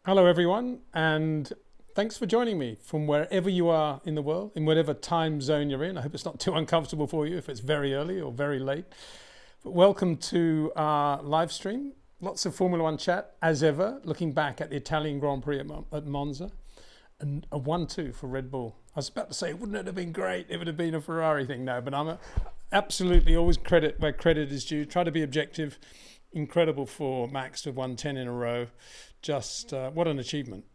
Hello, everyone, and thanks for joining me from wherever you are in the world, in whatever time zone you're in. I hope it's not too uncomfortable for you if it's very early or very late. But welcome to our live stream. Lots of Formula One chat, as ever, looking back at the Italian Grand Prix at Monza, and a 1-2 for Red Bull. I was about to say, wouldn't it have been great if it had been a Ferrari thing? No, but absolutely always credit where credit is due. Try to be objective. Incredible for Max to have won 10 in a row. Just what an achievement.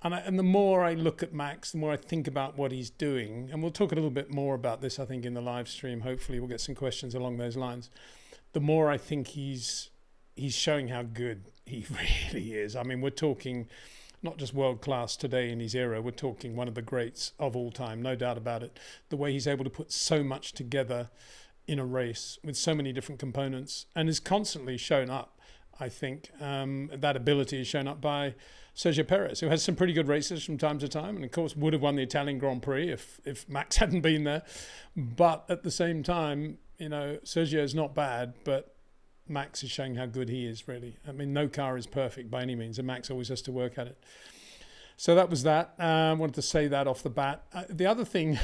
And the more I look at Max, the more I think about what he's doing. And we'll talk a little bit more about this, I think, in the live stream. Hopefully we'll get some questions along those lines. The more I think he's showing how good he really is. I mean, we're talking not just world class today in his era. We're talking one of the greats of all time, no doubt about it. The way he's able to put so much together in a race with so many different components and is constantly shown up. I think that ability is shown up by Sergio Perez, who has some pretty good races from time to time, and of course would have won the Italian Grand Prix if Max hadn't been there. But at the same time, you know, Sergio is not bad, but Max is showing how good he is, really. I mean, no car is perfect by any means, and Max always has to work at it. So that was that. I wanted to say that off the bat. The other thing,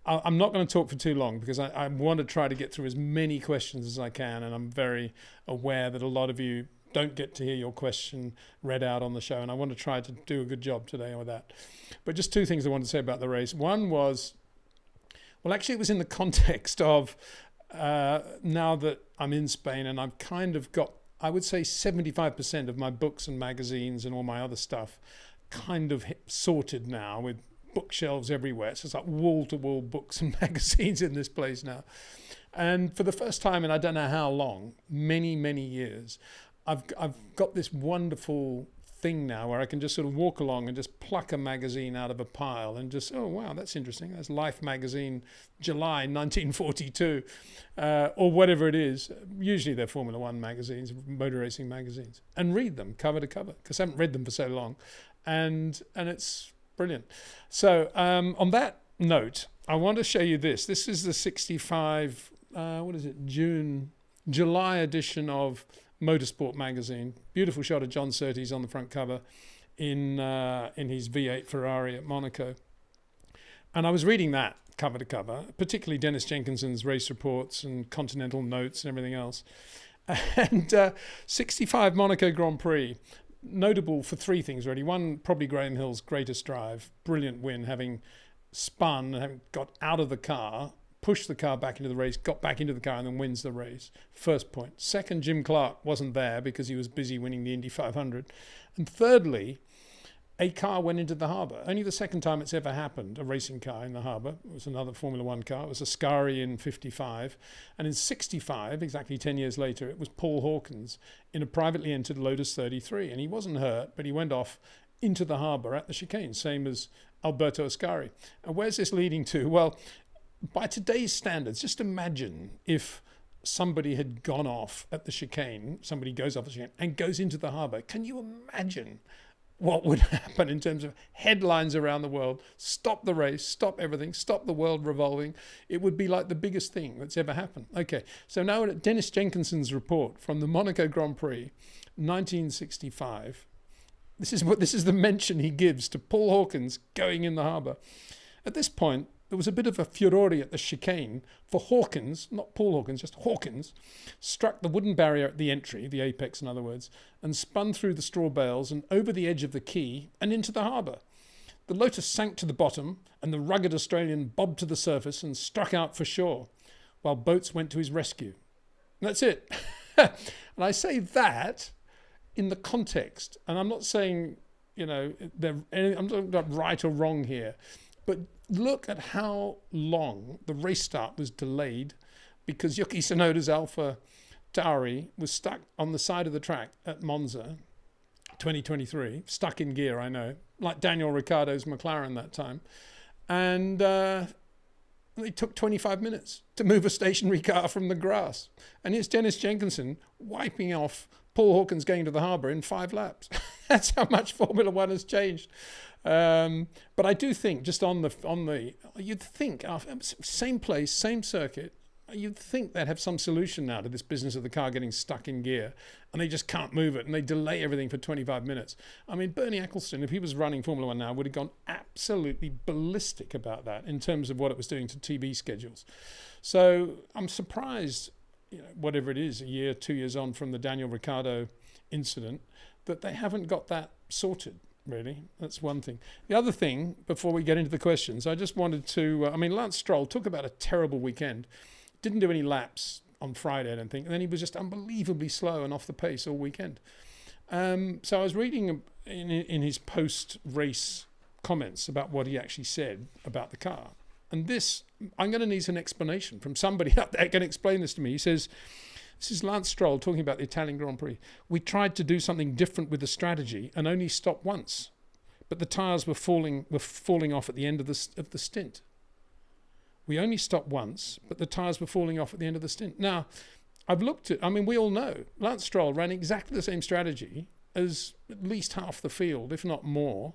I'm not going to talk for too long because I want to try to get through as many questions as I can, and I'm very aware that a lot of you don't get to hear your question read out on the show, and I want to try to do a good job today with that. But just two things I wanted to say about the race. One was, well, actually it was in the context of now that I'm in Spain and I've kind of got, I would say 75% of my books and magazines and all my other stuff kind of sorted now with bookshelves everywhere. So it's like wall-to-wall books and magazines in this place now. And for the first time in I don't know how long, many, many years, I've got this wonderful thing now where I can just sort of walk along and just pluck a magazine out of a pile and just, oh, wow, that's interesting. That's Life magazine, July 1942, or whatever it is. Usually they're Formula One magazines, motor racing magazines, and read them cover to cover because I haven't read them for so long. And it's brilliant. So on that note, I want to show you this. This is the 65, July edition of Motorsport magazine. Beautiful shot of John Surtees on the front cover in his V8 Ferrari at Monaco. And I was reading that cover to cover, particularly Dennis Jenkinson's race reports and Continental notes and everything else. And 65 Monaco Grand Prix. Notable for three things, really. One, probably Graham Hill's greatest drive. Brilliant win, having spun and having got out of the car, pushed the car back into the race, got back into the car and then wins the race. First point. Second, Jim Clark wasn't there because he was busy winning the Indy 500. And thirdly, a car went into the harbour. Only the second time it's ever happened, a racing car in the harbour. It was another Formula One car. It was a Ascari in 55. And in 65, exactly 10 years later, it was Paul Hawkins in a privately entered Lotus 33. And he wasn't hurt, but he went off into the harbour at the chicane, same as Alberto Ascari. And where's this leading to? Well, by today's standards, just imagine if somebody had gone off at the chicane, somebody goes off the chicane and goes into the harbour. Can you imagine what would happen in terms of headlines around the world? Stop the race, stop everything, stop the world revolving. It would be like the biggest thing that's ever happened. Okay, so now Dennis Jenkinson's report from the Monaco Grand Prix, 1965. This is the mention he gives to Paul Hawkins going in the harbour. At this point, there was a bit of a furore at the chicane for Hawkins, not Paul Hawkins, just Hawkins, struck the wooden barrier at the entry, the apex in other words, and spun through the straw bales and over the edge of the quay and into the harbour. The Lotus sank to the bottom and the rugged Australian bobbed to the surface and struck out for shore, while boats went to his rescue. And that's it. And I say that in the context, and I'm not saying, you know, I'm talking about right or wrong here, but look at how long the race start was delayed because Yuki Tsunoda's Alpha Tauri was stuck on the side of the track at Monza 2023, stuck in gear, I know, like Daniel Ricciardo's McLaren that time. And it took 25 minutes to move a stationary car from the grass. And here's Dennis Jenkinson wiping off Paul Hawkins going to the harbour in 5 laps. That's how much Formula One has changed. But I do think just on the you'd think same place, same circuit, you'd think they'd have some solution now to this business of the car getting stuck in gear and they just can't move it and they delay everything for 25 minutes. I mean, Bernie Ecclestone, if he was running Formula One now, would have gone absolutely ballistic about that in terms of what it was doing to TV schedules. So I'm surprised, whatever it is, a year, 2 years on from the Daniel Ricciardo incident, that they haven't got that sorted. Really, that's one thing. The other thing, before we get into the questions, I just wanted to, Lance Stroll talk about a terrible weekend. Didn't do any laps on Friday, I don't think. And then he was just unbelievably slow and off the pace all weekend. So I was reading in his post-race comments about what he actually said about the car. And this, I'm going to need an explanation from somebody out there who can explain this to me. He says, this is Lance Stroll talking about the Italian Grand Prix. We tried to do something different with the strategy and only stopped once, but the tyres were falling off at the end of the stint. We only stopped once, but the tyres were falling off at the end of the stint. Now, we all know Lance Stroll ran exactly the same strategy as at least half the field, if not more,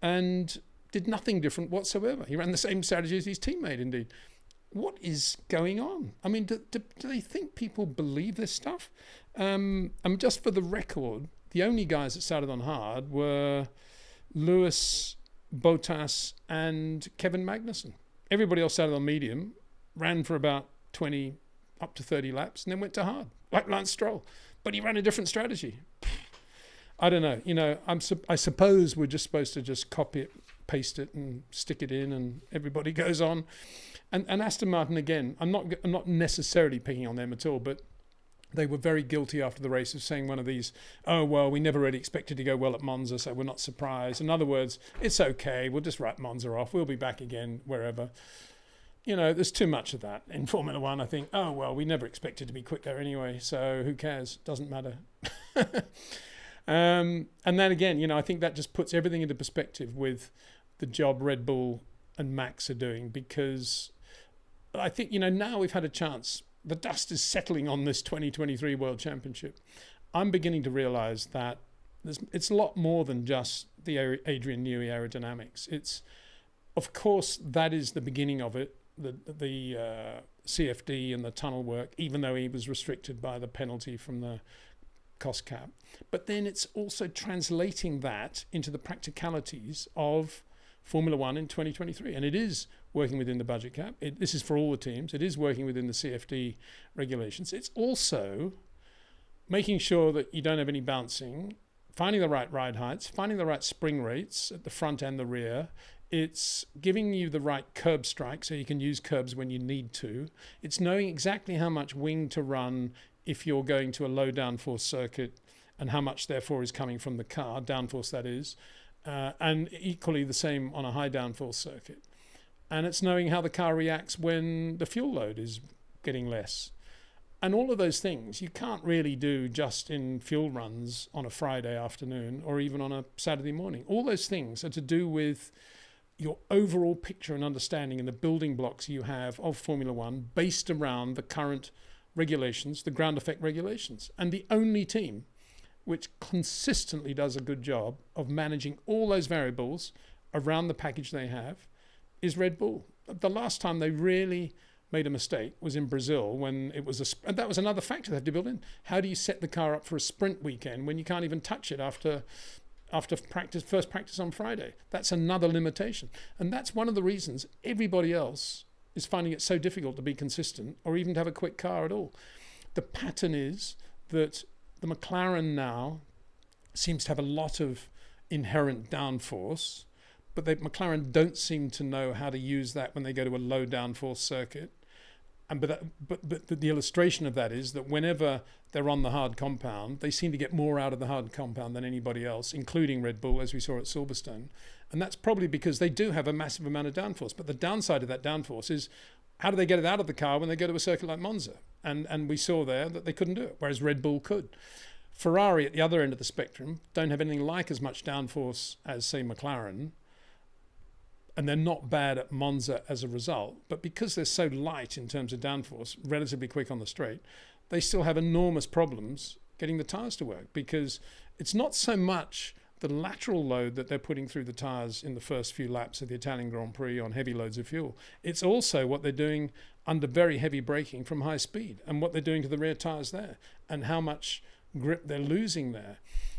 and did nothing different whatsoever. He ran the same strategy as his teammate, indeed. What is going on? I mean, do they think people believe this stuff? Just for the record, the only guys that started on hard were Lewis, Bottas, and Kevin Magnussen. Everybody else started on medium, ran for about 20 up to 30 laps, and then went to hard, like Lance Stroll. But he ran a different strategy. I don't know. I suppose we're just supposed to just copy it, paste it, and stick it in, and everybody goes on. And Aston Martin, again, I'm not necessarily picking on them at all, but they were very guilty after the race of saying one of these, oh, well, we never really expected to go well at Monza, so we're not surprised. In other words, it's okay, we'll just write Monza off, we'll be back again wherever. There's too much of that in Formula One. I think, oh, well, we never expected to be quicker anyway, so who cares? Doesn't matter. And then again, I think that just puts everything into perspective with the job Red Bull and Max are doing, because I think, now we've had a chance. The dust is settling on this 2023 World Championship. I'm beginning to realise that it's a lot more than just the Adrian Newey aerodynamics. It's, of course, that is the beginning of it, the CFD and the tunnel work, even though he was restricted by the penalty from the cost cap. But then it's also translating that into the practicalities of Formula One in 2023, and it is working within the budget cap. This is for all the teams. It is working within the CFD regulations. It's also making sure that you don't have any bouncing, finding the right ride heights, finding the right spring rates at the front and the rear. It's giving you the right curb strike so you can use curbs when you need to. It's knowing exactly how much wing to run if you're going to a low downforce circuit and how much therefore is coming from the car, downforce that is. And equally the same on a high downforce circuit. And it's knowing how the car reacts when the fuel load is getting less. And all of those things you can't really do just in fuel runs on a Friday afternoon or even on a Saturday morning. All those things are to do with your overall picture and understanding and the building blocks you have of Formula One based around the current regulations, the ground effect regulations. And the only team which consistently does a good job of managing all those variables around the package they have, is Red Bull. The last time they really made a mistake was in Brazil when it was and that was another factor they have to build in. How do you set the car up for a sprint weekend when you can't even touch it after first practice on Friday? That's another limitation. And that's one of the reasons everybody else is finding it so difficult to be consistent or even to have a quick car at all. The pattern is that the McLaren now seems to have a lot of inherent downforce, but McLaren don't seem to know how to use that when they go to a low downforce circuit. But the illustration of that is that whenever they're on the hard compound, they seem to get more out of the hard compound than anybody else, including Red Bull, as we saw at Silverstone. And that's probably because they do have a massive amount of downforce. But the downside of that downforce is, how do they get it out of the car when they go to a circuit like Monza? And we saw there that they couldn't do it, whereas Red Bull could. Ferrari at the other end of the spectrum don't have anything like as much downforce as, say, McLaren, and they're not bad at Monza as a result. But because they're so light in terms of downforce, relatively quick on the straight, they still have enormous problems getting the tyres to work, because it's not so much the lateral load that they're putting through the tyres in the first few laps of the Italian Grand Prix on heavy loads of fuel. It's also what they're doing under very heavy braking from high speed, and what they're doing to the rear tyres there, and how much grip they're losing there.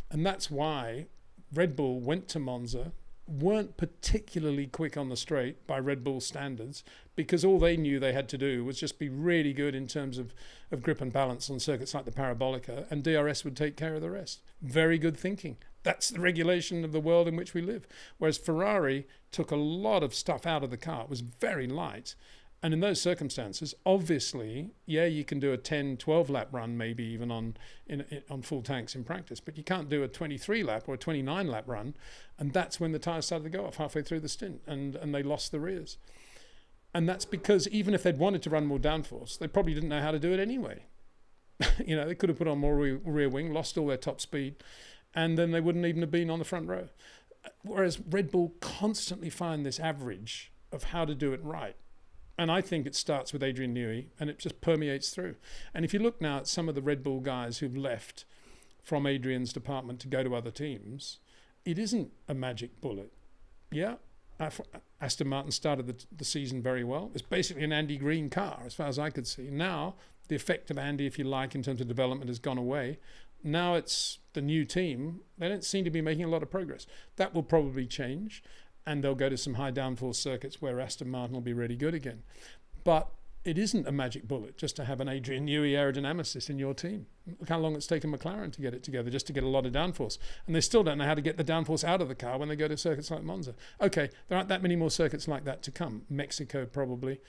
And that's why Red Bull went to Monza, weren't particularly quick on the straight by Red Bull standards, because all they knew they had to do was just be really good in terms of grip and balance on circuits like the Parabolica, and DRS would take care of the rest. Very good thinking. That's the regulation of the world in which we live. Whereas Ferrari took a lot of stuff out of the car. It was very light. And in those circumstances, obviously, yeah, you can do a 10, 12 lap run, maybe even on full tanks in practice, but you can't do a 23 lap or a 29 lap run. And that's when the tyres started to go off halfway through the stint, and they lost the rears. And that's because even if they'd wanted to run more downforce, they probably didn't know how to do it anyway. They could have put on more rear wing, lost all their top speed, and then they wouldn't even have been on the front row. Whereas Red Bull constantly find this average of how to do it right. And I think it starts with Adrian Newey, and it just permeates through. And if you look now at some of the Red Bull guys who've left from Adrian's department to go to other teams, it isn't a magic bullet. Yeah, Aston Martin started the season very well. It was basically an Andy Green car, as far as I could see. Now, the effect of Andy, if you like, in terms of development has gone away. Now it's the new team. They don't seem to be making a lot of progress. That will probably change, and they'll go to some high downforce circuits where Aston Martin will be really good again. But it isn't a magic bullet just to have an Adrian Newey aerodynamicist in your team. Look how long it's taken McLaren to get it together, just to get a lot of downforce. And they still don't know how to get the downforce out of the car when they go to circuits like Monza. Okay, there aren't that many more circuits like that to come. Mexico probably.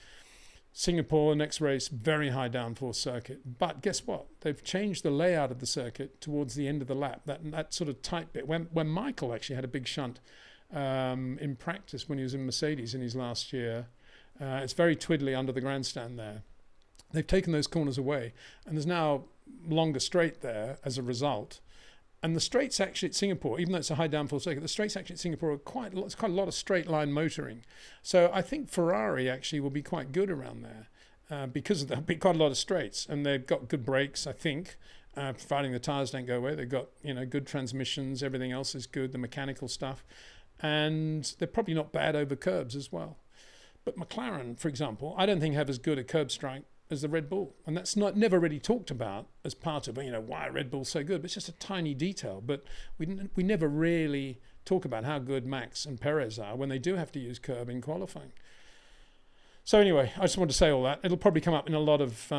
Singapore, next race, very high downforce circuit. But guess what? They've changed the layout of the circuit towards the end of the lap, that sort of tight bit. When Michael actually had a big shunt in practice when he was in Mercedes in his last year, it's very twiddly under the grandstand there. They've taken those corners away, and there's now longer straight there as a result. And the straights actually at Singapore, even though it's a high downforce circuit, the straights actually at Singapore are quite a lot of straight line motoring. So I think Ferrari actually will be quite good around there because there'll be quite a lot of straights, and they've got good brakes, I think, providing the tyres don't go away. They've got good transmissions, everything else is good, the mechanical stuff, and they're probably not bad over curbs as well. But McLaren, for example, I don't think have as good a curb strike as the Red Bull, and that's never really talked about as part of why Red Bull's so good. But it's just a tiny detail. But we never really talk about how good Max and Perez are when they do have to use curb in qualifying. So anyway, I just want to say all that. It'll probably come up in a lot of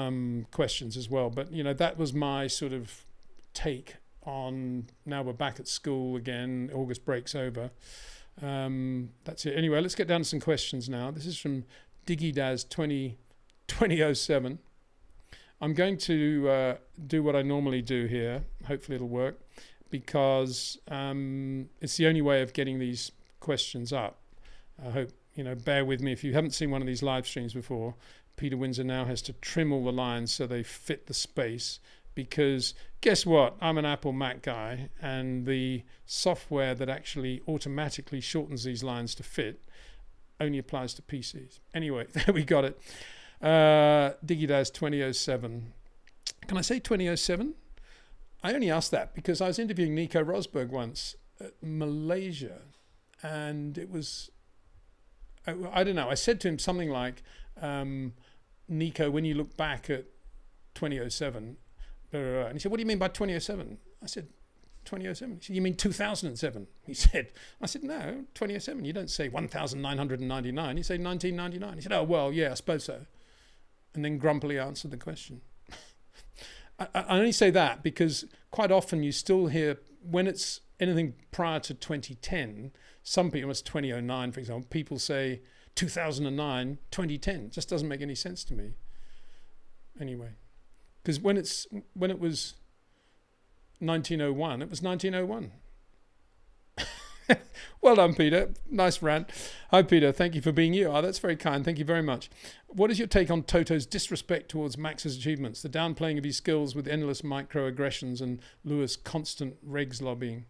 questions as well. But that was my sort of take on. Now we're back at school again. August break's over. That's it. Anyway, let's get down to some questions now. This is from DiggyDaz 2007. I'm going to do what I normally do here. Hopefully it'll work, because it's the only way of getting these questions up. I hope, bear with me. If you haven't seen one of these live streams before, Peter Windsor now has to trim all the lines so they fit the space, because guess what? I'm an Apple Mac guy, and the software that actually automatically shortens these lines to fit only applies to PCs. Anyway, there we got it. DiggyDaz 2007. Can I say 2007? I only asked that because I was interviewing Nico Rosberg once at Malaysia, and it was, I don't know, I said to him something like, Nico, when you look back at 2007, and he said, what do you mean by 2007? I said, 2007. He said, you mean 2007? He said, I said, no, 2007. You don't say 1999. You say 1999. He said, oh, well, yeah, I suppose so. And then grumpily answered the question. I only say that because quite often you still hear, when it's anything prior to 2010, some people, it's 2009, for example, people say 2009, 2010. Just doesn't make any sense to me. Anyway. Because when it was 1901, it was 1901. Well done, Peter. Nice rant. Hi, Peter. Thank you for being you. Oh, that's very kind. Thank you very much. What is your take on Toto's disrespect towards Max's achievements, the downplaying of his skills with endless microaggressions, and Lewis' constant regs lobbying?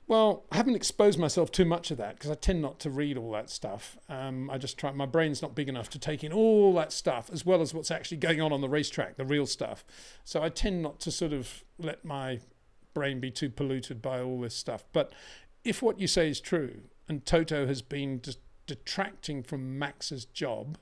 Well, I haven't exposed myself too much of that because I tend not to read all that stuff. I just try. My brain's not big enough to take in all that stuff as well as what's actually going on the racetrack, the real stuff. So I tend not to sort of let my brain be too polluted by all this stuff. But if what you say is true, and Toto has been detracting from Max's job,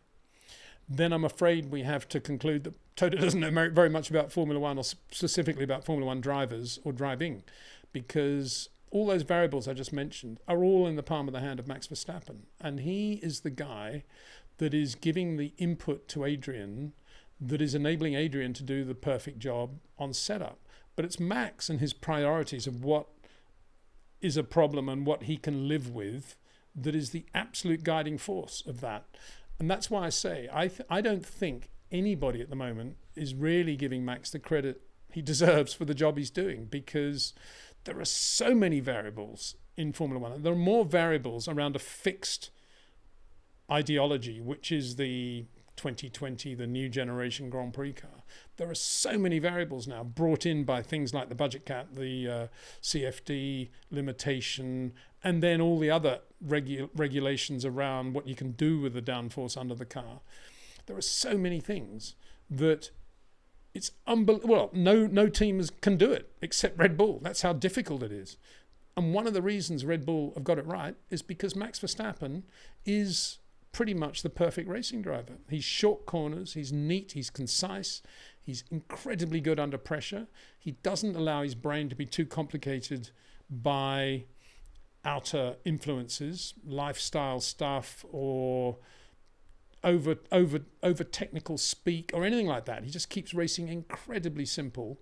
then I'm afraid we have to conclude that Toto doesn't know very much about Formula One, or specifically about Formula One drivers or driving, because all those variables I just mentioned are all in the palm of the hand of Max Verstappen. And he is the guy that is giving the input to Adrian, that is enabling Adrian to do the perfect job on setup. But it's Max and his priorities of what is a problem and what he can live with that is the absolute guiding force of that. And that's why I say I don't think anybody at the moment is really giving Max the credit he deserves for the job he's doing, because there are so many variables in Formula One. There are more variables around a fixed ideology, which is the 2020, the new generation Grand Prix car. There are so many variables now brought in by things like the budget cap, the CFD limitation, and then all the other regulations around what you can do with the downforce under the car. There are so many things that it's unbelievable. Well, no teams can do it except Red Bull. That's how difficult it is. And one of the reasons Red Bull have got it right is because Max Verstappen is pretty much the perfect racing driver. He's short corners, he's neat, he's concise, he's incredibly good under pressure. He doesn't allow his brain to be too complicated by outer influences, lifestyle stuff, or over technical speak or anything like that. He just keeps racing incredibly simple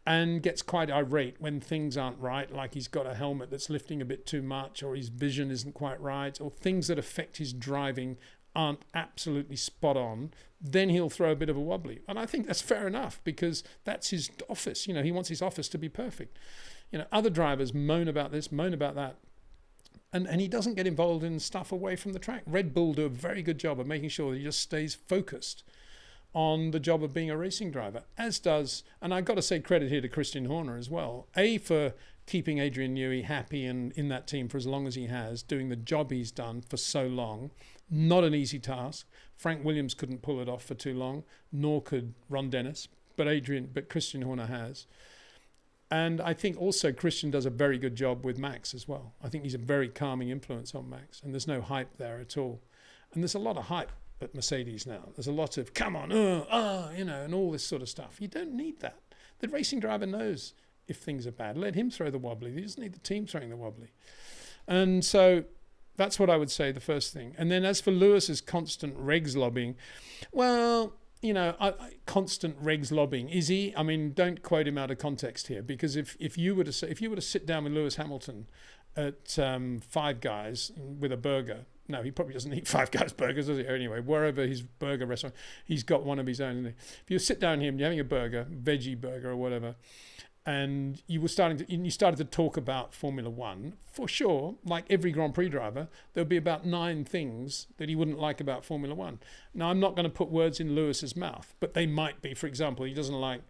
and gets quite irate when things aren't right, like he's got a helmet that's lifting a bit too much, or his vision isn't quite right, or things that affect his driving aren't absolutely spot on. Then he'll throw a bit of a wobbly. And I think that's fair enough, because that's his office. You know, he wants his office to be perfect. You know, other drivers moan about this, moan about that. And he doesn't get involved in stuff away from the track. Red Bull do a very good job of making sure that he just stays focused on the job of being a racing driver, as does, and I've got to say credit here to Christian Horner as well, for keeping Adrian Newey happy and in that team for as long as he has, doing the job he's done for so long. Not an easy task. Frank Williams couldn't pull it off for too long, nor could Ron Dennis, but Christian Horner has. And I think also Christian does a very good job with Max as well. I think he's a very calming influence on Max, and there's no hype there at all. And there's a lot of hype at Mercedes now. There's a lot of come on, you know, and all this sort of stuff. You don't need that. The racing driver knows if things are bad. Let him throw the wobbly. He doesn't need the team throwing the wobbly. And so that's what I would say, the first thing. And then as for Lewis's constant regs lobbying, well, you know, constant regs lobbying. Is he? I mean, don't quote him out of context here, because if you were to sit down with Lewis Hamilton at Five Guys with a burger. No, he probably doesn't eat Five Guys burgers, does he? Anyway, wherever his burger restaurant, he's got one of his own. If you sit down here and you're having a burger, veggie burger or whatever, and you started to talk about Formula One, for sure, like every Grand Prix driver, there'll be about 9 things that he wouldn't like about Formula One. Now, I'm not going to put words in Lewis's mouth, but they might be. For example, he doesn't like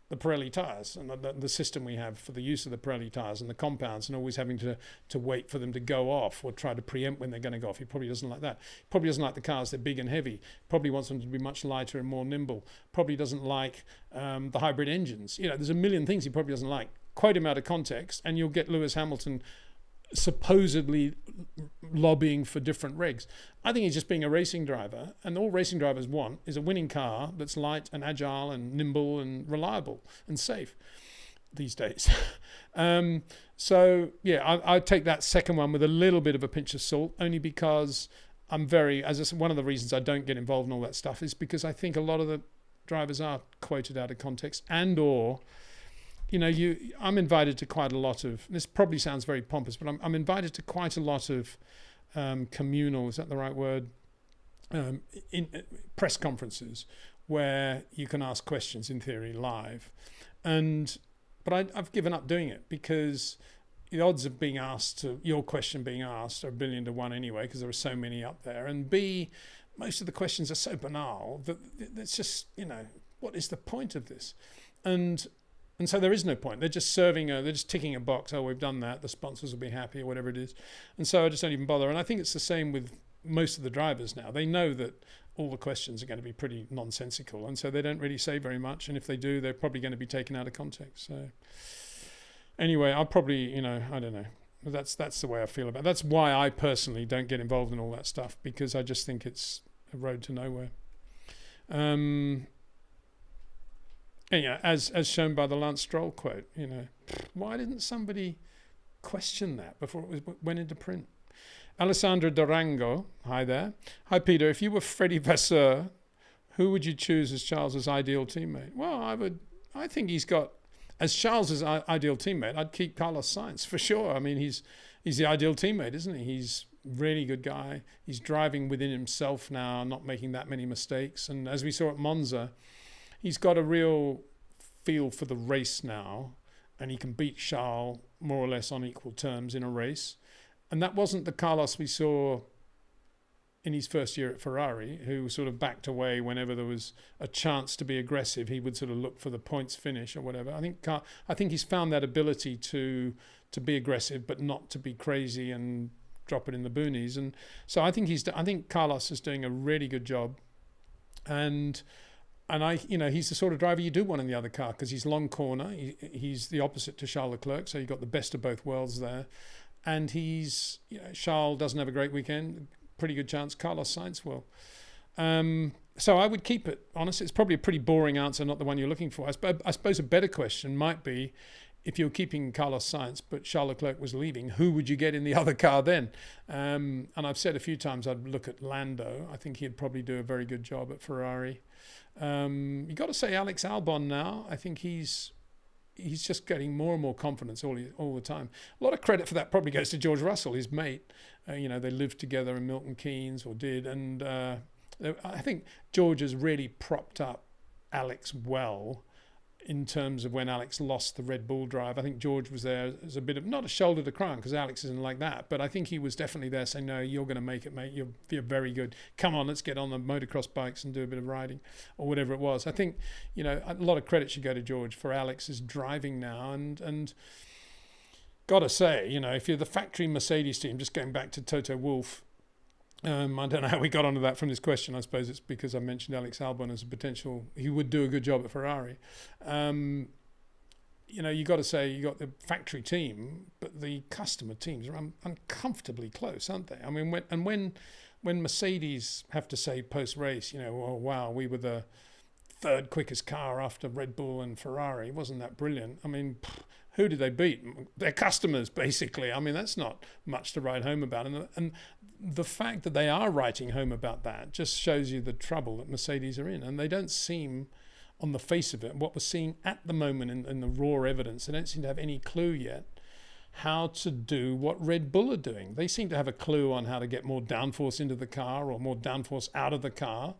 the Pirelli tyres and the system we have for the use of the Pirelli tyres and the compounds, and always having to wait for them to go off or try to preempt when they're going to go off. He probably doesn't like that. He probably doesn't like the cars, they're big and heavy. Probably wants them to be much lighter and more nimble. Probably doesn't like the hybrid engines. You know, there's a million things he probably doesn't like. Quote him out of context and you'll get Lewis Hamilton supposedly lobbying for different regs. I think he's just being a racing driver, and all racing drivers want is a winning car that's light and agile and nimble and reliable and safe these days. So yeah, I take that second one with a little bit of a pinch of salt, only because I'm very, as I said, one of the reasons I don't get involved in all that stuff is because I think a lot of the drivers are quoted out of context, and or you know, I'm invited to quite a lot of, this probably sounds very pompous, but I'm invited to quite a lot of communal, is that the right word? In press conferences where you can ask questions in theory live. But I've given up doing it because the odds of being asked, your question being asked, are 1,000,000,000 to 1 anyway, because there are so many up there. And B, most of the questions are so banal that it's just, you know, what is the point of this? And so there is no point. They're just they're just ticking a box. Oh, we've done that. The sponsors will be happy or whatever it is. And so I just don't even bother. And I think it's the same with most of the drivers now. They know that all the questions are going to be pretty nonsensical. And so they don't really say very much. And if they do, they're probably going to be taken out of context. So anyway, I'll probably, you know, I don't know. That's the way I feel about it. That's why I personally don't get involved in all that stuff, because I just think it's a road to nowhere. And, as shown by the Lance Stroll quote, why didn't somebody question that before it went into print? Alessandra Durango, hi there. Hi, Peter. If you were Freddie Vasseur, who would you choose as Charles's ideal teammate? Well, I think he's got, as Charles's ideal teammate, I'd keep Carlos Sainz for sure. I mean, he's the ideal teammate, isn't he? He's a really good guy. He's driving within himself now, not making that many mistakes. And as we saw at Monza, he's got a real feel for the race now, and he can beat Charles more or less on equal terms in a race. And that wasn't the Carlos we saw in his first year at Ferrari, who sort of backed away whenever there was a chance to be aggressive. He would sort of look for the points finish or whatever. I think he's found that ability to be aggressive, but not to be crazy and drop it in the boonies. And so I think Carlos is doing a really good job. And he's the sort of driver you do want in the other car, because he's long corner. He's the opposite to Charles Leclerc, so you've got the best of both worlds there. And Charles doesn't have a great weekend. Pretty good chance Carlos Sainz will. So I would keep it. Honestly, it's probably a pretty boring answer, not the one you're looking for. I suppose a better question might be, if you're keeping Carlos Sainz but Charles Leclerc was leaving, who would you get in the other car then? And I've said a few times I'd look at Lando. I think he'd probably do a very good job at Ferrari. You got to say Alex Albon now. I think he's just getting more and more confidence all the time. A lot of credit for that probably goes to George Russell, his mate. They lived together in Milton Keynes, or did, and I think George has really propped up Alex well in terms of when Alex lost the Red Bull drive. I think George was there as a bit of, not a shoulder to cry on, because Alex isn't like that, but I think he was definitely there saying, no, you're going to make it, mate. You're very good. Come on, let's get on the motocross bikes and do a bit of riding, or whatever it was. I think, a lot of credit should go to George for Alex's driving now. And got to say, if you're the factory Mercedes team, just going back to Toto Wolff, I don't know how we got onto that from this question. I suppose it's because I mentioned Alex Albon as a potential. He would do a good job at Ferrari. You got to say you got the factory team, but the customer teams are uncomfortably close, aren't they? I mean, when Mercedes have to say post race, oh wow, we were the third quickest car after Red Bull and Ferrari. Wasn't that brilliant? I mean, who did they beat? Their customers, basically. I mean, that's not much to write home about. And the fact that they are writing home about that just shows you the trouble that Mercedes are in. And they don't seem, on the face of it, what we're seeing at the moment in the raw evidence, they don't seem to have any clue yet how to do what Red Bull are doing. They seem to have a clue on how to get more downforce into the car or more downforce out of the car.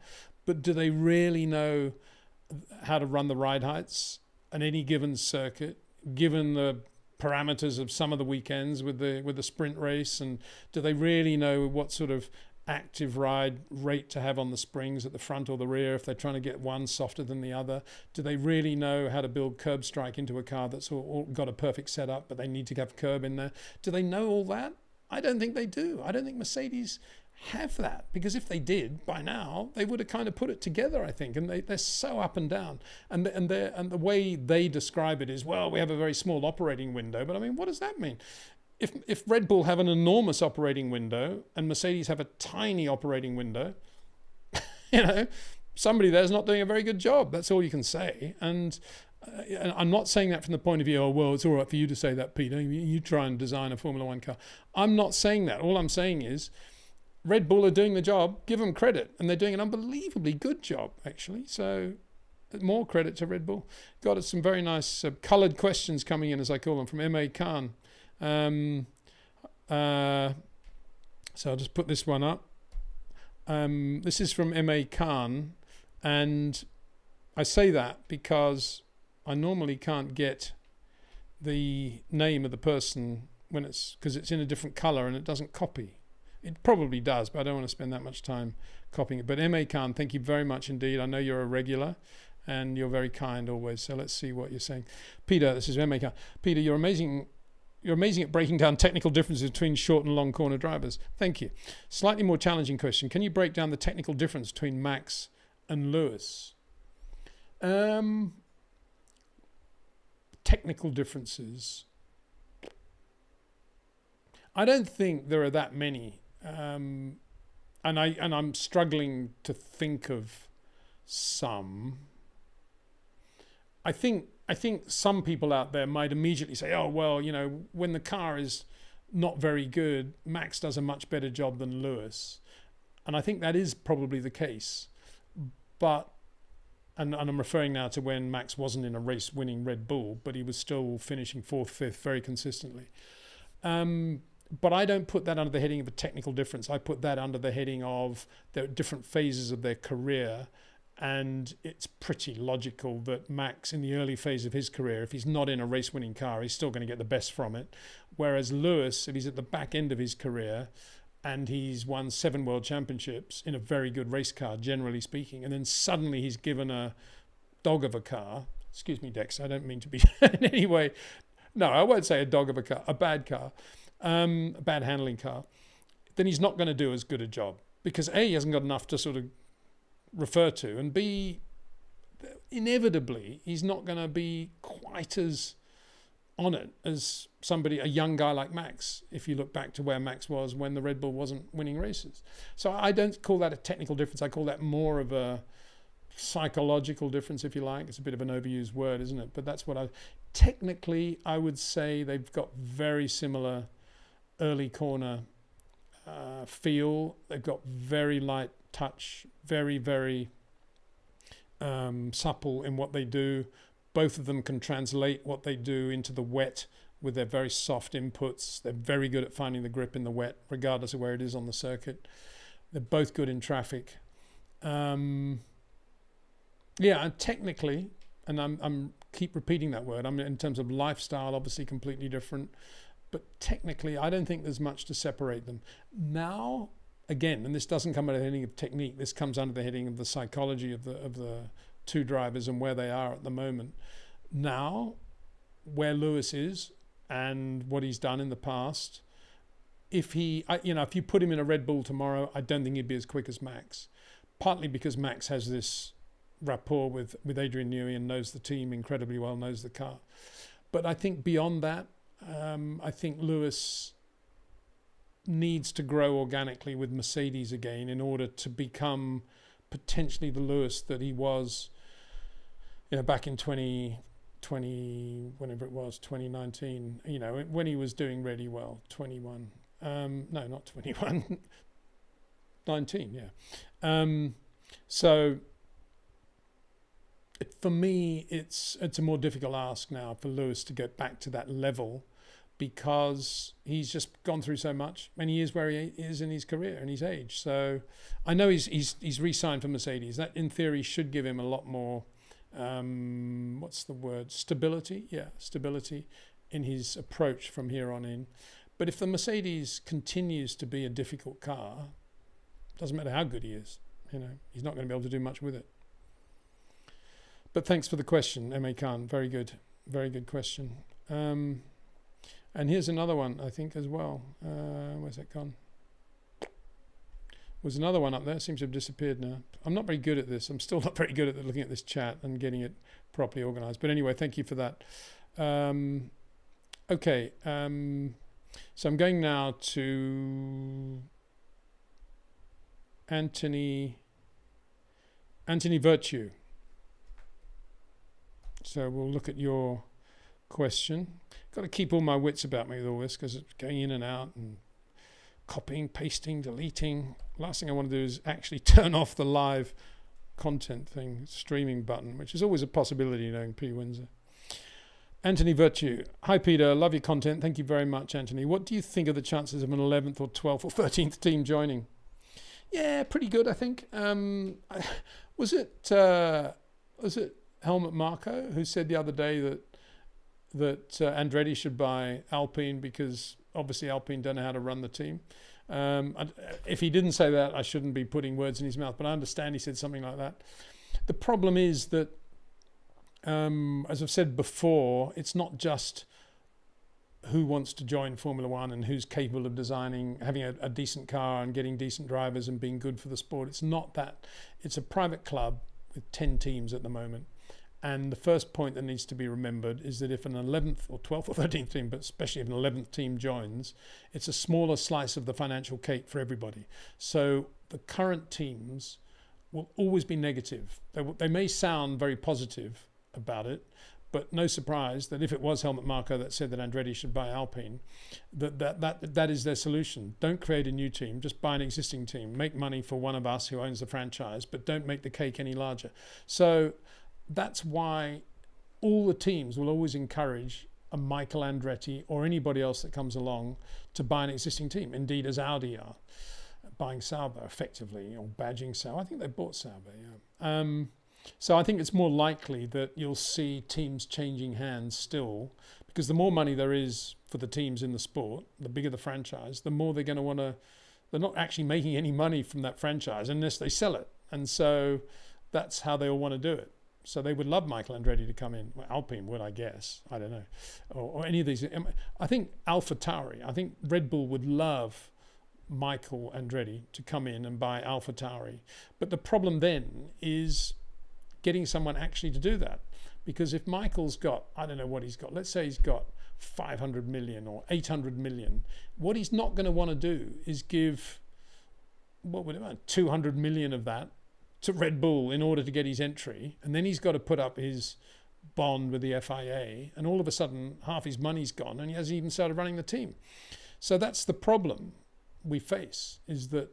But do they really know how to run the ride heights on any given circuit, given the parameters of some of the weekends with the sprint race? And do they really know what sort of active ride rate to have on the springs at the front or the rear if they're trying to get one softer than the other? Do they really know how to build curb strike into a car that's all got a perfect setup, but they need to have curb in there? Do they know all that? I don't think they do. I don't think Mercedes have that, because if they did by now, they would have kind of put it together, I think. And they're so up and down, and the way they describe it is, well, we have a very small operating window. But I mean, what does that mean? If Red Bull have an enormous operating window and Mercedes have a tiny operating window, somebody there's not doing a very good job. That's all you can say. And I'm not saying that from the point of view, oh, well, it's all right for you to say that, Peter. You try and design a Formula One car. I'm not saying that. All I'm saying is, Red Bull are doing the job, give them credit, and they're doing an unbelievably good job, actually. So more credit to Red Bull. Got some very nice coloured questions coming in, as I call them, from M.A. Khan. So I'll just put this one up. This is from M.A. Khan, and I say that because I normally can't get the name of the person because it's in a different colour and it doesn't copy. It probably does, but I don't want to spend that much time copying it. But M.A. Khan, thank you very much indeed. I know you're a regular and you're very kind always. So let's see what you're saying. Peter, this is M.A. Khan. Peter, you're amazing. You're amazing at breaking down technical differences between short and long corner drivers. Thank you. Slightly more challenging question. Can you break down the technical difference between Max and Lewis? Technical differences. I don't think there are that many. And I'm struggling to think of some. I think some people out there might immediately say, oh, well, you know, when the car is not very good, Max does a much better job than Lewis. And I think that is probably the case. But, and I'm referring now to when Max wasn't in a race winning Red Bull, but he was still finishing 4th, 5th very consistently. But I don't put that under the heading of a technical difference. I put that under the heading of the different phases of their career. And it's pretty logical that Max, in the early phase of his career, if he's not in a race-winning car, he's still going to get the best from it. Whereas Lewis, if he's at the back end of his career and he's won 7 world championships in a very good race car, generally speaking, and then suddenly he's given a dog of a car. Excuse me, Dex, I don't mean to be in any way. No, I won't say a dog of a car, a bad car, a bad handling car. Then he's not going to do as good a job because A, he hasn't got enough to sort of refer to, and B, inevitably he's not going to be quite as on it as a young guy like Max, if you look back to where Max was when the Red Bull wasn't winning races. So I don't call that a technical difference. I call that more of a psychological difference, if you like. It's a bit of an overused word, isn't it? But that's what technically I would say they've got very similar early corner feel. They've got very light touch, very, very supple in what they do. Both of them can translate what they do into the wet with their very soft inputs. They're very good at finding the grip in the wet, regardless of where it is on the circuit. They're both good in traffic. And technically, and I'm keep repeating that word, I mean, in terms of lifestyle, obviously completely different. But technically, I don't think there's much to separate them. Now, again, and this doesn't come under the heading of technique, this comes under the heading of the psychology of the two drivers and where they are at the moment. Now, where Lewis is and what he's done in the past, if you put him in a Red Bull tomorrow, I don't think he'd be as quick as Max. Partly because Max has this rapport with Adrian Newey and knows the team incredibly well, knows the car. But I think beyond that, I think Lewis needs to grow organically with Mercedes again in order to become potentially the Lewis that he was, back in 2020, whenever it was, 2019, when he was doing really well, 21. No, not 21, 19, yeah. So for me, it's a more difficult ask now for Lewis to get back to that level, because he's just gone through so much and he is where he is in his career and his age. So I know he's re-signed for Mercedes. That in theory should give him a lot more, stability? Yeah, stability in his approach from here on in. But if the Mercedes continues to be a difficult car, doesn't matter how good he is, he's not going to be able to do much with it. But thanks for the question, M.A. Khan. Very good question. And here's another one, I think, as well. Where's that gone? There's another one up there. It seems to have disappeared now. I'm not very good at this. I'm still not very good at looking at this chat and getting it properly organized. But anyway, thank you for that. Okay. So I'm going now to Anthony Virtue. So we'll look at your question. Got to keep all my wits about me with all this, because it's going in and out and copying, pasting, deleting. Last thing I want to do is actually turn off the live content thing, streaming button, which is always a possibility, in P. Windsor. Anthony Virtue. Hi, Peter. Love your content. Thank you very much, Anthony. What do you think of the chances of an 11th or 12th or 13th team joining? Yeah, pretty good, I think. Was it Helmut Marko who said the other day that Andretti should buy Alpine because obviously Alpine don't know how to run the team? If he didn't say that, I shouldn't be putting words in his mouth, but I understand he said something like that. The problem is that, as I've said before, it's not just who wants to join Formula One and who's capable of having a decent car and getting decent drivers and being good for the sport. It's not that. It's a private club with 10 teams at the moment. And the first point that needs to be remembered is that if an 11th or 12th or 13th team, but especially if an 11th team joins, it's a smaller slice of the financial cake for everybody. So the current teams will always be negative. They may sound very positive about it, but no surprise that if it was Helmut Marko that said that Andretti should buy Alpine, that is their solution. Don't create a new team, just buy an existing team. Make money for one of us who owns the franchise, but don't make the cake any larger. So that's why all the teams will always encourage a Michael Andretti or anybody else that comes along to buy an existing team. Indeed, as Audi are buying Sauber effectively, or badging Sauber. I think they bought Sauber, yeah. So I think it's more likely that you'll see teams changing hands still, because the more money there is for the teams in the sport, the bigger the franchise, the more they're going to want to, they're not actually making any money from that franchise unless they sell it. And so that's how they all want to do it. So they would love Michael Andretti to come in. Well, Alpine would, I guess. I don't know. Or any of these. I think AlphaTauri, I think Red Bull would love Michael Andretti to come in and buy AlphaTauri. But the problem then is getting someone actually to do that. Because if Michael's got, I don't know what he's got, let's say he's got 500 million or 800 million, what he's not going to want to do is give, what would it be, 200 million of that to Red Bull in order to get his entry. And then he's got to put up his bond with the FIA, and all of a sudden half his money's gone and he hasn't even started running the team. So that's the problem we face, is that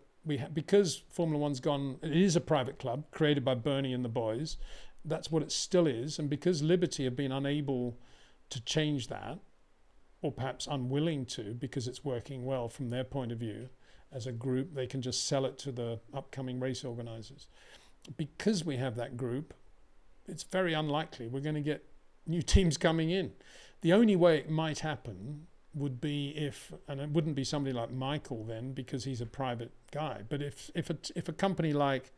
because Formula One's gone, it is a private club created by Bernie and the boys. That's what it still is. And because Liberty have been unable to change that, or perhaps unwilling to, because it's working well from their point of view as a group, they can just sell it to the upcoming race organisers. Because we have that group, it's very unlikely we're going to get new teams coming in. The only way it might happen would be if, and it wouldn't be somebody like Michael then, because he's a private guy, but if a company like,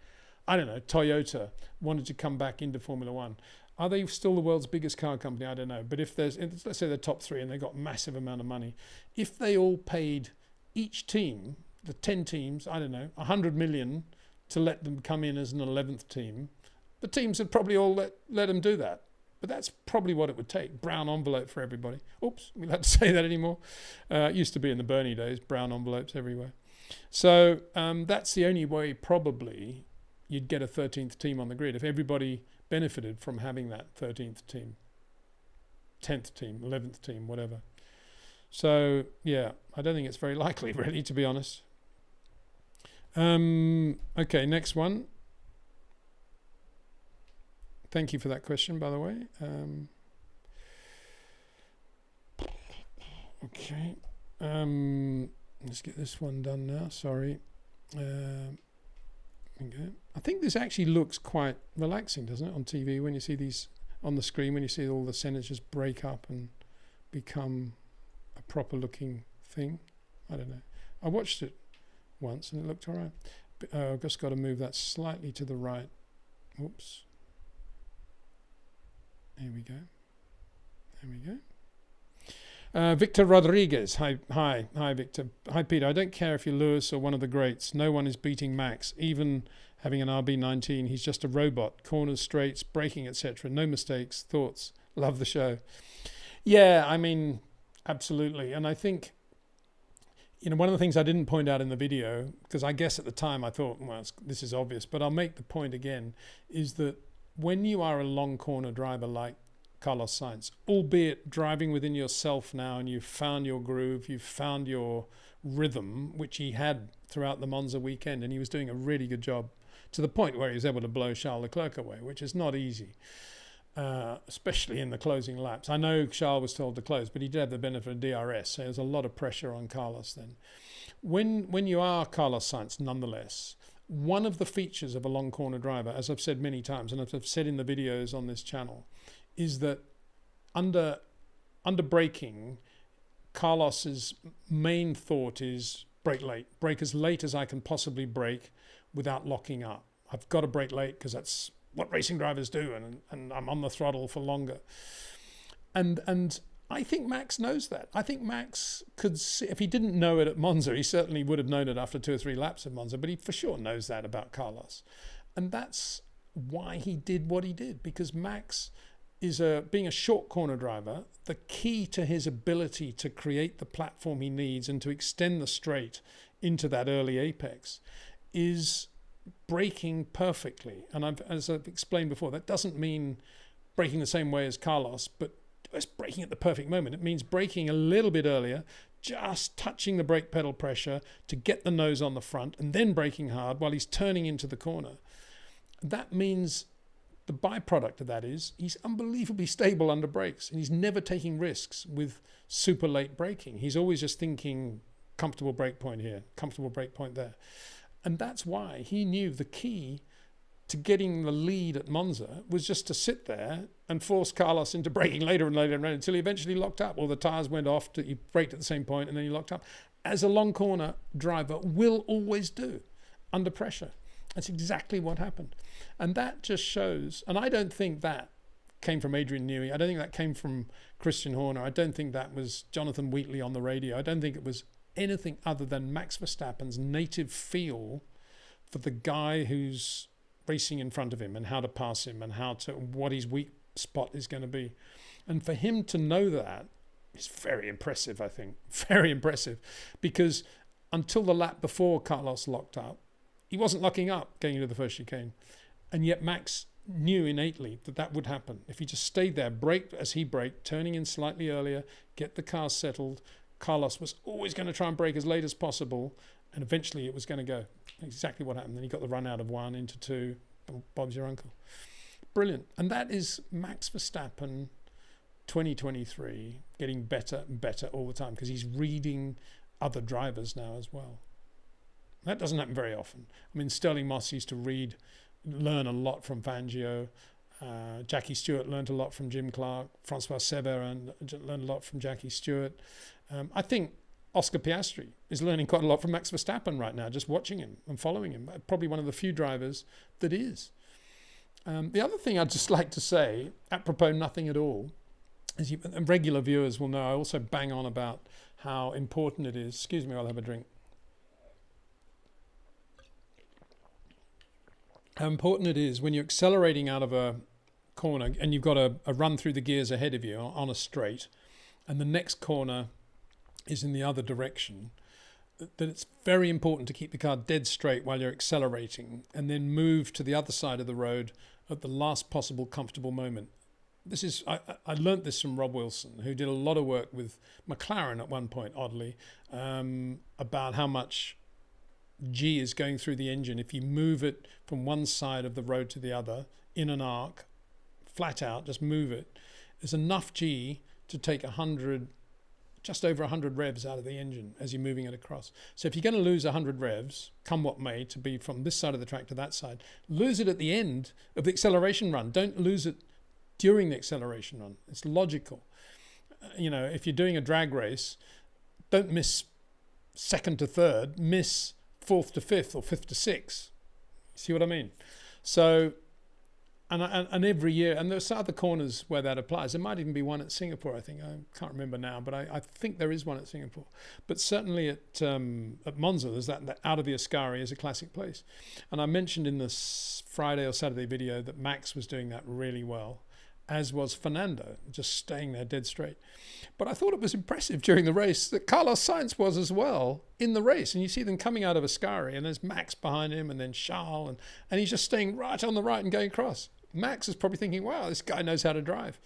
I don't know, Toyota wanted to come back into Formula One, are they still the world's biggest car company? I don't know. But if there's, let's say the top three and they've got massive amount of money, if they all paid each team, the 10 teams, I don't know, 100 million to let them come in as an 11th team, the teams would probably all let them do that. But that's probably what it would take. Brown envelope for everybody. Oops, we don't have to say that anymore. It used to be in the Bernie days, brown envelopes everywhere. So that's the only way probably you'd get a 13th team on the grid, if everybody benefited from having that 13th team, 10th team, 11th team, whatever. So, yeah, I don't think it's very likely, really, to be honest. Okay, next one. Thank you for that question, by the way. Okay. Let's get this one done now. Sorry. Okay. I think this actually looks quite relaxing, doesn't it, on TV, when you see these on the screen, when you see all the senators break up and become a proper looking thing. I don't know. I watched it once and it looked all right. But, I've just got to move that slightly to the right. Oops. There we go. There we go. Victor Rodriguez. Hi, Victor. Hi, Peter. I don't care if you're Lewis or one of the greats. No one is beating Max. Even having an RB19, he's just a robot. Corners, straights, braking, etc. No mistakes. Thoughts. Love the show. Yeah, I mean, absolutely. And I think, you know, one of the things I didn't point out in the video, because I guess at the time I thought, well, this is obvious, but I'll make the point again, is that when you are a long corner driver like Carlos Sainz, albeit driving within yourself now, and you've found your groove, you've found your rhythm, which he had throughout the Monza weekend, and he was doing a really good job to the point where he was able to blow Charles Leclerc away, which is not easy, especially in the closing laps. I know Charles was told to close, but he did have the benefit of DRS, so there's a lot of pressure on Carlos then. When you are Carlos Sainz, nonetheless, one of the features of a long corner driver, as I've said many times, and I've said in the videos on this channel, is that under braking, Carlos's main thought is brake late. Brake as late as I can possibly brake without locking up. I've got to brake late because that's what racing drivers do, and I'm on the throttle for longer. And I think Max knows that. I think Max could see, if he didn't know it at Monza, he certainly would have known it after 2 or 3 laps of Monza, but he for sure knows that about Carlos. And that's why he did what he did, because Max is being a short corner driver, the key to his ability to create the platform he needs and to extend the straight into that early apex is braking perfectly. And as I've explained before, that doesn't mean braking the same way as Carlos, but it's braking at the perfect moment. It means braking a little bit earlier, just touching the brake pedal pressure to get the nose on the front, and then braking hard while he's turning into the corner. That means the byproduct of that is he's unbelievably stable under brakes, and he's never taking risks with super late braking. He's always just thinking comfortable brake point here, comfortable brake point there. And that's why he knew the key to getting the lead at Monza was just to sit there and force Carlos into braking later and later and later until he eventually locked up. Or the tyres went off, he braked at the same point and then he locked up. As a long corner driver will always do under pressure. That's exactly what happened. And that just shows, and I don't think that came from Adrian Newey. I don't think that came from Christian Horner. I don't think that was Jonathan Wheatley on the radio. I don't think it was anything other than Max Verstappen's native feel for the guy who's racing in front of him and how to pass him and what his weak spot is going to be. And for him to know that is very impressive, I think. Very impressive. Because until the lap before Carlos locked up, he wasn't locking up going into the first chicane. And yet Max knew innately that would happen. If he just stayed there, braked as he braked, turning in slightly earlier, get the car settled, Carlos was always going to try and brake as late as possible, and eventually it was going to go. Exactly what happened. Then he got the run out of 1 into 2. Bob's your uncle. Brilliant. And that is Max Verstappen 2023 getting better and better all the time because he's reading other drivers now as well. That doesn't happen very often. I mean, Sterling Moss used to learn a lot from Fangio. Jackie Stewart learned a lot from Jim Clark. Francois Sever learned a lot from Jackie Stewart. I think Oscar Piastri is learning quite a lot from Max Verstappen right now, just watching him and following him. Probably one of the few drivers that is. The other thing I'd just like to say, apropos nothing at all, is regular viewers will know I also bang on about how important it is. Excuse me, I'll have a drink. How important it is when you're accelerating out of a corner and you've got a run through the gears ahead of you on a straight, and the next corner is in the other direction, that it's very important to keep the car dead straight while you're accelerating and then move to the other side of the road at the last possible comfortable moment. I learnt this from Rob Wilson, who did a lot of work with McLaren at one point, oddly, about how much G is going through the engine. If you move it from one side of the road to the other in an arc, flat out, just move it, there's enough G to take just over 100 revs out of the engine as you're moving it across. So if you're going to lose 100 revs, come what may, to be from this side of the track to that side, lose it at the end of the acceleration run. Don't lose it during the acceleration run. It's logical. If you're doing a drag race, don't miss second to third, miss fourth to fifth or fifth to sixth. See what I mean? So, and every year, and there's other corners where that applies. There might even be one at Singapore, I think. I can't remember now, but I think there is one at Singapore. But certainly at Monza, there's that out of the Ascari is a classic place. And I mentioned in this Friday or Saturday video that Max was doing that really well, as was Fernando, just staying there dead straight. But I thought it was impressive during the race that Carlos Sainz was as well in the race. And you see them coming out of Ascari, and there's Max behind him, and then Charles, and he's just staying right on the right and going across. Max is probably thinking, wow, this guy knows how to drive.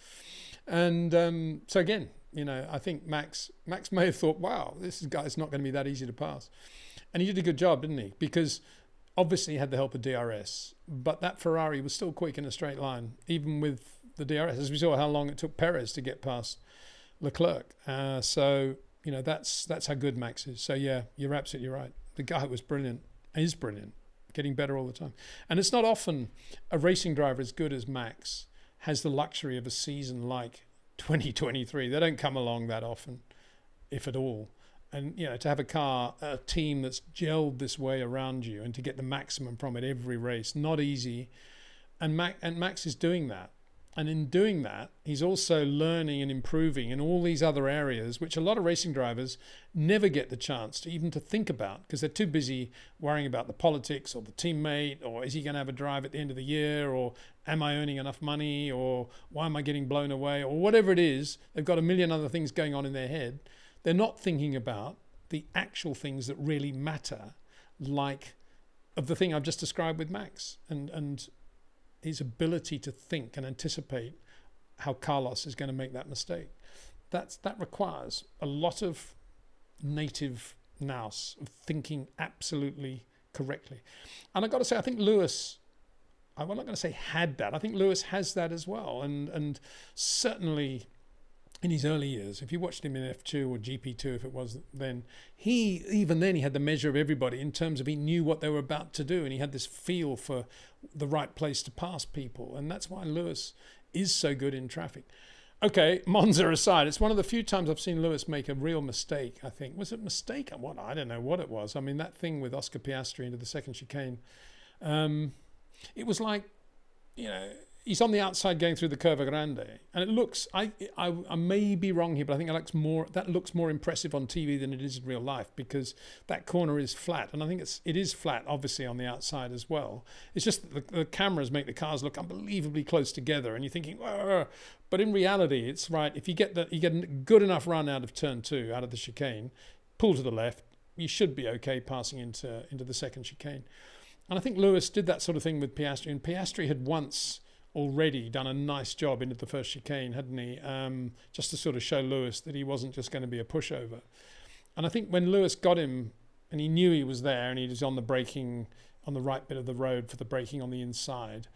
And so again, I think Max may have thought, wow, this guy's not going to be that easy to pass. And he did a good job, didn't he? Because obviously he had the help of DRS, but that Ferrari was still quick in a straight line, even with the DRS, as we saw how long it took Perez to get past Leclerc. So that's how good Max is. So yeah, you're absolutely right. The guy was brilliant, is brilliant, getting better all the time. And it's not often a racing driver as good as Max has the luxury of a season like 2023. They don't come along that often, if at all. And to have a team that's gelled this way around you and to get the maximum from it every race, not easy. And Max is doing that. And in doing that, he's also learning and improving in all these other areas, which a lot of racing drivers never get the chance to even to think about because they're too busy worrying about the politics or the teammate, or is he going to have a drive at the end of the year, or am I earning enough money, or why am I getting blown away, or whatever it is. They've got a million other things going on in their head. They're not thinking about the actual things that really matter, like of the thing I've just described with Max and his ability to think and anticipate how Carlos is going to make that mistake. That requires a lot of native nous of thinking absolutely correctly. And I've got to say, I think Lewis, I'm not going to say had that. I think Lewis has that as well. And certainly in his early years, if you watched him in F2 or GP2, if it was then, he had the measure of everybody in terms of he knew what they were about to do, and he had this feel for the right place to pass people. And that's why Lewis is so good in traffic. Okay, Monza aside, it's one of the few times I've seen Lewis make a real mistake, I think. Was it a mistake? What? I don't know what it was. I mean, that thing with Oscar Piastri into the second chicane, it was like, he's on the outside going through the Curva Grande, and it looks, I may be wrong here, but I think that looks more impressive on TV than it is in real life, because that corner is flat, and I think it is flat, obviously, on the outside as well. It's just that the cameras make the cars look unbelievably close together, and you're thinking, "Arr." But in reality, it's right. If you get a good enough run out of turn 2, out of the chicane, pull to the left, you should be okay passing into the second chicane. And I think Lewis did that sort of thing with Piastri, and Piastri had once already done a nice job into the first chicane, hadn't he? Just to sort of show Lewis that he wasn't just going to be a pushover. And I think when Lewis got him, and he knew he was there, and he was on the braking, on the right bit of the road for the braking on the inside,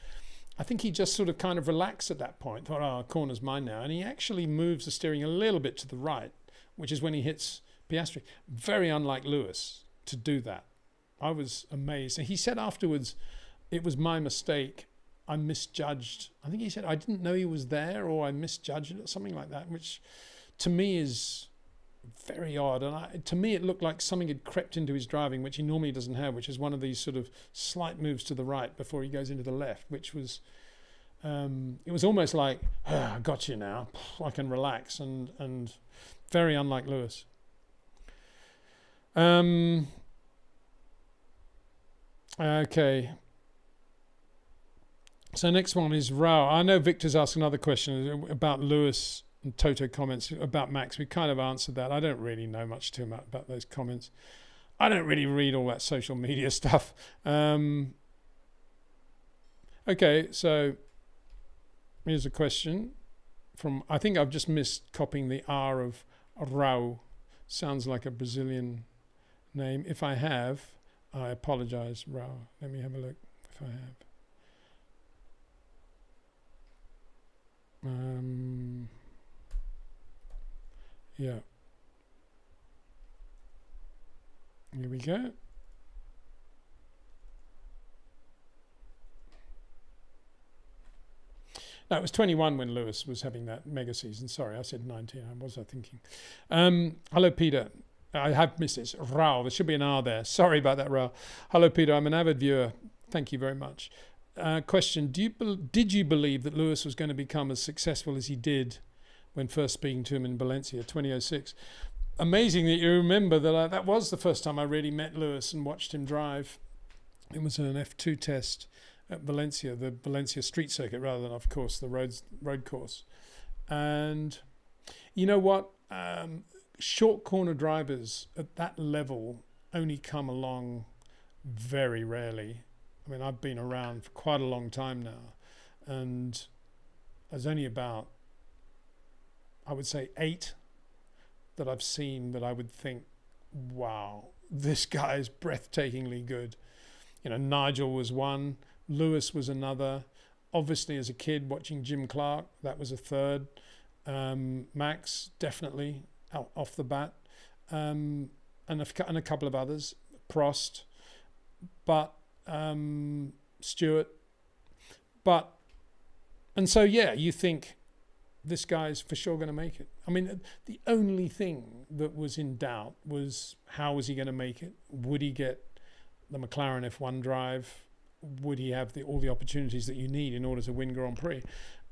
I think he just sort of kind of relaxed at that point, thought, oh, corner's mine now. And he actually moves the steering a little bit to the right, which is when he hits Piastri. Very unlike Lewis to do that. I was amazed. And he said afterwards, it was my mistake. I misjudged. I think he said, I didn't know he was there, or I misjudged it, or something like that, which to me is very odd. And to me, it looked like something had crept into his driving, which he normally doesn't have, which is one of these sort of slight moves to the right before he goes into the left, which was, it was almost like, I got you now. I can relax, and very unlike Lewis. Okay. So next one is Rao. I know Victor's asked another question about Lewis and Toto comments about Max. We kind of answered that. I don't really know much too much about those comments. I don't really read all that social media stuff. Okay, so here's a question from, I think I've just missed copying the R of Rao. Sounds like a Brazilian name. If I have, I apologize, Rao. Let me have a look if I have. Yeah. Here we go. No, it was 21 when Lewis was having that mega season. Sorry, I said 19. What was I thinking? Hello, Peter. I have missed it. Rao. There should be an R there. Sorry about that, Rao. Hello, Peter. I'm an avid viewer. Thank you very much. Question, did you believe that Lewis was going to become as successful as he did when first speaking to him in Valencia 2006? Amazing that you remember that. That was the first time I really met Lewis and watched him drive. It was an F2 test at Valencia, the Valencia street circuit, rather than, of course, the road course. And you know what? Short corner drivers at that level only come along very rarely. I mean, I've been around for quite a long time now, and there's only about, I would say, 8 that I've seen that I would think, wow, this guy is breathtakingly good. Nigel was one, Lewis was another. Obviously, as a kid watching Jim Clark, that was a third. Max, definitely, off the bat, and a couple of others, Prost, but Stewart, and so you think this guy's for sure going to make it. I mean, the only thing that was in doubt was how was he going to make it? Would he get the McLaren F1 drive? Would he have all the opportunities that you need in order to win Grand Prix?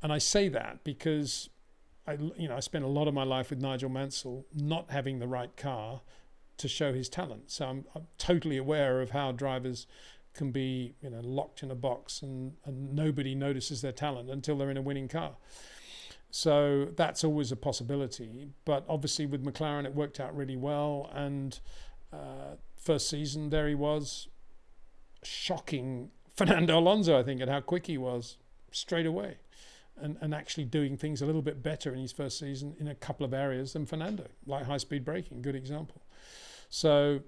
And I say that because I spent a lot of my life with Nigel Mansell not having the right car to show his talent. So I'm totally aware of how drivers can be locked in a box and nobody notices their talent until they're in a winning car. So that's always a possibility. But obviously with McLaren it worked out really well, and first season there he was shocking Fernando Alonso, I think, at how quick he was straight away, and actually doing things a little bit better in his first season in a couple of areas than Fernando, like high-speed braking, good example. So,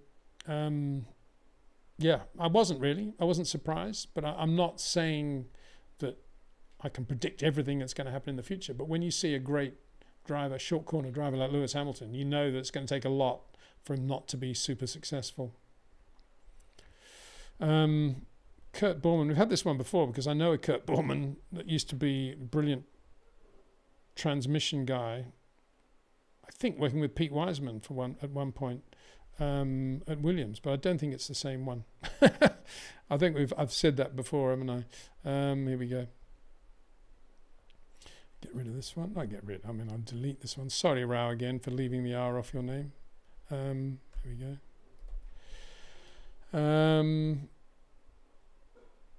yeah, I wasn't surprised, but I'm not saying that I can predict everything that's going to happen in the future. But when you see a great driver, short corner driver like Lewis Hamilton, you know that it's going to take a lot for him not to be super successful. Kurt Borman, we've had this one before because I know a Kurt Borman that used to be a brilliant transmission guy. I think working with Pete Wiseman at one point at Williams, but I don't think it's the same one. I think I've said that before, haven't I? Here we go. Get rid of this one. I'll delete this one. Sorry, Rao, again, for leaving the R off your name. Here we go.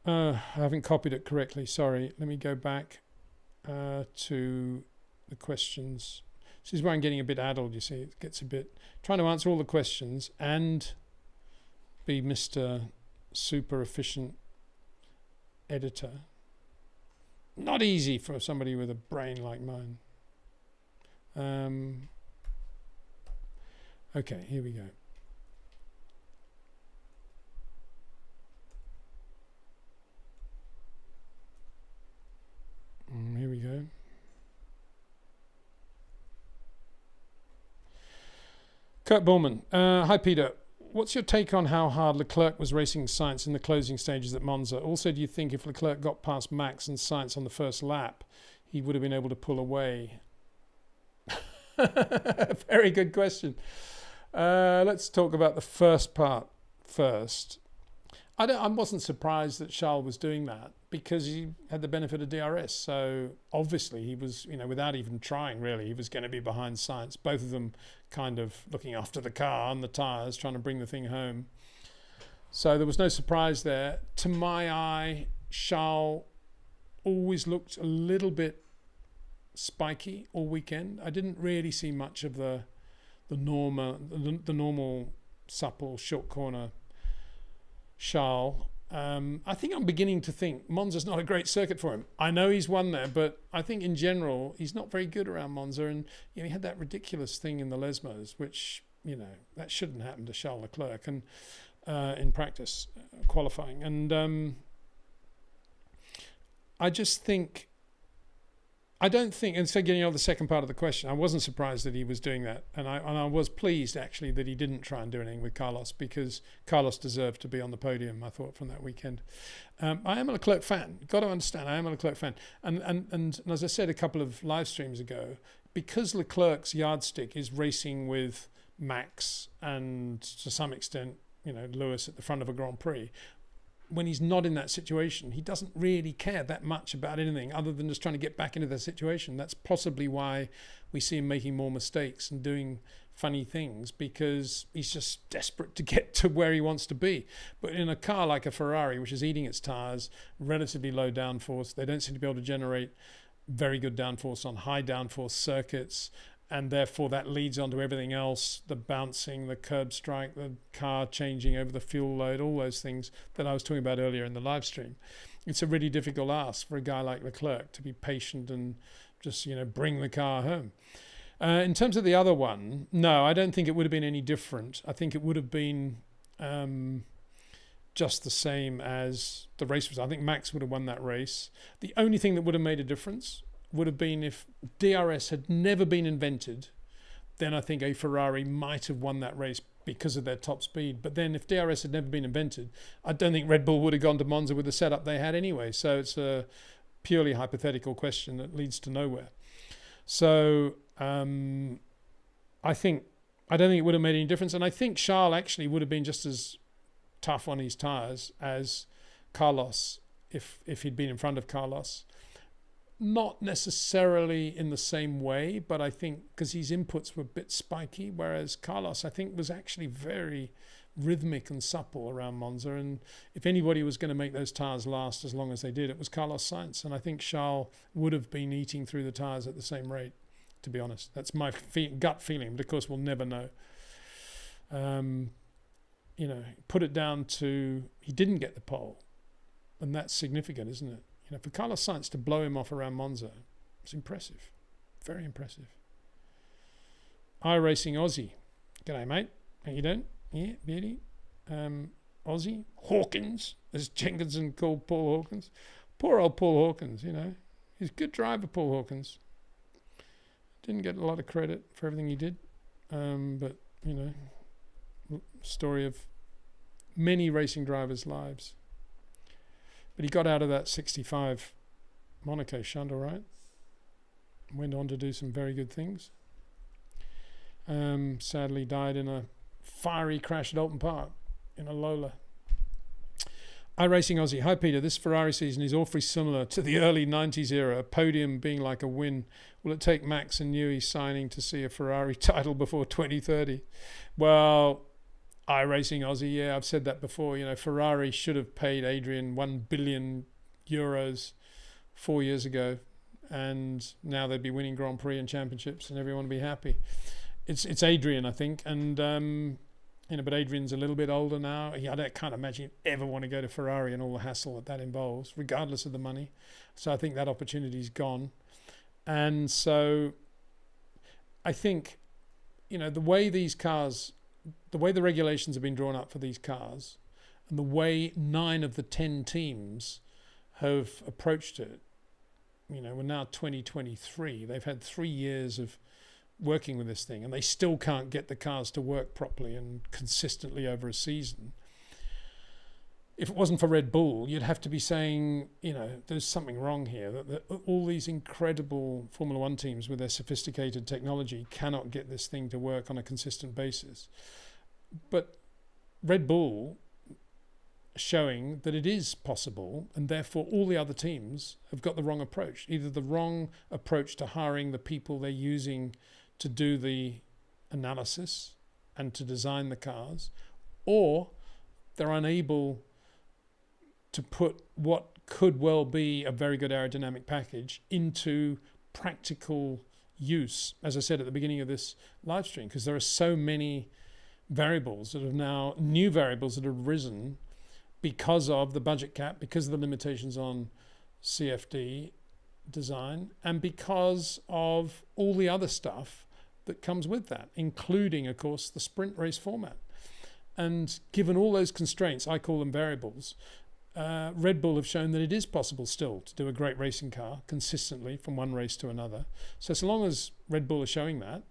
I haven't copied it correctly. Sorry. Let me go back to the questions. This is where I'm getting a bit addled, you see. It gets a bit... Trying to answer all the questions and be Mr. Super Efficient Editor. Not easy for somebody with a brain like mine. Okay, here we go. Here we go. Kurt Borman. Hi, Peter. What's your take on how hard Leclerc was racing Sainz in the closing stages at Monza? Also, do you think if Leclerc got past Max and Sainz on the first lap, he would have been able to pull away? Very good question. Let's talk about the first part first. I wasn't surprised that Charles was doing that because he had the benefit of DRS. So obviously he was, without even trying really, he was going to be behind Sainz. Both of them kind of looking after the car and the tyres, trying to bring the thing home. So there was no surprise there. To my eye, Charles always looked a little bit spiky all weekend. I didn't really see much of the normal supple short corner Charles. I think I'm beginning to think Monza's not a great circuit for him. I know he's won there, but I think in general he's not very good around Monza. And he had that ridiculous thing in the Lesmos, which that shouldn't happen to Charles Leclerc, and in practice qualifying. And I don't think, and so getting on the second part of the question, I wasn't surprised that he was doing that. And I was pleased, actually, that he didn't try and do anything with Carlos, because Carlos deserved to be on the podium, I thought, from that weekend. I am a Leclerc fan. Got to understand, I am a Leclerc fan. And as I said a couple of live streams ago, because Leclerc's yardstick is racing with Max and, to some extent, Lewis at the front of a Grand Prix, when he's not in that situation, he doesn't really care that much about anything other than just trying to get back into that situation. That's possibly why we see him making more mistakes and doing funny things, because he's just desperate to get to where he wants to be. But in a car like a Ferrari, which is eating its tyres, relatively low downforce, they don't seem to be able to generate very good downforce on high downforce circuits. And therefore that leads on to everything else, the bouncing, the curb strike, the car changing over the fuel load, all those things that I was talking about earlier in the live stream. It's a really difficult ask for a guy like Leclerc to be patient and just, bring the car home. In terms of the other one, no, I don't think it would have been any different. I think it would have been just the same as the race was. I think Max would have won that race. The only thing that would have made a difference would have been if DRS had never been invented, then I think a Ferrari might have won that race because of their top speed. But then if DRS had never been invented, I don't think Red Bull would have gone to Monza with the setup they had anyway. So it's a purely hypothetical question that leads to nowhere. So I don't think it would have made any difference. And I think Charles actually would have been just as tough on his tyres as Carlos if he'd been in front of Carlos. Not necessarily in the same way, but I think because his inputs were a bit spiky, whereas Carlos, I think, was actually very rhythmic and supple around Monza. And if anybody was going to make those tyres last as long as they did, it was Carlos Sainz. And I think Charles would have been eating through the tyres at the same rate, to be honest. That's my gut feeling, but of course we'll never know. put it down to he didn't get the pole. And that's significant, isn't it? For Carlos Sainz to blow him off around Monza, it's impressive. Very impressive. iRacing Aussie. G'day, mate. How you doing? Yeah, beauty. Aussie. Hawkins, as Jenkinson called Paul Hawkins. Poor old Paul Hawkins, He's a good driver, Paul Hawkins. Didn't get a lot of credit for everything he did. But, story of many racing drivers' lives. But he got out of that 65 Monaco shunt all right. Went on to do some very good things. Sadly died in a fiery crash at Alton Park in a Lola. iRacing Aussie. Hi Peter, this Ferrari season is awfully similar to the early 90s era, a podium being like a win. Will it take Max and Newey signing to see a Ferrari title before 2030? Well, iRacing Aussie, yeah, I've said that before. Ferrari should have paid Adrian 1 billion euros 4 years ago, and now they'd be winning Grand Prix and championships and everyone would be happy. It's Adrian, I think, and but Adrian's a little bit older now. I can't imagine he'd ever want to go to Ferrari and all the hassle that involves, regardless of the money. So I think that opportunity's gone. And so I think, the way these cars, the way the regulations have been drawn up for these cars, and the way 9 of the 10 teams have approached it, we're now 2023. They've had 3 years of working with this thing, and they still can't get the cars to work properly and consistently over a season. If it wasn't for Red Bull, you'd have to be saying, there's something wrong here, that all these incredible Formula One teams with their sophisticated technology cannot get this thing to work on a consistent basis. But Red Bull showing that it is possible, and therefore all the other teams have got the wrong approach, either the wrong approach to hiring the people they're using to do the analysis and to design the cars, or they're unable to put what could well be a very good aerodynamic package into practical use, as I said at the beginning of this live stream, because there are so many variables that have now, new variables that have risen because of the budget cap, because of the limitations on CFD design, and because of all the other stuff that comes with that, including, of course, the sprint race format. And given all those constraints, I call them variables, Red Bull have shown that it is possible still to do a great racing car consistently from one race to another. So long as Red Bull are showing that,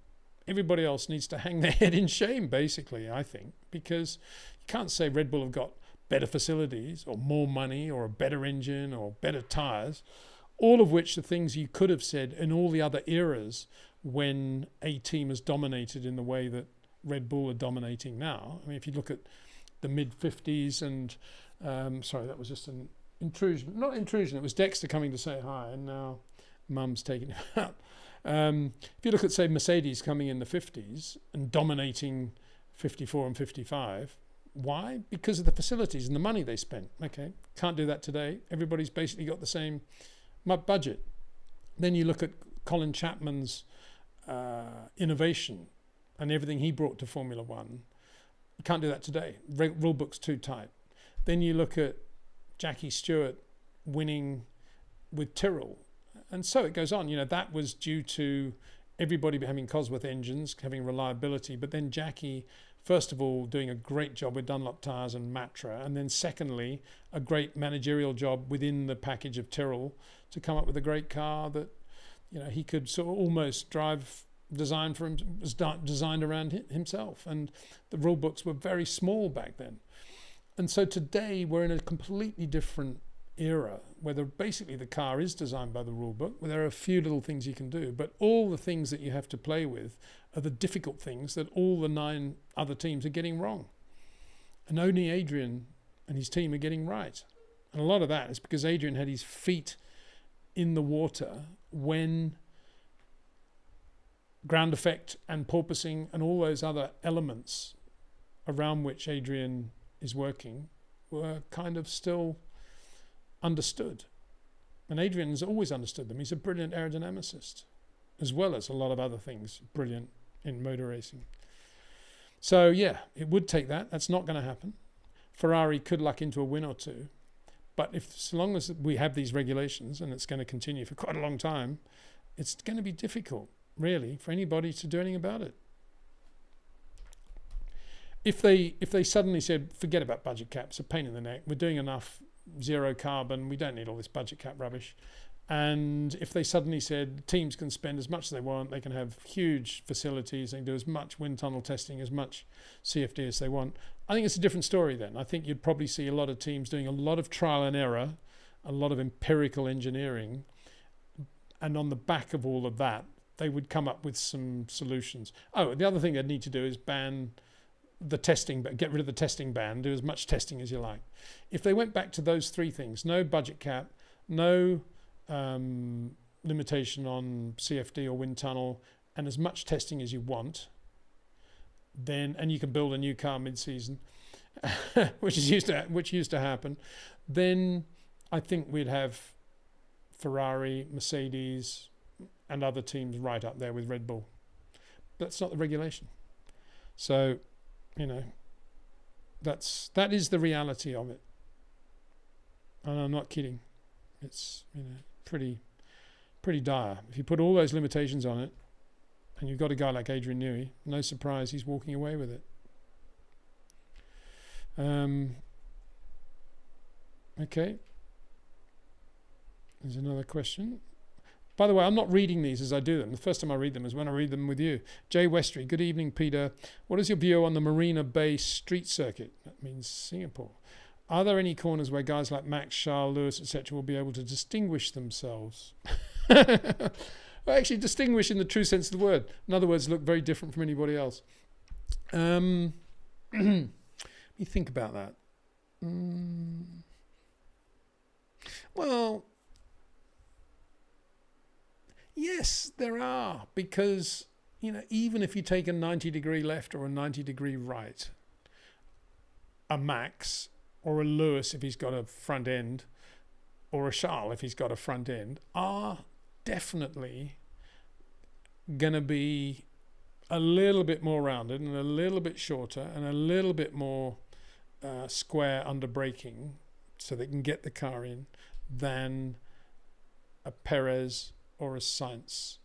everybody else needs to hang their head in shame, basically, I think, because you can't say Red Bull have got better facilities or more money or a better engine or better tyres, all of which are things you could have said in all the other eras when a team has dominated in the way that Red Bull are dominating now. I mean, if you look at the mid-50s and, sorry, that was just an intrusion. Not intrusion, it was Dexter coming to say hi, and now Mum's taking him out. If you look at, say, Mercedes coming in the 50s and dominating 54 and 55, why? Because of the facilities and the money they spent. Okay, can't do that today. Everybody's basically got the same budget. Then you look at Colin Chapman's innovation and everything he brought to Formula One. You can't do that today. Rule book's too tight. Then you look at Jackie Stewart winning with Tyrrell. And so it goes on. That was due to everybody having Cosworth engines, having reliability. But then Jackie, first of all, doing a great job with Dunlop tyres and Matra. And then secondly, a great managerial job within the package of Tyrrell to come up with a great car that, he could sort of almost design for him, was designed around himself. And the rule books were very small back then. And so today we're in a completely different era where basically the car is designed by the rule book, where there are a few little things you can do, but all the things that you have to play with are the difficult things that all the 9 other teams are getting wrong. And only Adrian and his team are getting right. And a lot of that is because Adrian had his feet in the water when ground effect and porpoising and all those other elements around which Adrian is working were kind of still understood. And Adrian has always understood them. He's a brilliant aerodynamicist, as well as a lot of other things brilliant in motor racing. So yeah, it would take that. That's not going to happen. Ferrari could luck into a win or two. But so long as we have these regulations, and it's going to continue for quite a long time, it's going to be difficult, really, for anybody to do anything about it. If they suddenly said, forget about budget caps, a pain in the neck, we're doing enough zero carbon, we don't need all this budget cap rubbish. And if they suddenly said teams can spend as much as they want, they can have huge facilities, they can do as much wind tunnel testing, as much CFD as they want, I think it's a different story then. I think you'd probably see a lot of teams doing a lot of trial and error, a lot of empirical engineering, and on the back of all of that, they would come up with some solutions. Oh, the other thing they'd need to do is ban the testing, but get rid of the testing ban, do as much testing as you like. If they went back to those three things, no budget cap, no limitation on CFD or wind tunnel, and as much testing as you want, then, and you can build a new car mid-season, which used to happen, then I think we'd have Ferrari, Mercedes, and other teams right up there with Red Bull. That's not the regulation. So, that is the reality of it. And I'm not kidding. It's, pretty dire. If you put all those limitations on it, and you've got a guy like Adrian Newey, no surprise he's walking away with it. Okay. There's another question. By the way, I'm not reading these as I do them. The first time I read them is when I read them with you. Jay Westry, good evening, Peter. What is your view on the Marina Bay street circuit? That means Singapore. Are there any corners where guys like Max, Charles, Lewis, etc. will be able to distinguish themselves? Well, actually, distinguish in the true sense of the word. In other words, look very different from anybody else. Let me think about that. Well, yes, there are, because, even if you take a 90-degree left or a 90-degree right, a Max or a Lewis, if he's got a front end, or a Charles, if he's got a front end, are definitely going to be a little bit more rounded and a little bit shorter and a little bit more square under braking, so they can get the car in, than a Perez or a Sainz.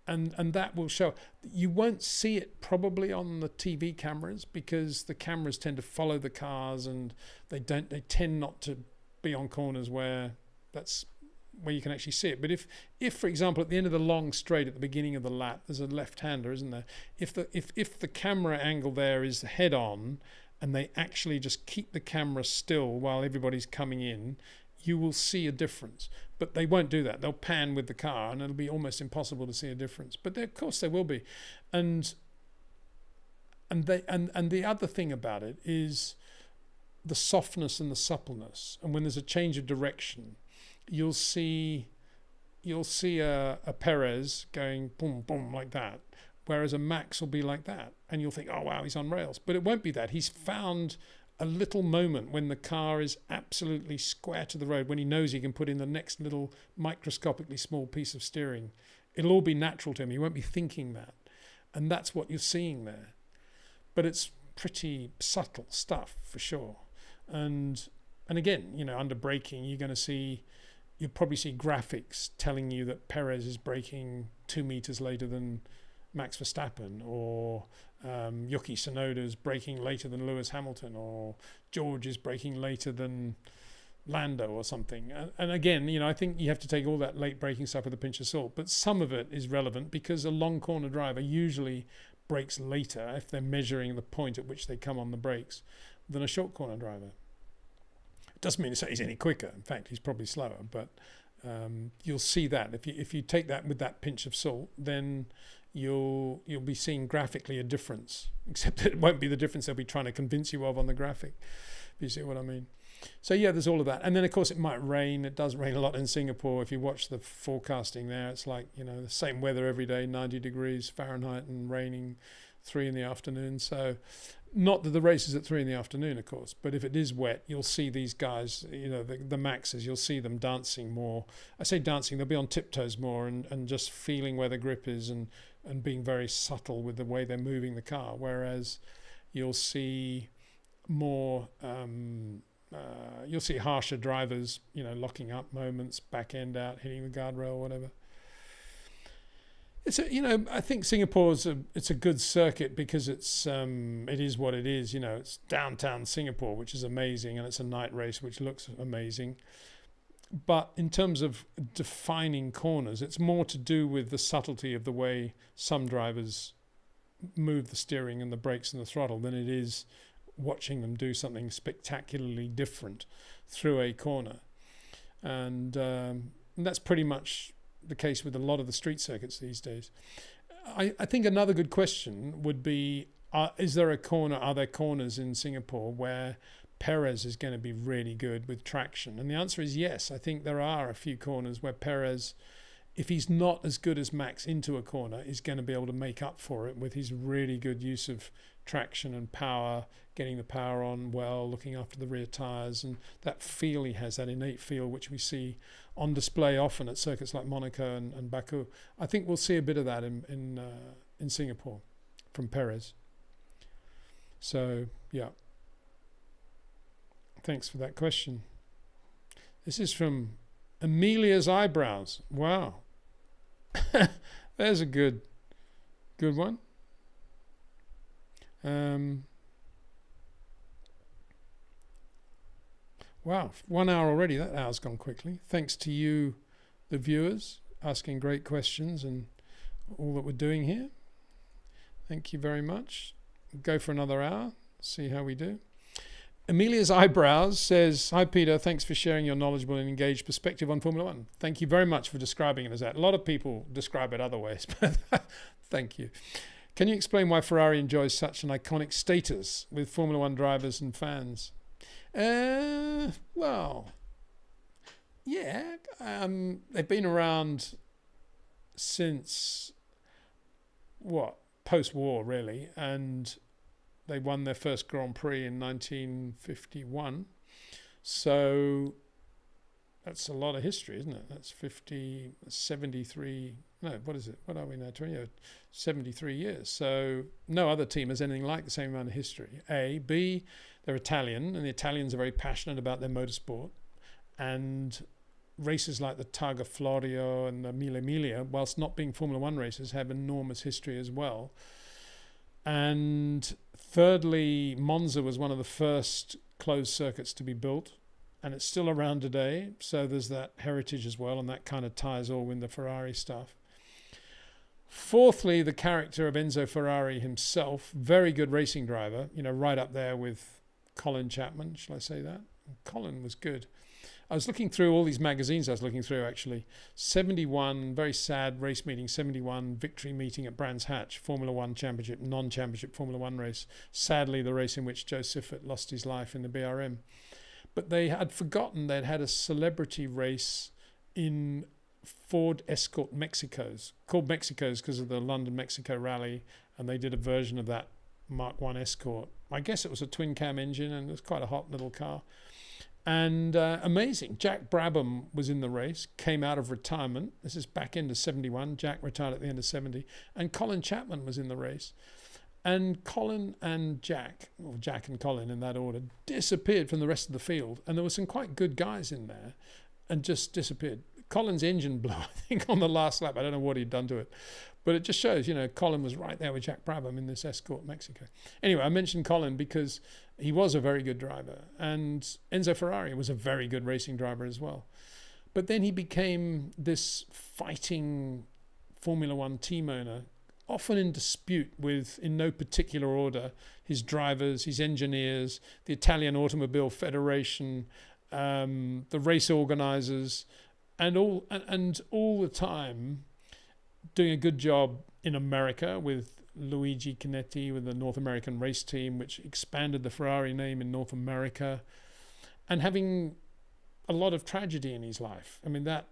And that will show. You won't see it probably on the TV cameras, because the cameras tend to follow the cars, and they tend not to be on corners where you can actually see it. But if for example at the end of the long straight at the beginning of the lap there's a left-hander, isn't there? If the camera angle there is head on, and they actually just keep the camera still while everybody's coming in, you will see a difference. But they won't do that. They'll pan with the car, and it'll be almost impossible to see a difference. But of course there will be. And the other thing about it is the softness and the suppleness. And when there's a change of direction, you'll see a Perez going boom, boom like that, whereas a Max will be like that. And you'll think, oh, wow, he's on rails. But it won't be that. He's found a little moment when the car is absolutely square to the road, when he knows he can put in the next little microscopically small piece of steering. It'll all be natural to him. He won't be thinking that. And that's what you're seeing there. But it's pretty subtle stuff for sure. And again, under braking, you'll probably see graphics telling you that Perez is braking 2 meters later than Max Verstappen, or Yuki Tsunoda's braking later than Lewis Hamilton, or George is braking later than Lando or something. And again, I think you have to take all that late braking stuff with a pinch of salt, but some of it is relevant, because a long corner driver usually brakes later, if they're measuring the point at which they come on the brakes, than a short corner driver. It doesn't mean to say he's any quicker. In fact, he's probably slower, but you'll see that. If you take that with that pinch of salt, then you'll be seeing graphically a difference, except that it won't be the difference they'll be trying to convince you of on the graphic, if you see what I mean. So yeah, there's all of that. And then of course it might rain. It does rain a lot in Singapore. If you watch the forecasting there, it's like, the same weather every day, 90 degrees Fahrenheit and raining 3 in the afternoon. So not that the race is at 3 in the afternoon, of course, but if it is wet, you'll see these guys, the Maxes, you'll see them dancing more. I say dancing, they'll be on tiptoes more, and just feeling where the grip is, and and being very subtle with the way they're moving the car, whereas you'll see more you'll see harsher drivers, locking up moments, back end out, hitting the guardrail, whatever. It's I think Singapore's it's a good circuit because it is what it is. It's downtown Singapore, which is amazing, and it's a night race, which looks amazing. But in terms of defining corners, it's more to do with the subtlety of the way some drivers move the steering and the brakes and the throttle than it is watching them do something spectacularly different through a corner. And that's pretty much the case with a lot of the street circuits these days. I think another good question would be, are there corners in Singapore where Perez is going to be really good with traction? And the answer is yes. I think there are a few corners where Perez, if he's not as good as Max into a corner, is going to be able to make up for it with his really good use of traction and power, getting the power on well, looking after the rear tyres, and that feel he has, that innate feel which we see on display often at circuits like Monaco and Baku. I think we'll see a bit of that in Singapore from Perez. So, yeah. Thanks for that question. This is from Amelia's Eyebrows. Wow. There's a good one. Wow, 1 hour already. That hour's gone quickly. Thanks to you, the viewers, asking great questions and all that we're doing here. Thank you very much. Go for another hour, see how we do. Amelia's Eyebrows says, "Hi Peter, thanks for sharing your knowledgeable and engaged perspective on Formula One." Thank you very much for describing it as that. A lot of people describe it other ways, but thank you. Can you explain why Ferrari enjoys such an iconic status with Formula One drivers and fans? Well, yeah, they've been around since, post-war really, and they won their first Grand Prix in 1951. So that's a lot of history, isn't it? That's 73, no, what is it? What are we now? 73 years. So no other team has anything like the same amount of history. A. B, they're Italian, and the Italians are very passionate about their motorsport. And races like the Targa Florio and the Mille Miglia, whilst not being Formula One races, have enormous history as well. And thirdly, Monza was one of the first closed circuits to be built, and it's still around today. So there's that heritage as well, and that kind of ties all in the Ferrari stuff. Fourthly, the character of Enzo Ferrari himself, very good racing driver, right up there with Colin Chapman, shall I say that? Colin was good. I was looking through all these magazines actually. 71, very sad race meeting, 71 victory meeting at Brands Hatch, Formula One Championship, non-championship Formula One race. Sadly, the race in which Joe Siffert lost his life in the BRM. But they had forgotten they'd had a celebrity race in Ford Escort Mexicos, called Mexicos because of the London Mexico Rally, and they did a version of that Mark I Escort. I guess it was a twin cam engine, and it was quite a hot little car. And amazing. Jack Brabham was in the race, came out of retirement. This is back into 71. Jack retired at the end of 70. And Colin Chapman was in the race. And Colin and Jack, or Jack and Colin in that order, disappeared from the rest of the field. And there were some quite good guys in there and just disappeared. Colin's engine blew, I think, on the last lap. I don't know what he'd done to it. But it just shows, Colin was right there with Jack Brabham in this Escort Mexico. Anyway, I mentioned Colin because he was a very good driver. And Enzo Ferrari was a very good racing driver as well. But then he became this fighting Formula One team owner, often in dispute with, in no particular order, his drivers, his engineers, the Italian Automobile Federation, the race organizers, and all the time doing a good job in America with Luigi Chinetti, with the North American race team, which expanded the Ferrari name in North America, and having a lot of tragedy in his life. I mean, there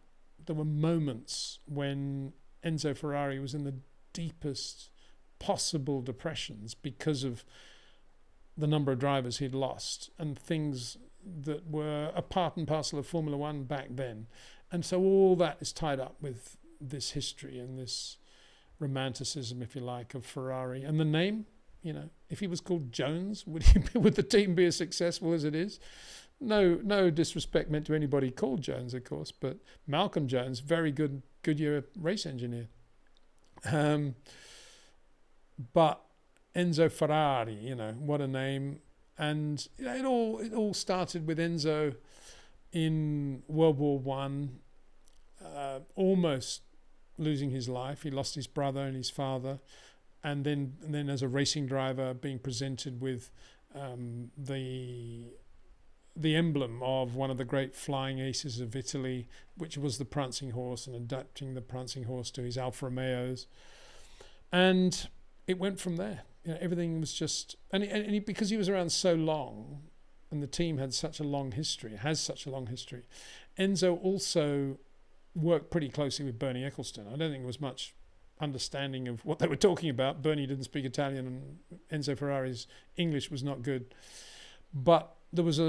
were moments when Enzo Ferrari was in the deepest possible depressions because of the number of drivers he'd lost and things that were a part and parcel of Formula One back then. And so all that is tied up with this history and this romanticism, if you like, of Ferrari. And the name, if he was called Jones, would the team be as successful as it is? No disrespect meant to anybody called Jones, of course, but Malcolm Jones, very good Goodyear race engineer. But Enzo Ferrari, what a name. And it all started with Enzo in World War One, almost losing his life. He lost his brother and his father, and then as a racing driver, being presented with the emblem of one of the great flying aces of Italy, which was the prancing horse, and adapting the prancing horse to his Alfa Romeos, and it went from there. Everything was just, and because he was around so long, and the team has such a long history. Enzo also worked pretty closely with Bernie Ecclestone. I don't think there was much understanding of what they were talking about. Bernie didn't speak Italian, and Enzo Ferrari's English was not good. But there was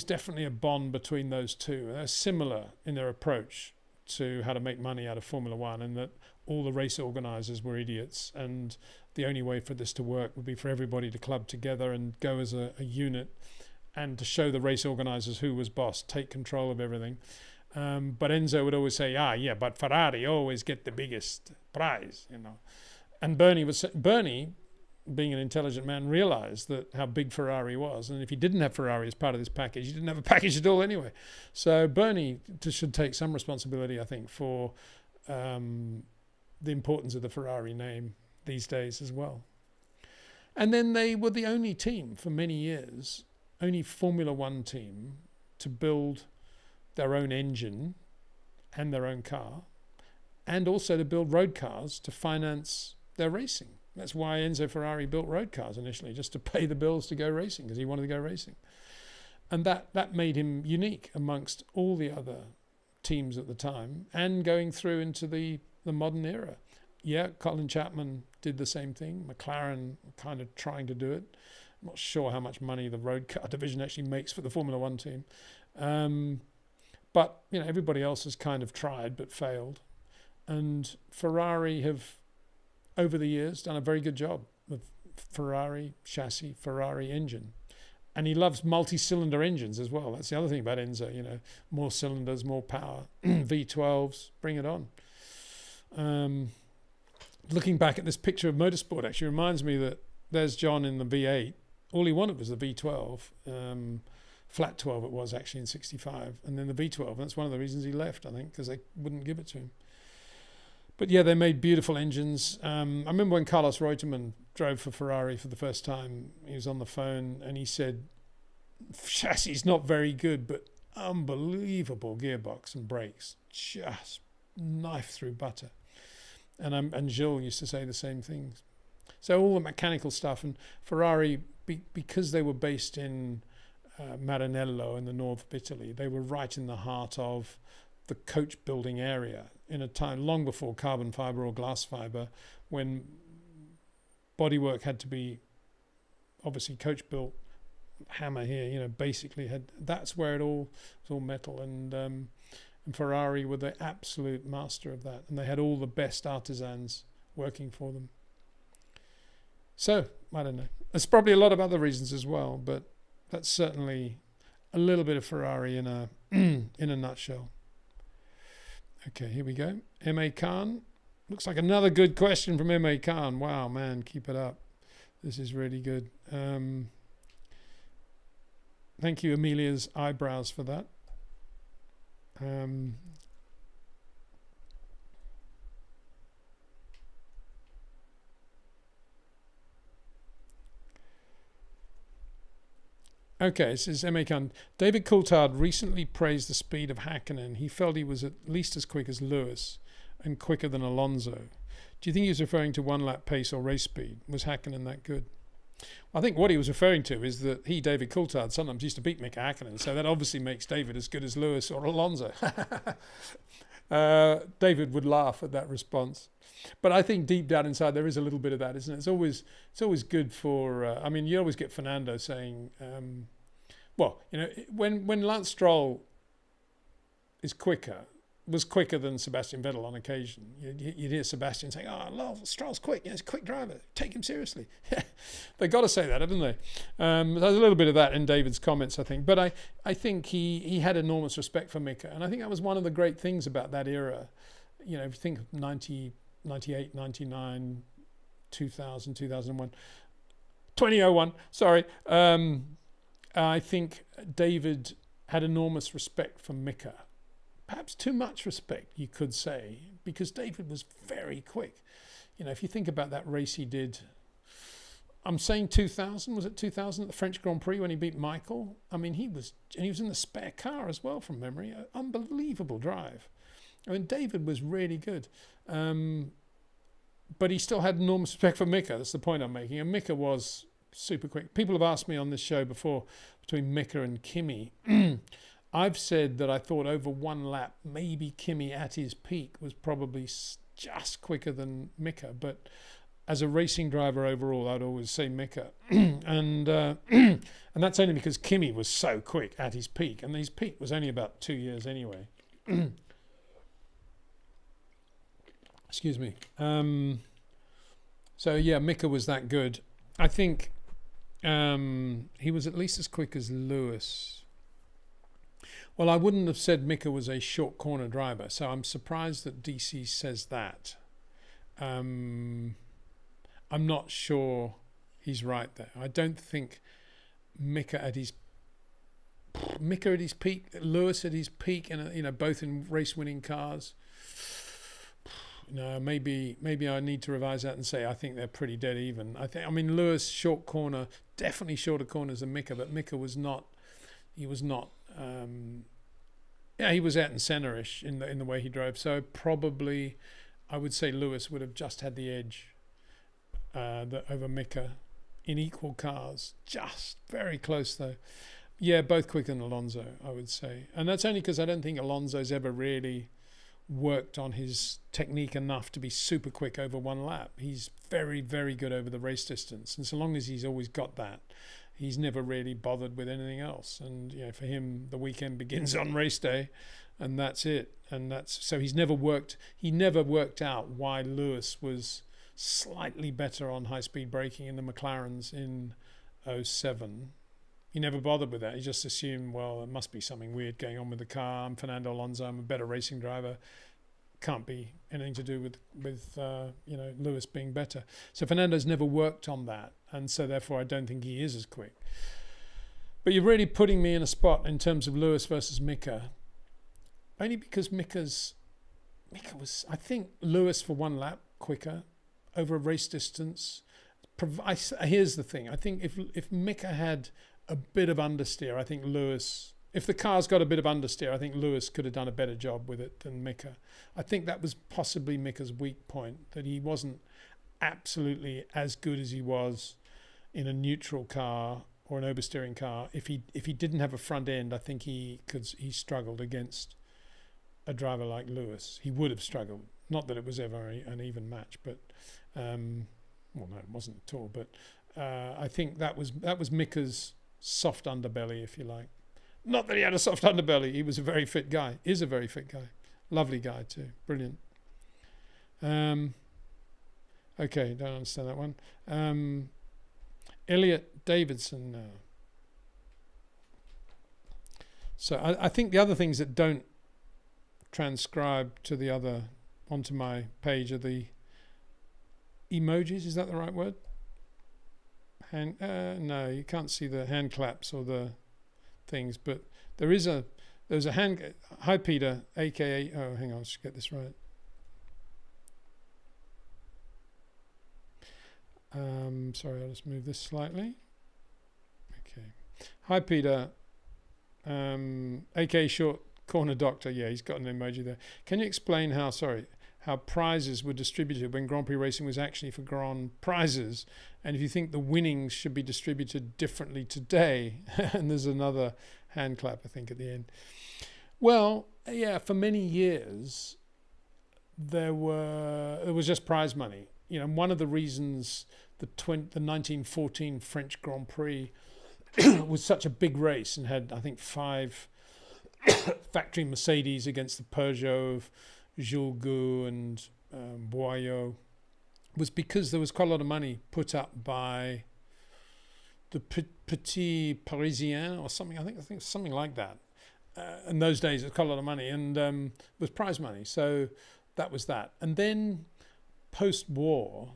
definitely a bond between those two. They're similar in their approach to how to make money out of Formula One, and that all the race organisers were idiots, and the only way for this to work would be for everybody to club together and go as a unit, and to show the race organisers who was boss, take control of everything. But Enzo would always say, but Ferrari always get the biggest prize, And Bernie, being an intelligent man, realised that how big Ferrari was, and if he didn't have Ferrari as part of this package, he didn't have a package at all anyway. So Bernie should take some responsibility, I think, for the importance of the Ferrari name these days as well. And then they were the only team for many years, only Formula One team, to build their own engine and their own car, and also to build road cars to finance their racing. That's why Enzo Ferrari built road cars initially, just to pay the bills to go racing, because he wanted to go racing. And that made him unique amongst all the other teams at the time, and going through into the modern era. Yeah, Colin Chapman did the same thing. McLaren kind of trying to do it. I'm not sure how much money the road car division actually makes for the Formula One team. But, everybody else has kind of tried but failed. And Ferrari have, over the years, done a very good job with Ferrari chassis, Ferrari engine. And he loves multi-cylinder engines as well. That's the other thing about Enzo, more cylinders, more power, V12s, bring it on. Looking back at this picture of motorsport actually reminds me that there's John in the V8. All he wanted was the V12, flat 12 it was actually in 65, and then the V12. And that's one of the reasons he left, I think, because they wouldn't give it to him. But yeah, they made beautiful engines. I remember when Carlos Reutemann drove for Ferrari for the first time, he was on the phone and he said, chassis is not very good, but unbelievable gearbox and brakes, just knife through butter. And Gilles used to say the same things. So all the mechanical stuff, and Ferrari, because they were based in Maranello in the north of Italy, they were right in the heart of the coach building area in a time long before carbon fibre or glass fibre, when bodywork had to be obviously coach built, hammer here, basically that's where it all was, all metal, and Ferrari were the absolute master of that, and they had all the best artisans working for them. So I don't know, there's probably a lot of other reasons as well, but that's certainly a little bit of Ferrari in a in a nutshell. Okay, here we go. M.A. Khan. Looks like another good question from M.A. Khan. Wow, man, keep it up. This is really good. Thank you, Amelia's eyebrows, for that. Okay, this is M.A. Khan. David Coulthard recently praised the speed of Häkkinen. He felt he was at least as quick as Lewis and quicker than Alonso. Do you think he was referring to one-lap pace or race speed? Was Häkkinen that good? I think what he was referring to is that he, David Coulthard, sometimes used to beat Mika Häkkinen, so that obviously makes David as good as Lewis or Alonso. David would laugh at that response. But I think deep down inside there is a little bit of that, isn't it? It's always good for... you always get Fernando saying... when Lance Stroll is quicker, was quicker than Sebastian Vettel on occasion. You'd hear Sebastian saying, "Oh, Stroll's quick. He's a quick driver. Take him seriously." They've got to say that, haven't they? There's a little bit of that in David's comments, I think. But I think he had enormous respect for Mika. And I think that was one of the great things about that era. You know, if you think of 90, 98, 99, 2000, 2001, 2001, sorry. I think David had enormous respect for Mika. Perhaps too much respect, you could say, because David was very quick. You know, if you think about that race he did, I'm saying 2000, was it 2000 at the French Grand Prix when he beat Michael? I mean, he was in the spare car as well from memory. An unbelievable drive. I mean, David was really good. But he still had enormous respect for Mika. That's the point I'm making. And Mika was super quick. People have asked me on this show before, between Mika and Kimi, I've said that I thought over one lap, maybe Kimi at his peak was probably just quicker than Mika. But as a racing driver overall, I'd always say Mika. And that's only because Kimi was so quick at his peak. And his peak was only about 2 years anyway. Excuse me. So, yeah, Mika was that good. I think he was at least as quick as Lewis. Well, I wouldn't have said Mika was a short corner driver, so I'm surprised that DC says that. I'm not sure he's right there. I don't think Mika at his peak, Lewis at his peak, and both in race-winning cars. No, maybe I need to revise that and say I think they're pretty dead even. I mean Lewis short corner, definitely shorter corners than Mika, but Mika was not. He was not. He was out and centre-ish in the way he drove. So probably, I would say Lewis would have just had the edge over Mika in equal cars. Just very close though. Yeah, both quicker than Alonso, I would say, and that's only because I don't think Alonso's ever really worked on his technique enough to be super quick over one lap. He's very, very good over the race distance, and so long as he's always got that, he's never really bothered with anything else. And for him, the weekend begins on race day, and that's it. And so he never worked out why Lewis was slightly better on high-speed braking in the McLarens in 07. He never bothered with that. He just assumed, well, it must be something weird going on with the car. I'm Fernando Alonso. I'm a better racing driver. Can't be anything to do with Lewis being better. So Fernando's never worked on that, and so therefore I don't think he is as quick. But you're really putting me in a spot in terms of Lewis versus Mika, only because Mika was, I think Lewis for one lap quicker over a race distance. Here's the thing. I think if Mika had a bit of understeer, I think Lewis, if the car's got a bit of understeer, I think Lewis could have done a better job with it than Mika. I think that was possibly Mika's weak point, that he wasn't absolutely as good as he was in a neutral car or an oversteering car. If he didn't have a front end, I think he struggled against a driver like Lewis. He would have struggled. Not that it was ever an even match, but well, no, it wasn't at all. But I think that was Mika's soft underbelly, if you like. Not that he had a soft underbelly. He was a very fit guy. Is a very fit guy. Lovely guy too. Brilliant. Okay, don't understand that one. Elliot Davidson now. So I think the other things that don't transcribe to the other onto my page are the emojis. Is that the right word? No, you can't see the hand claps or the things, but there's a hand. Hi Peter, aka. Oh, hang on, let's get this right. Sorry, I'll just move this slightly. Okay. Hi Peter, aka Short Corner Doctor. Yeah, he's got an emoji there. Can you explain how prizes were distributed when Grand Prix racing was actually for grand prizes, and if you think the winnings should be distributed differently today? And there's another hand clap, I think, at the end. Well, yeah, for many years there was just prize money. One of the reasons the 1914 French Grand Prix was such a big race and had, I think, 5 factory Mercedes against the Peugeot of Jules Gu and Boyot, was because there was quite a lot of money put up by the Petit Parisien or something. I think something like that. In those days, it was quite a lot of money, and was prize money. So that was that. And then post-war,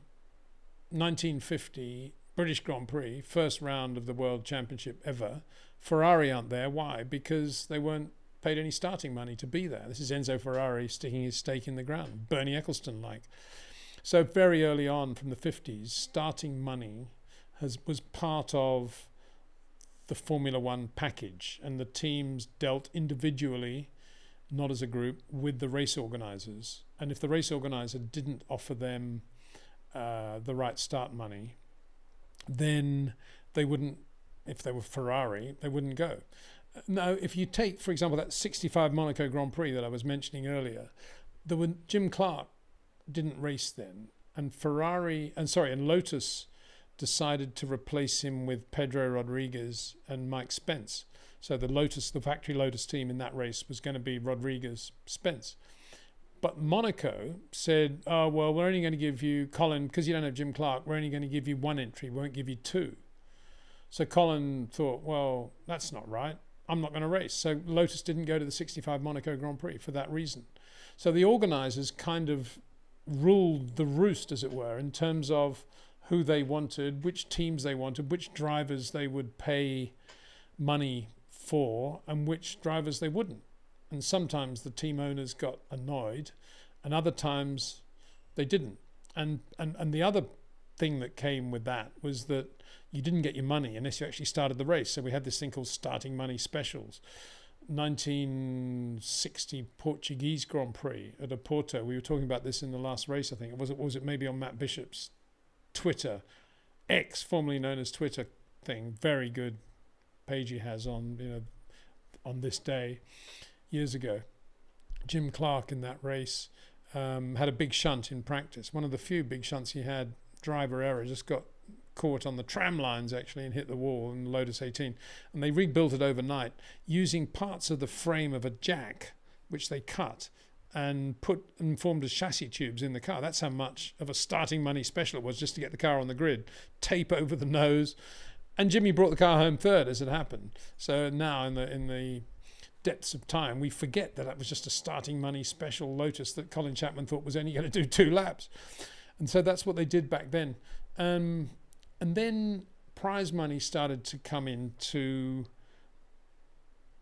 1950 British Grand Prix, first round of the World Championship ever. Ferrari aren't there. Why? Because they weren't paid any starting money to be there. This is Enzo Ferrari sticking his stake in the ground, Bernie Ecclestone-like. So very early on, from the 50s, starting money was part of the Formula One package, and the teams dealt individually, not as a group, with the race organisers. And if the race organiser didn't offer them the right start money, then they wouldn't, if they were Ferrari, they wouldn't go. Now, if you take, for example, that 65 Monaco Grand Prix that I was mentioning earlier, Jim Clark didn't race then, and Lotus decided to replace him with Pedro Rodriguez and Mike Spence. So the factory Lotus team in that race was going to be Rodriguez, Spence. But Monaco said, oh, well, we're only going to give you, Colin, because you don't have Jim Clark, we're only going to give you one entry, we won't give you two. So Colin thought, well, that's not right. I'm not going to race. So Lotus didn't go to the 65 Monaco Grand Prix for that reason. So the organisers kind of ruled the roost, as it were, in terms of who they wanted, which teams they wanted, which drivers they would pay money for, and which drivers they wouldn't. And sometimes the team owners got annoyed, and other times they didn't. And the other thing that came with that was that you didn't get your money unless you actually started the race. So we had this thing called starting money specials. 1960 Portuguese Grand Prix at Oporto. We were talking about this in the last race, I think. Was it maybe on Matt Bishop's Twitter, X, formerly known as Twitter thing. Very good page he has on this day years ago. Jim Clark in that race had a big shunt in practice. One of the few big shunts he had, driver error, just got caught on the tram lines actually and hit the wall in Lotus 18. And they rebuilt it overnight using parts of the frame of a jack, which they cut and formed as chassis tubes in the car. That's how much of a starting money special it was just to get the car on the grid. Tape over the nose. And Jimmy brought the car home third, as it happened. So now in the depths of time, we forget that was just a starting money special Lotus that Colin Chapman thought was only going to do 2 laps. And so that's what they did back then. And then prize money started to come into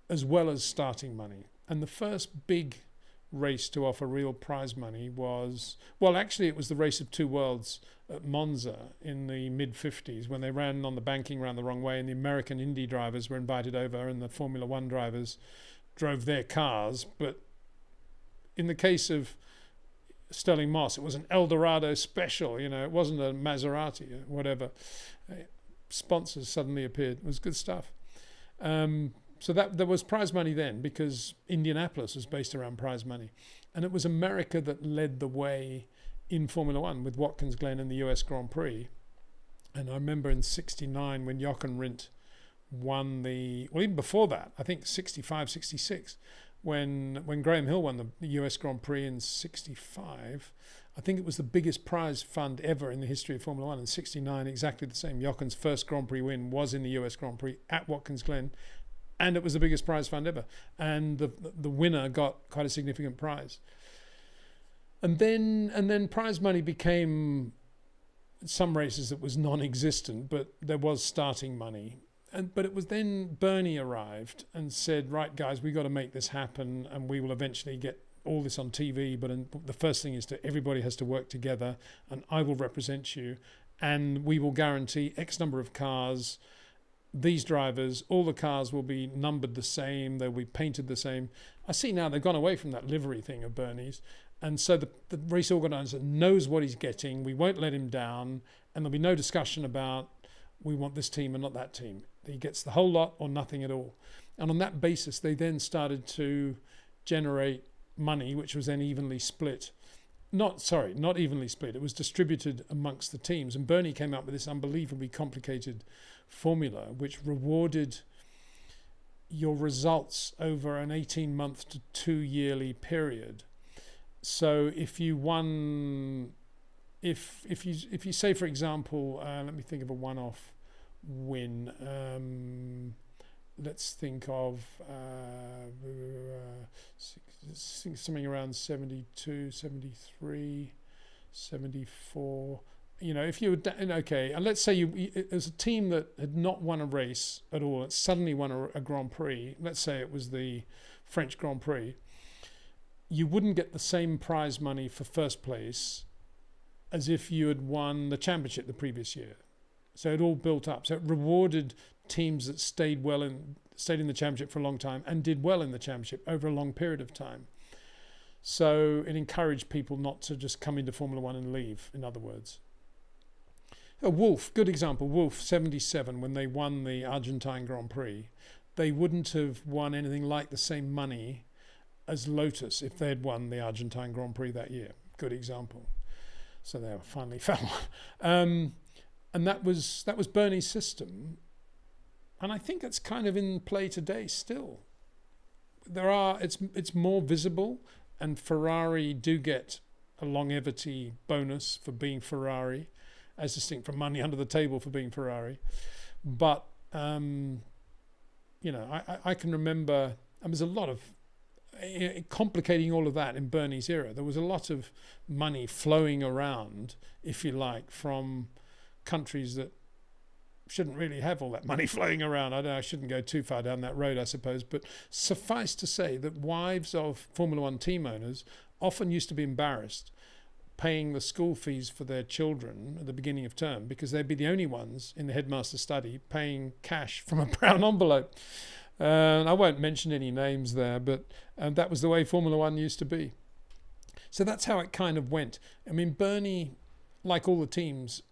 as well as starting money. And the first big race to offer real prize money was, well, actually it was the Race of Two Worlds at Monza in the mid-50s when they ran on the banking round the wrong way, and the American Indy drivers were invited over and the Formula One drivers drove their cars. But in the case of Sterling Moss, it was an Eldorado special, it wasn't a Maserati or whatever. Sponsors suddenly appeared. It was good stuff. So that there was prize money then, because Indianapolis was based around prize money. And it was America that led the way in Formula One with Watkins Glen and the US Grand Prix. And I remember in 69 when Jochen Rindt won even before that, I think 65, 66, when Graham Hill won the US Grand Prix in 65, I think it was the biggest prize fund ever in the history of Formula One. In 69, exactly the same. Jochen's first Grand Prix win was in the US Grand Prix at Watkins Glen, and it was the biggest prize fund ever. And the winner got quite a significant prize. And then prize money became, some races it was non-existent, but there was starting money. But it was then Bernie arrived and said, right, guys, we got to make this happen, and we will eventually get all this on TV. But the first thing is everybody has to work together, and I will represent you, and we will guarantee X number of cars. These drivers, all the cars will be numbered the same. They'll be painted the same. I see now they've gone away from that livery thing of Bernie's. And so the race organizer knows what he's getting. We won't let him down. And there'll be no discussion about we want this team and not that team. He gets the whole lot or nothing at all. And on that basis, they then started to generate money, which was then evenly split. Not evenly split. It was distributed amongst the teams. And Bernie came up with this unbelievably complicated formula, which rewarded your results over an 18-month to 2-yearly period. So if you won, if you say, for example, let me think of a one-off win. Let's think of something around 72, 73, 74. If you were okay, and let's say it was a team that had not won a race at all, it suddenly won a Grand Prix. Let's say it was the French Grand Prix. You wouldn't get the same prize money for first place as if you had won the championship the previous year. So it all built up. So it rewarded teams that stayed in the championship for a long time and did well in the championship over a long period of time. So it encouraged people not to just come into Formula One and leave, in other words. Wolf, good example. Wolf, 77, when they won the Argentine Grand Prix, they wouldn't have won anything like the same money as Lotus if they had won the Argentine Grand Prix that year. Good example. So they finally fell. And that was Bernie's system. And I think it's kind of in play today still. It's more visible, and Ferrari do get a longevity bonus for being Ferrari, as distinct from money under the table for being Ferrari. But I can remember, and there's a lot of complicating all of that in Bernie's era. There was a lot of money flowing around, if you like, from countries that shouldn't really have all that money flowing around. I shouldn't go too far down that road, I suppose, but suffice to say that wives of Formula One team owners often used to be embarrassed paying the school fees for their children at the beginning of term, because they'd be the only ones in the headmaster's study paying cash from a brown envelope. I won't mention any names there, but that was the way Formula One used to be. So that's how it kind of went. I mean, Bernie, like all the teams,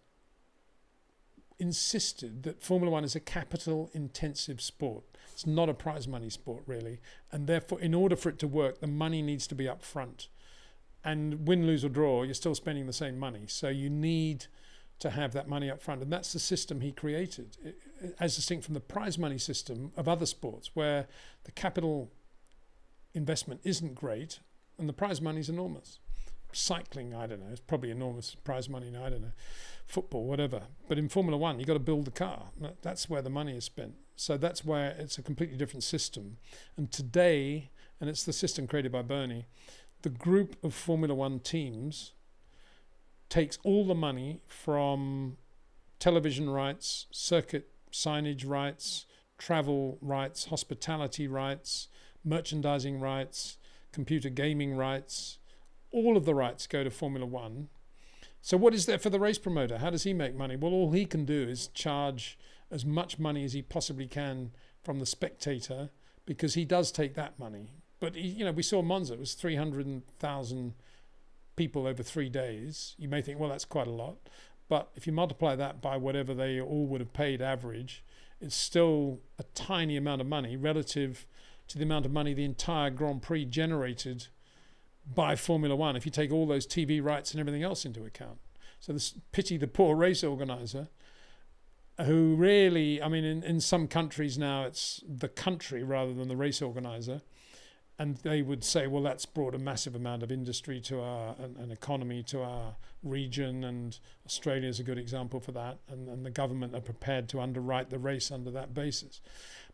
insisted that Formula One is a capital-intensive sport. It's not a prize money sport, really. And therefore, in order for it to work, the money needs to be up front. And win, lose or draw, you're still spending the same money. So you need to have that money up front. And that's the system he created, as distinct from the prize money system of other sports, where the capital investment isn't great and the prize money is enormous. Cycling, I don't know, it's probably enormous prize money now, I don't know. Football, whatever. But in Formula One, you've got to build the car. That's where the money is spent. So that's where it's a completely different system. And today, and it's the system created by Bernie, the group of Formula One teams takes all the money from television rights, circuit signage rights, travel rights, hospitality rights, merchandising rights, computer gaming rights. All of the rights go to Formula One. So what is there for the race promoter? How does he make money? Well, all he can do is charge as much money as he possibly can from the spectator, because he does take that money. But we saw Monza, it was 300,000 people over 3 days. You may think, well, that's quite a lot. But if you multiply that by whatever they all would have paid average, it's still a tiny amount of money relative to the amount of money the entire Grand Prix generated by Formula One, if you take all those TV rights and everything else into account. So pity the poor race organizer, who really, I mean, in some countries now, it's the country rather than the race organizer. And they would say, well, that's brought a massive amount of industry to an economy to our region, and Australia is a good example for that. And the government are prepared to underwrite the race under that basis.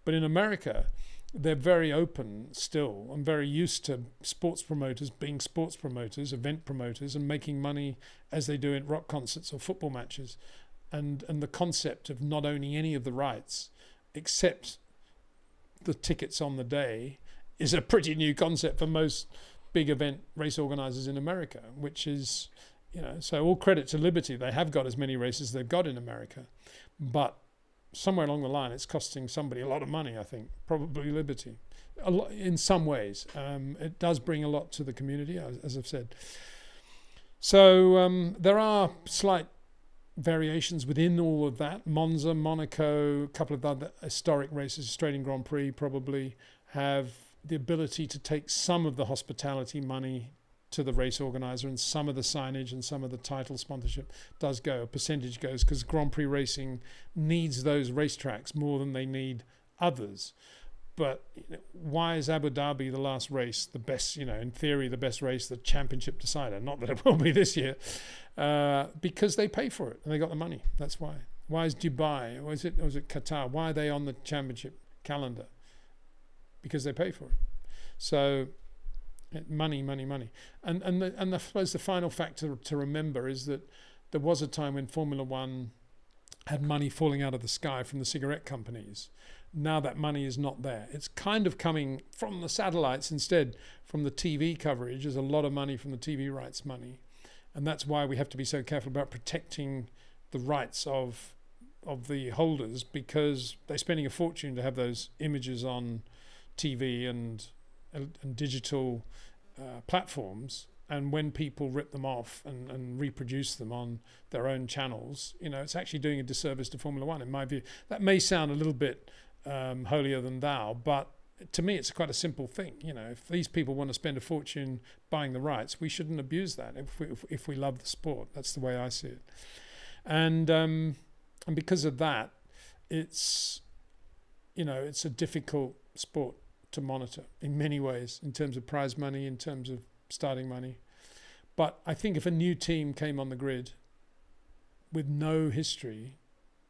But in America, they're very open still and very used to sports promoters being sports promoters, event promoters, and making money as they do in rock concerts or football matches. And the concept of not owning any of the rights except the tickets on the day is a pretty new concept for most big event race organizers in America, which is, so all credit to Liberty. They have got as many races as they've got in America. But somewhere along the line, it's costing somebody a lot of money, I think, probably Liberty. A lot, in some ways. It does bring a lot to the community, as I've said. So there are slight variations within all of that. Monza, Monaco, a couple of other historic races, Australian Grand Prix probably have the ability to take some of the hospitality money to the race organizer, and some of the signage and some of the title sponsorship does go. A percentage goes, because Grand Prix racing needs those racetracks more than they need others. But why is Abu Dhabi the last race the best, in theory, the best race, the championship decider? Not that it will be this year, because they pay for it and they got the money. That's why. Why is Dubai, or was it Qatar? Why are they on the championship calendar? Because they pay for it. So money. And I suppose the final factor to remember is that there was a time when Formula One had money falling out of the sky from the cigarette companies. Now that money is not there. It's kind of coming from the satellites instead, from the TV coverage. There's a lot of money from the TV rights money. And that's why we have to be so careful about protecting the rights of the holders, because they're spending a fortune to have those images on TV and digital platforms. And when people rip them off and reproduce them on their own channels, it's actually doing a disservice to Formula One, in my view. That may sound a little bit holier than thou, but to me it's quite a simple thing. If these people want to spend a fortune buying the rights, we shouldn't abuse that if we love the sport. That's the way I see it. And because of that, it's a difficult sport to monitor in many ways, in terms of prize money, in terms of starting money. But I think if a new team came on the grid with no history,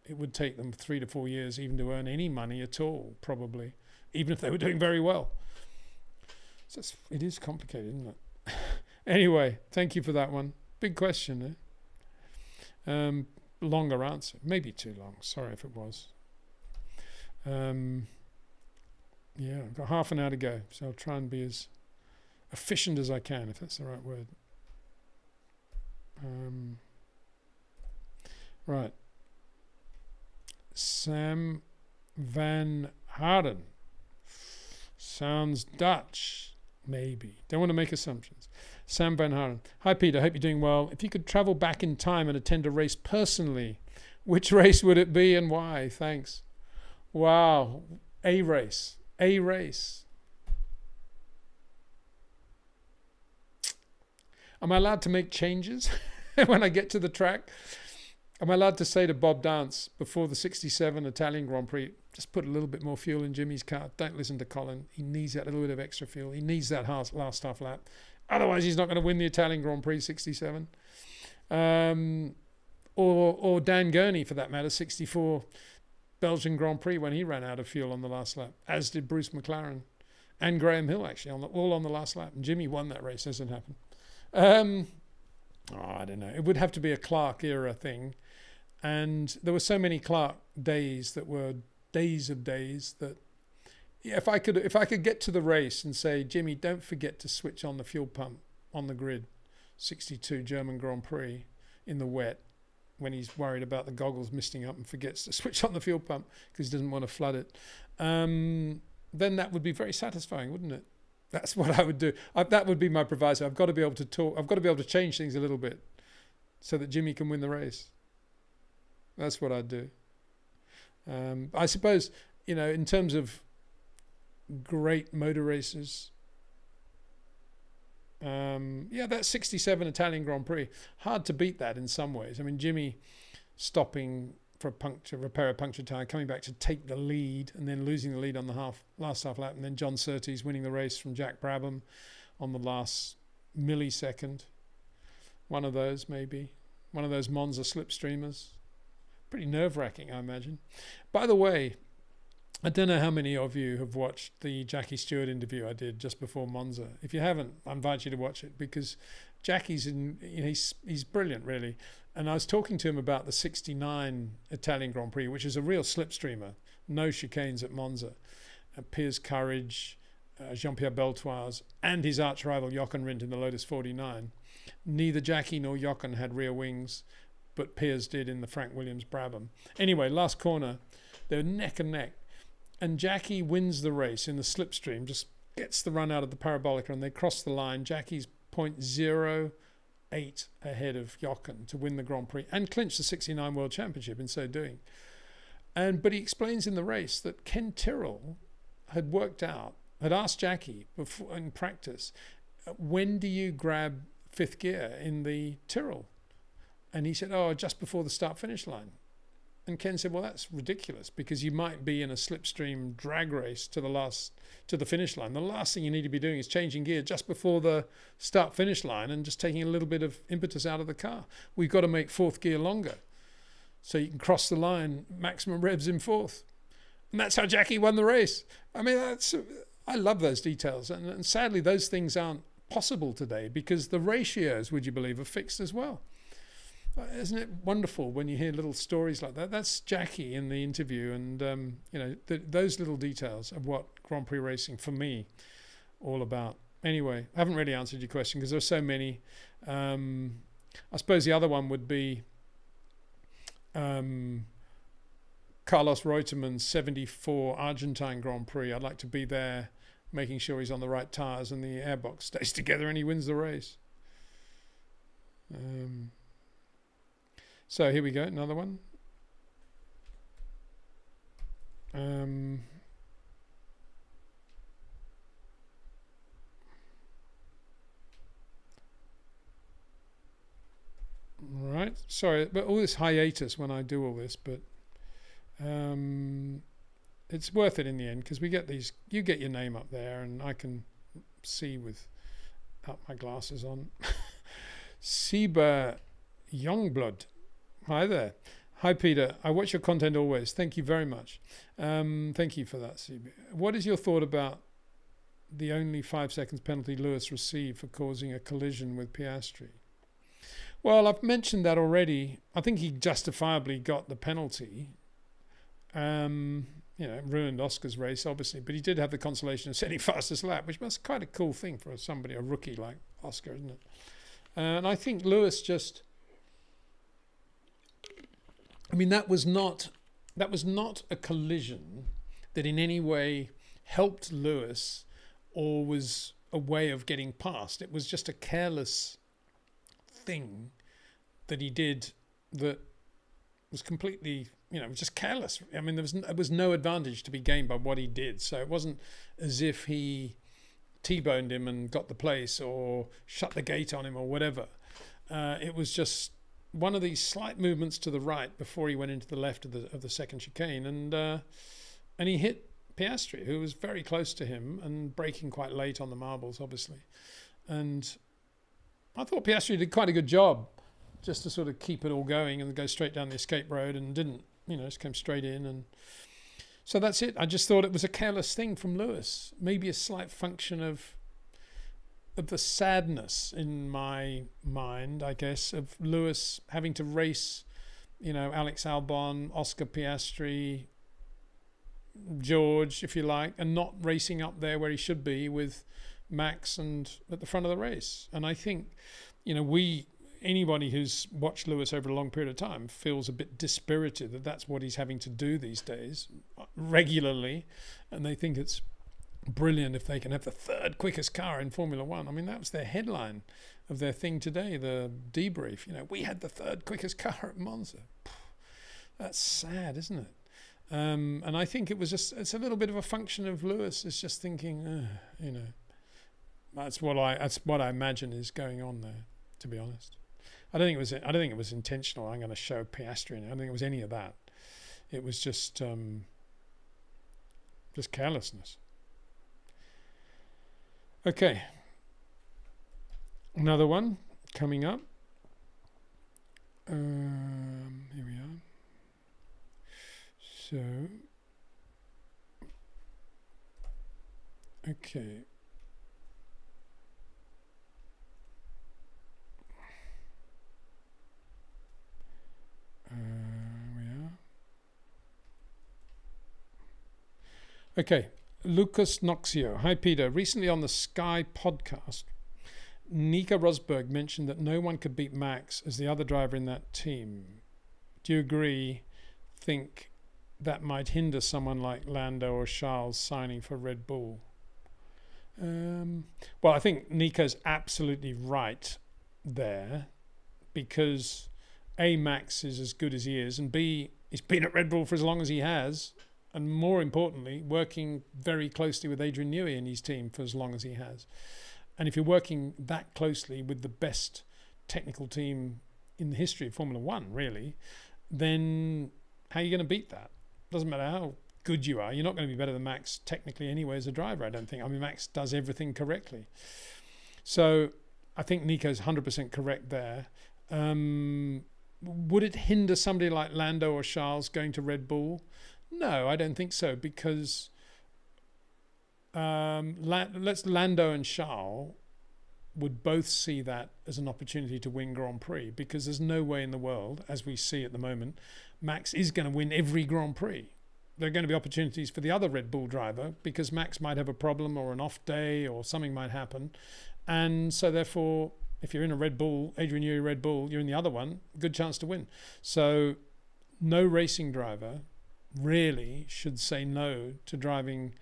it would take them 3 to 4 years even to earn any money at all, probably, even if they were doing very well. So it is complicated, isn't it? Anyway, thank you for that one. Big question, eh? Longer answer. Maybe too long. Sorry if it was. Yeah, I've got half an hour to go, so I'll try and be as efficient as I can, if that's the right word. Right. Sam Van Harden. Sounds Dutch, maybe. Don't want to make assumptions. Sam Van Harden. Hi, Peter. Hope you're doing well. If you could travel back in time and attend a race personally, which race would it be and why? Thanks. Wow. A race. Am I allowed to make changes when I get to the track? Am I allowed to say to Bob Dance before the 67 Italian Grand Prix, just put a little bit more fuel in Jimmy's car? Don't listen to Colin. He needs that little bit of extra fuel. He needs that last half lap. Otherwise, he's not going to win the Italian Grand Prix 67. Or Dan Gurney, for that matter, 64 Belgian Grand Prix, when he ran out of fuel on the last lap, as did Bruce McLaren and Graham Hill, actually, all on the last lap. And Jimmy won that race, as it happened. I don't know. It would have to be a Clark era thing. And there were so many Clark days that were days of days that if I could get to the race and say, Jimmy, don't forget to switch on the fuel pump on the grid, 62 German Grand Prix in the wet, when he's worried about the goggles misting up and forgets to switch on the fuel pump because he doesn't want to flood it, then that would be very satisfying, wouldn't it? That's what I would do. That would be my proviso. I've got to be able to talk. I've got to be able to change things a little bit so that Jimmy can win the race. That's what I'd do. I suppose, in terms of great motor races, that 67 Italian Grand Prix, hard to beat that in some ways. I mean, Jimmy stopping for repair a punctured tyre, coming back to take the lead and then losing the lead on the last half lap, and then John Surtees winning the race from Jack Brabham on the last millisecond. One of those, maybe. One of those Monza slipstreamers. Pretty nerve-wracking, I imagine. By the way, I don't know how many of you have watched the Jackie Stewart interview I did just before Monza. If you haven't, I invite you to watch it, because Jackie's he's brilliant, really. And I was talking to him about the 69 Italian Grand Prix, which is a real slipstreamer. No chicanes at Monza. Piers Courage, Jean-Pierre Beltoise, and his arch-rival Jochen Rindt in the Lotus 49. Neither Jackie nor Jochen had rear wings, but Piers did in the Frank Williams Brabham. Anyway, last corner, they're neck and neck. And Jackie wins the race in the slipstream, just gets the run out of the parabolica, and they cross the line. Jackie's 0.08 ahead of Jochen to win the Grand Prix and clinch the 69 World Championship in so doing. But he explains in the race that Ken Tyrrell had asked Jackie before in practice, when do you grab fifth gear in the Tyrrell? And he said, just before the start-finish line. And Ken said, well, that's ridiculous, because you might be in a slipstream drag race to the finish line. The last thing you need to be doing is changing gear just before the start finish line and just taking a little bit of impetus out of the car. We've got to make fourth gear longer so you can cross the line, maximum revs in fourth. And that's how Jackie won the race. I mean, I love those details. And sadly, those things aren't possible today because the ratios, would you believe, are fixed as well. Isn't it wonderful when you hear little stories like that? That's Jackie in the interview, and those little details of what Grand Prix racing for me all about. Anyway, I haven't really answered your question because there's so many. I suppose the other one would be Carlos Reutemann's 74 Argentine Grand Prix. I'd like to be there, making sure he's on the right tyres and the airbox stays together and he wins the race. So here we go, another one. Right, sorry, but all this hiatus when I do all this, but it's worth it in the end because we get these. You get your name up there, and I can see without my glasses on. Seba Youngblood. Hi there. Hi, Peter. I watch your content always. Thank you very much. Thank you for that, CB. What is your thought about the only 5 seconds penalty Lewis received for causing a collision with Piastri? Well, I've mentioned that already. I think he justifiably got the penalty. It ruined Oscar's race, obviously, but he did have the consolation of setting fastest lap, which was quite a cool thing for somebody, a rookie like Oscar, isn't it? And I think Lewis just... I mean, that was not a collision that in any way helped Lewis or was a way of getting past. It was just a careless thing that he did that was completely, just careless. I mean, there was no advantage to be gained by what he did. So it wasn't as if he T-boned him and got the place or shut the gate on him or whatever. It was just one of these slight movements to the right before he went into the left of the second chicane, and he hit Piastri, who was very close to him and braking quite late on the marbles, obviously. And I thought Piastri did quite a good job just to sort of keep it all going and go straight down the escape road, and didn't, just came straight in. And so that's it. I just thought it was a careless thing from Lewis, maybe a slight function of the sadness in my mind, I guess, of Lewis having to race, Alex Albon, Oscar Piastri, George, if you like, and not racing up there where he should be with Max and at the front of the race. And I think, anybody who's watched Lewis over a long period of time feels a bit dispirited that that's what he's having to do these days regularly, and they think it's brilliant if they can have the third quickest car in Formula One. I mean, that was their headline of their thing today, the debrief. We had the third quickest car at Monza. That's sad, isn't it? And I think it's a little bit of a function of Lewis is just thinking, that's what I imagine is going on there, to be honest. I don't think it was intentional. I'm going to show Piastri. I don't think it was any of that. It was just carelessness. Okay, another one coming up. Here we are. So, okay. We are. Okay. Lucas Noxio. Hi, Peter. Recently on the Sky podcast, Nico Rosberg mentioned that no one could beat Max as the other driver in that team. Do you agree? Think that might hinder someone like Lando or Charles signing for Red Bull? Well, I think Nico's absolutely right there, because A, Max is as good as he is, and B, he's been at Red Bull for as long as he has. And more importantly, working very closely with Adrian Newey and his team for as long as he has. And if you're working that closely with the best technical team in the history of Formula One, really, then How are you going to beat that? Doesn't matter how good you are. You're not going to be better than Max technically anyway as a driver, I don't think. I mean, Max does everything correctly. So I think Nico's 100% correct there. Would it hinder somebody like Lando or Charles going to Red Bull? No, I don't think so, because Lando and Charles would both see that as an opportunity to win Grand Prix, because there's no way in the world, as we see at the moment, Max is going to win every Grand Prix. There are going to be opportunities for the other Red Bull driver, because Max might have a problem or an off day or something might happen. And so therefore, if you're in a Red Bull, Adrian Newey Red Bull, you're in the other one, good chance to win. So no racing driver really should say no to driving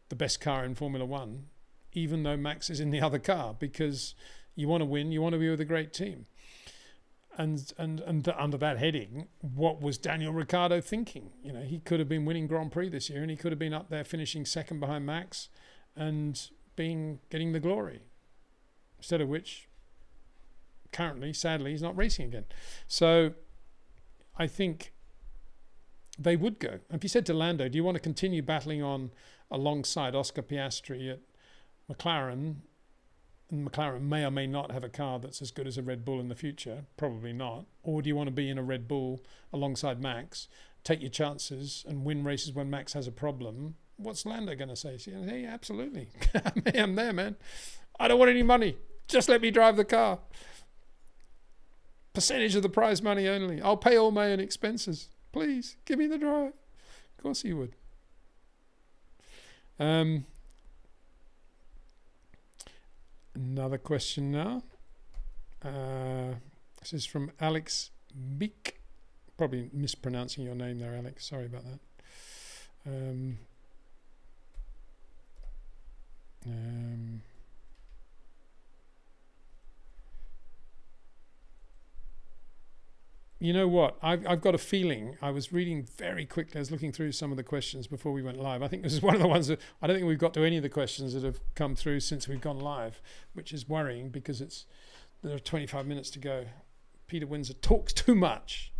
the best car in Formula One, even though Max is in the other car, because you want to win, you want to be with a great team. And under that heading, what was Daniel Ricciardo thinking? You know, he could have been winning Grand Prix this year, and he could have been up there finishing second behind Max and getting the glory. Instead of which, currently, sadly, he's not racing again. So I think they would go. If you said to Lando, do you want to continue battling on alongside Oscar Piastri at McLaren, and McLaren may or may not have a car that's as good as a Red Bull in the future, probably not, or do you want to be in a Red Bull alongside Max, take your chances and win races when Max has a problem? What's Lando going to say? He's going to say, yeah, absolutely. I'm there, man. I don't want any money. Just let me drive the car. Percentage of the prize money only. I'll pay all my own expenses. Please, give me the drive. Of course he would. Another question now. This is from Alex Beek. Probably mispronouncing your name there, Alex. Sorry about that. You know what? I've got a feeling. I was reading very quickly. I was looking through some of the questions before we went live. I think this is one of the ones that I don't think we've got to any of the questions that have come through since we've gone live, which is worrying because there are 25 minutes to go. Peter Windsor talks too much.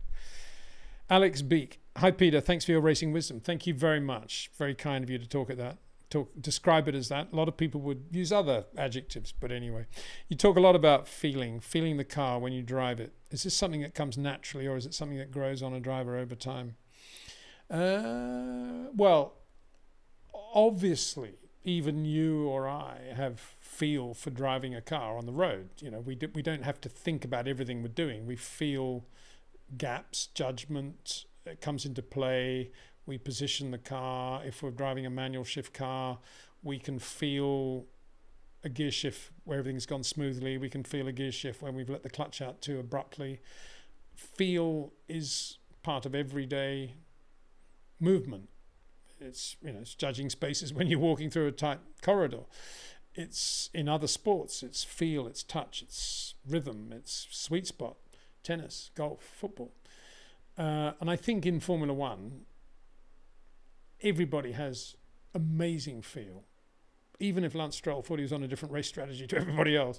Alex Beek. Hi, Peter. Thanks for your racing wisdom. Thank you very much. Very kind of you to describe it as that. A lot of people would use other adjectives, but anyway. You talk a lot about feeling the car when you drive it. Is this something that comes naturally, or is it something that grows on a driver over time? Well, obviously, even you or I have feel for driving a car on the road. You know, we don't have to think about everything we're doing. We feel gaps, judgment, it comes into play. We position the car. If we're driving a manual shift car, we can feel a gear shift where everything's gone smoothly. We can feel a gear shift when we've let the clutch out too abruptly. Feel is part of everyday movement. It's judging spaces when you're walking through a tight corridor. It's in other sports. It's feel, it's touch, it's rhythm, it's sweet spot, tennis, golf, football. And I think in Formula One, everybody has amazing feel. Even if Lance Stroll thought he was on a different race strategy to everybody else,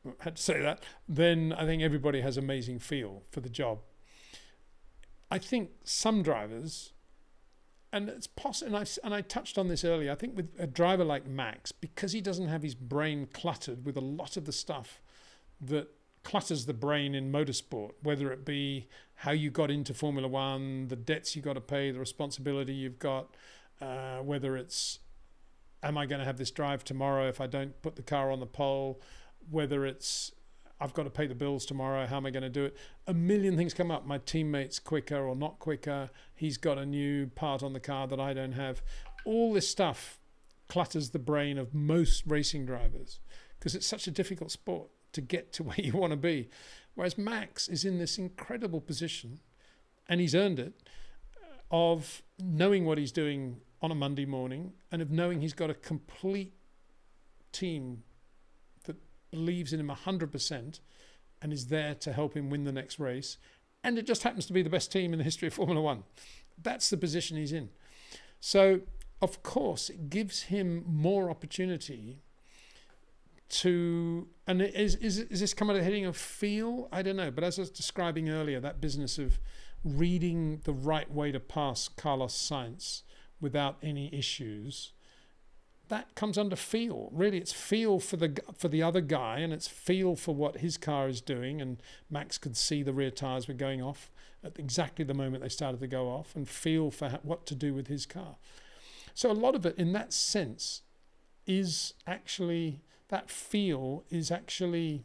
I had to say that, then I think everybody has amazing feel for the job. I think some drivers, and it's possible, and I touched on this earlier, I think with a driver like Max, because he doesn't have his brain cluttered with a lot of the stuff that clutters the brain in motorsport, whether it be how you got into Formula One, the debts you got to pay, the responsibility you've got, whether it's, am I going to have this drive tomorrow if I don't put the car on the pole, whether it's, I've got to pay the bills tomorrow, how am I going to do it? A million things come up. My teammate's quicker or not quicker. He's got a new part on the car that I don't have. All this stuff clutters the brain of most racing drivers because it's such a difficult sport to get to where you want to be. Whereas Max is in this incredible position, and he's earned it, of knowing what he's doing on a Monday morning and of knowing he's got a complete team that believes in him 100% and is there to help him win the next race. And it just happens to be the best team in the history of Formula One. That's the position he's in. So, of course, it gives him more opportunity to, and is this coming at the heading of feel? I don't know. But as I was describing earlier, that business of reading the right way to pass Carlos Sainz without any issues, that comes under feel. Really, it's feel for the other guy, and it's feel for what his car is doing. And Max could see the rear tyres were going off at exactly the moment they started to go off, and feel for what to do with his car. So a lot of it, in that sense, is actually, that feel is actually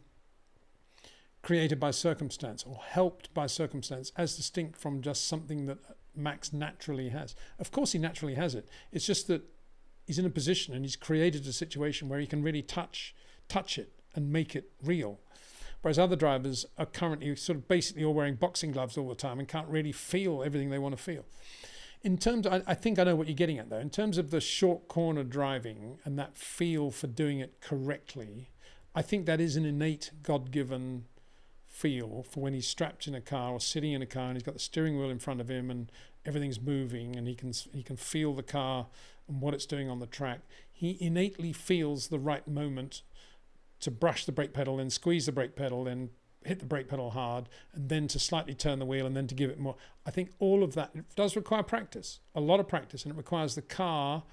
created by circumstance or helped by circumstance, as distinct from just something that Max naturally has. Of course he naturally has it. It's just that he's in a position and he's created a situation where he can really touch it and make it real. Whereas other drivers are currently sort of basically all wearing boxing gloves all the time and can't really feel everything they want to feel. In terms of, I think I know what you're getting at though, in terms of the short corner driving and that feel for doing it correctly, I think that is an innate God-given feel for when he's strapped in a car or sitting in a car and he's got the steering wheel in front of him and everything's moving and he can feel the car and what it's doing on the track. He innately feels the right moment to brush the brake pedal, then squeeze the brake pedal, then hit the brake pedal hard, and then to slightly turn the wheel and then to give it more. I think all of that does require practice, a lot of practice, and it requires the car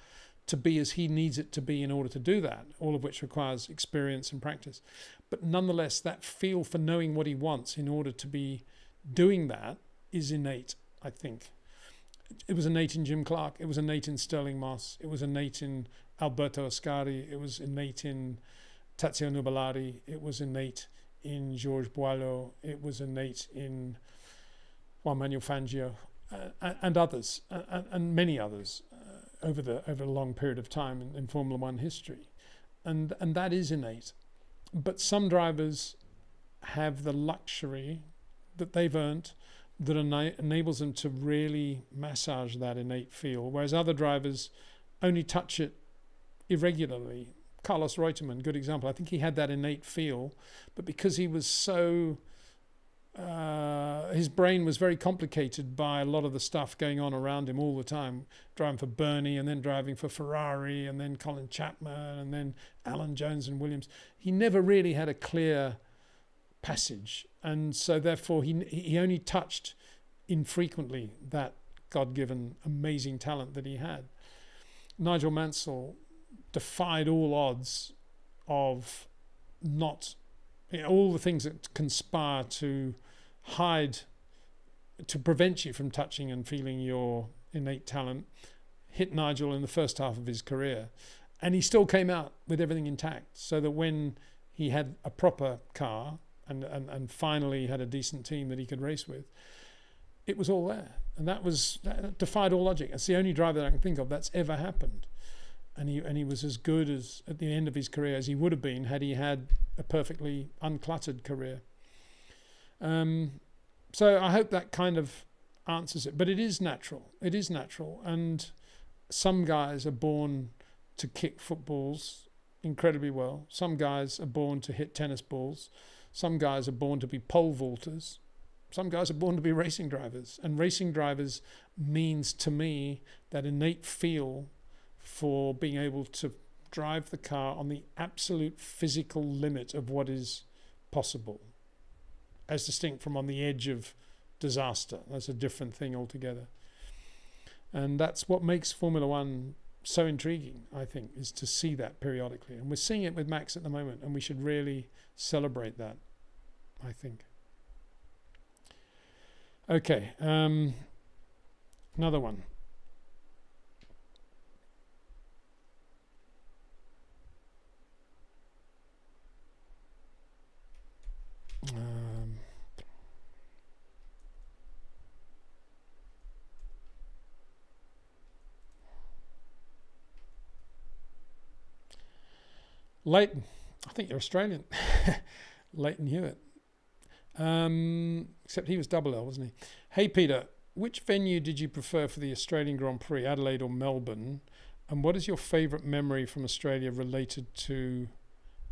to be as he needs it to be in order to do that, all of which requires experience and practice. But nonetheless, that feel for knowing what he wants in order to be doing that is innate, I think. It was innate in Jim Clark, it was innate in Sterling Moss, it was innate in Alberto Ascari, it was innate in Tazio Nuvolari, it was innate in Georges Boileau, it was innate in Juan Manuel Fangio, and others, and many others over a long period of time in Formula One history, and that is innate. But some drivers have the luxury that they've earned that enables them to really massage that innate feel, whereas other drivers only touch it irregularly. Carlos Reutemann, good example. I think he had that innate feel, but because he was so, his brain was very complicated by a lot of the stuff going on around him all the time, driving for Bernie and then driving for Ferrari and then Colin Chapman and then Alan Jones and Williams. He never really had a clear passage, and so therefore he only touched infrequently that God-given amazing talent that he had. Nigel Mansell defied all odds of not, all the things that conspire to hide, to prevent you from touching and feeling your innate talent, hit Nigel in the first half of his career, and he still came out with everything intact, so that when he had a proper car and finally had a decent team that he could race with, it was all there. And that defied all logic. It's the only driver that I can think of that's ever happened. And he was as good as at the end of his career as he would have been had he had a perfectly uncluttered career. So I hope that kind of answers it. But it is natural. It is natural. And some guys are born to kick footballs incredibly well. Some guys are born to hit tennis balls. Some guys are born to be pole vaulters. Some guys are born to be racing drivers. And racing drivers means to me that innate feel for being able to drive the car on the absolute physical limit of what is possible, as distinct from on the edge of disaster. That's a different thing altogether. And that's what makes Formula One so intriguing, I think, is to see that periodically. And we're seeing it with Max at the moment, and we should really celebrate that, I think. Okay, another one. Leighton, I think you're Australian. Leighton Hewitt. Except he was double L, wasn't he? Hey Peter, which venue did you prefer for the Australian Grand Prix, Adelaide or Melbourne? And what is your favourite memory from Australia related to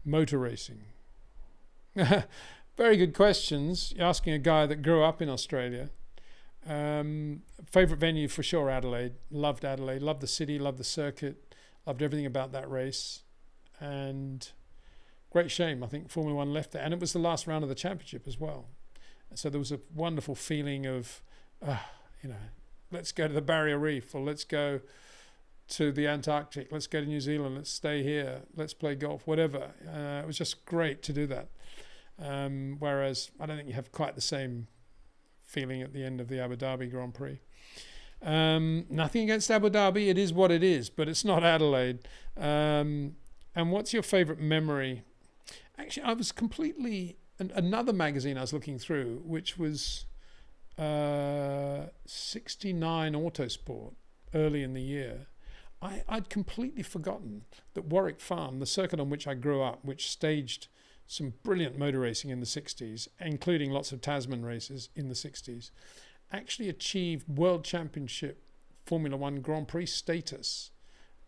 motor racing? Very good questions. You're asking a guy that grew up in Australia. Favourite venue for sure, Adelaide. Loved Adelaide. Loved the city. Loved the circuit. Loved everything about that race. And great shame, I think Formula One left there. And it was the last round of the championship as well. So there was a wonderful feeling of you know, let's go to the Barrier Reef, or let's go to the Antarctic, let's go to New Zealand, let's stay here, let's play golf, whatever. It was just great to do that. Whereas I don't think you have quite the same feeling at the end of the Abu Dhabi Grand Prix. Nothing against Abu Dhabi, it is what it is, but it's not Adelaide. And what's your favourite memory? Actually, I was completely... Another magazine I was looking through, which was 69 Autosport, early in the year. I'd completely forgotten that Warwick Farm, the circuit on which I grew up, which staged some brilliant motor racing in the 60s, including lots of Tasman races in the 60s, actually achieved World Championship Formula One Grand Prix status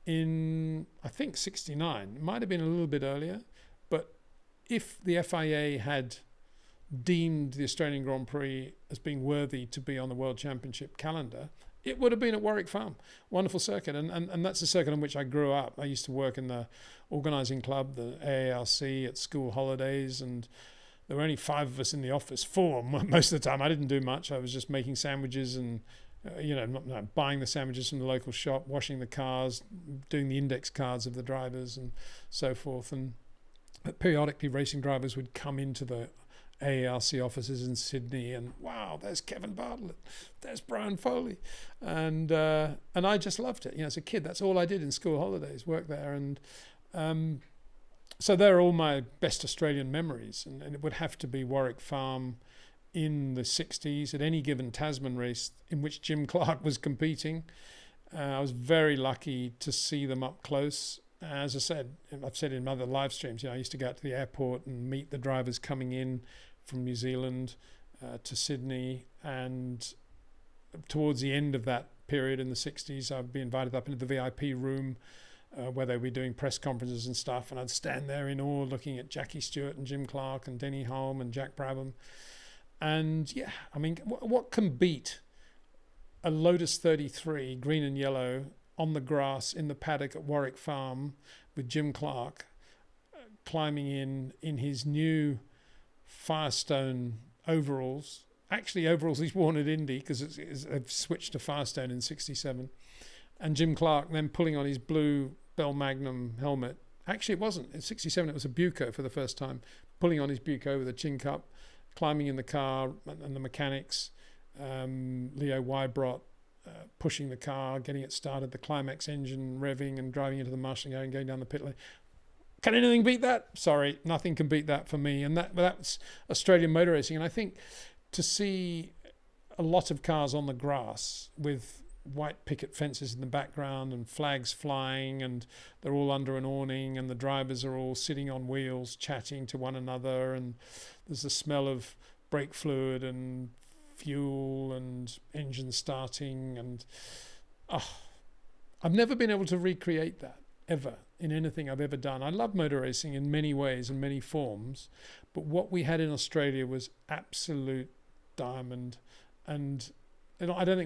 in, I think, 69. It might have been a little bit earlier, but if the FIA had deemed the Australian Grand Prix as being worthy to be on the World Championship calendar, it would have been at Warwick Farm. Wonderful circuit. And that's the circuit on which I grew up. I used to work in the organising club, the AARC, at school holidays, and there were only 5 of us in the office. 4 most of the time. I didn't do much. I was just making sandwiches and buying the sandwiches from the local shop, washing the cars, doing the index cards of the drivers and so forth. And periodically racing drivers would come into the AARC offices in Sydney, and wow, there's Kevin Bartlett, there's Brian Foley, and I just loved it. As a kid, that's all I did in school holidays, work there, and so they're all my best Australian memories, and it would have to be Warwick Farm in the 60s at any given Tasman race in which Jim Clark was competing. I was very lucky to see them up close. As I said, I've said in other live streams, I used to go out to the airport and meet the drivers coming in from New Zealand to Sydney, and towards the end of that period in the 60s, I'd be invited up into the VIP room where they'd be doing press conferences and stuff, and I'd stand there in awe looking at Jackie Stewart and Jim Clark and Denny Hulme and Jack Brabham. And yeah, I mean, what can beat a Lotus 33 green and yellow on the grass in the paddock at Warwick Farm with Jim Clark climbing in his new Firestone overalls, actually overalls he's worn at Indy because they've switched to Firestone in 67, and Jim Clark then pulling on his blue Bell Magnum helmet. Actually, it wasn't. In 67, it was a Buco for the first time, pulling on his Buco with a chin cup, climbing in the car, and the mechanics, Leo Wybrot, pushing the car, getting it started, the Climax engine revving and driving into the marshalling area and going down the pit lane. Can anything beat that? Sorry, nothing can beat that for me. And that's Australian motor racing. And I think to see a lot of cars on the grass with white picket fences in the background and flags flying, and they're all under an awning, and the drivers are all sitting on wheels chatting to one another, and there's the smell of brake fluid and fuel and engine starting, and I've never been able to recreate that ever in anything I've ever done. I love motor racing in many ways and many forms, but what we had in Australia was absolute diamond, and I don't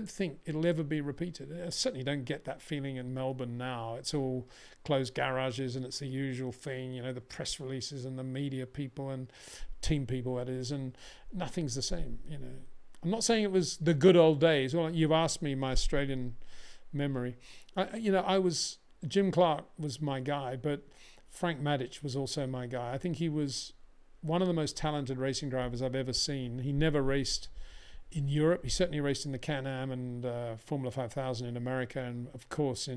think it'll ever be repeated. I certainly don't get that feeling in Melbourne now. It's all closed garages and it's the usual thing, the press releases and the media people and team people, that is, and nothing's the same. I'm not saying it was the good old days. Well, you've asked me my Australian memory. Jim Clark was my guy, but Frank Maddich was also my guy. I think he was one of the most talented racing drivers I've ever seen. He never raced in Europe. He certainly raced in the Can-Am and Formula 5000 in America, and of course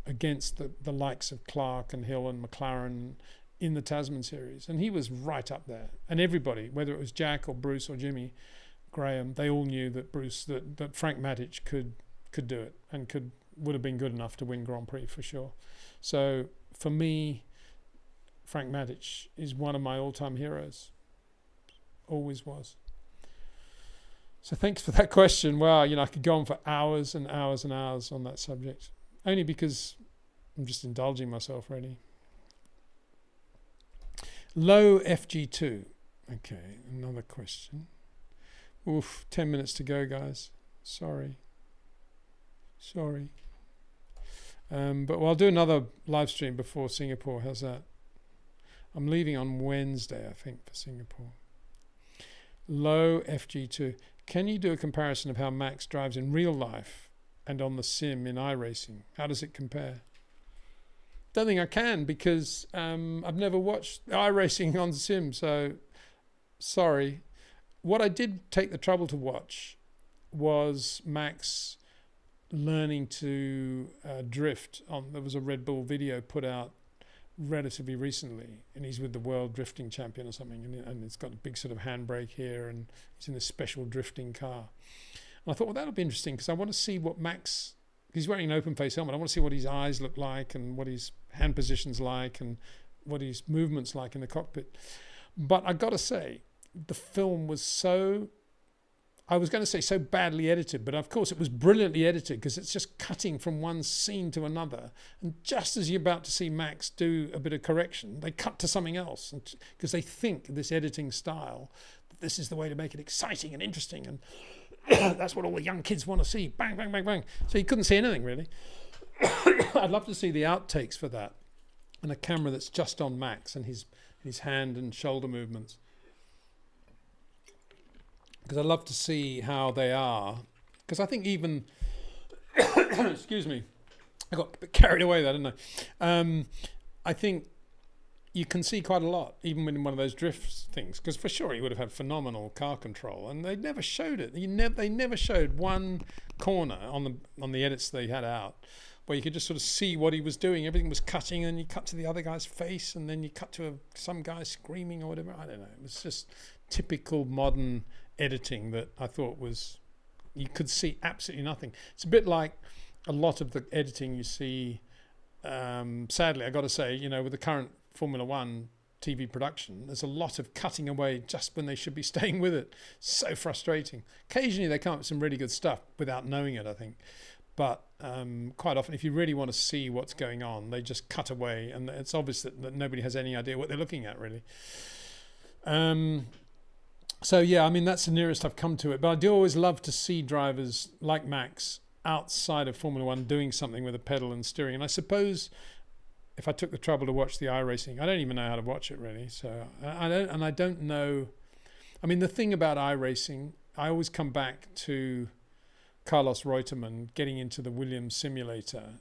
against the likes of Clark and Hill and McLaren in the Tasman series. And he was right up there. And everybody, whether it was Jack or Bruce or Jimmy Graham, they all knew that that Frank Maddich could do it and would have been good enough to win Grand Prix for sure. So for me, Frank Maddich is one of my all-time heroes. Always was. So thanks for that question. Wow, I could go on for hours and hours and hours on that subject, only because I'm just indulging myself, really. Low FG2. Okay, another question. Oof, 10 minutes to go, guys. Sorry. But I'll do another live stream before Singapore. How's that? I'm leaving on Wednesday, I think, for Singapore. Low FG2. Can you do a comparison of how Max drives in real life and on the sim in iRacing? How does it compare? Don't think I can, because I've never watched iRacing on sim, so sorry. What I did take the trouble to watch was Max learning to drift on. There was a Red Bull video put out relatively recently, and he's with the world drifting champion or something, and it's got a big sort of handbrake here, and he's in this special drifting car. And I thought, well, that'll be interesting, because I want to see what Max, he's wearing an open face helmet, I want to see what his eyes look like and what his hand position's like and what his movement's like in the cockpit. But I got to say, the film was so, I was going to say so badly edited, but of course it was brilliantly edited, because it's just cutting from one scene to another. And just as you're about to see Max do a bit of correction, they cut to something else, because they think this editing style, that this is the way to make it exciting and interesting. And that's what all the young kids want to see. Bang, bang, bang, bang. So you couldn't see anything really. I'd love to see the outtakes for that, and a camera that's just on Max and his hand and shoulder movements. Because I'd love to see how they are. Because I think even, excuse me, I got a bit carried away there, didn't I? I think you can see quite a lot, even in one of those drift things. Because for sure he would have had phenomenal car control, and they never showed it. They never showed one corner on the edits they had out where you could just sort of see what he was doing. Everything was cutting, and you cut to the other guy's face, and then you cut to some guy screaming or whatever. I don't know. It was just typical modern editing that I thought was, you could see absolutely nothing. It's a bit like a lot of the editing you see, sadly, I got to say, with the current Formula One TV production, there's a lot of cutting away just when they should be staying with it. So frustrating. Occasionally they come up with some really good stuff without knowing it, I think. But quite often, if you really want to see what's going on, they just cut away, and it's obvious that nobody has any idea what they're looking at, really. So yeah, I mean, that's the nearest I've come to it. But I do always love to see drivers like Max outside of Formula One doing something with a pedal and steering. And I suppose if I took the trouble to watch the iRacing, I don't even know how to watch it really. So I don't know. I mean, the thing about iRacing, I always come back to Carlos Reutemann getting into the Williams simulator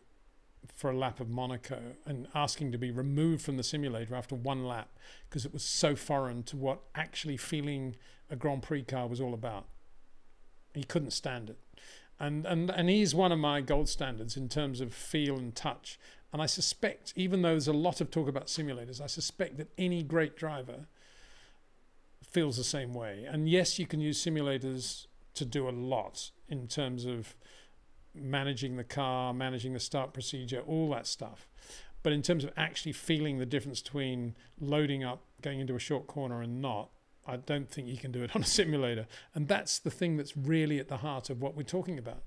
for a lap of Monaco and asking to be removed from the simulator after one lap, because it was so foreign to what actually feeling a Grand Prix car was all about. He couldn't stand it. And he's one of my gold standards in terms of feel and touch. And I suspect, even though there's a lot of talk about simulators, I suspect that any great driver feels the same way. And yes, you can use simulators to do a lot in terms of managing the car, managing the start procedure, all that stuff. But in terms of actually feeling the difference between loading up, going into a short corner and not, I don't think you can do it on a simulator. And that's the thing that's really at the heart of what we're talking about.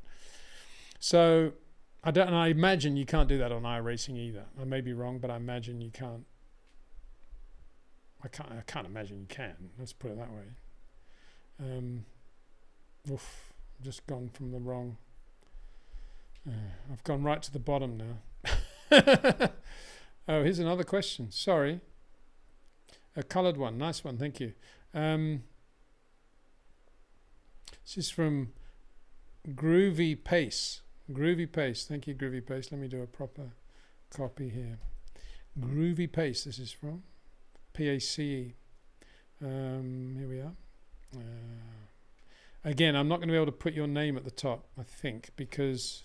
So I imagine you can't do that on iRacing either. I may be wrong, but I imagine you can't. I can't imagine you can. Let's put it that way. Just gone from the wrong. I've gone right to the bottom now. Oh, here's another question. Sorry. A coloured one. Nice one. Thank you. This is from Groovy Pace. Groovy Pace. Thank you, Groovy Pace. Let me do a proper copy here. Groovy Pace. This is from PACE. Here we are. Again, I'm not going to be able to put your name at the top, I think, because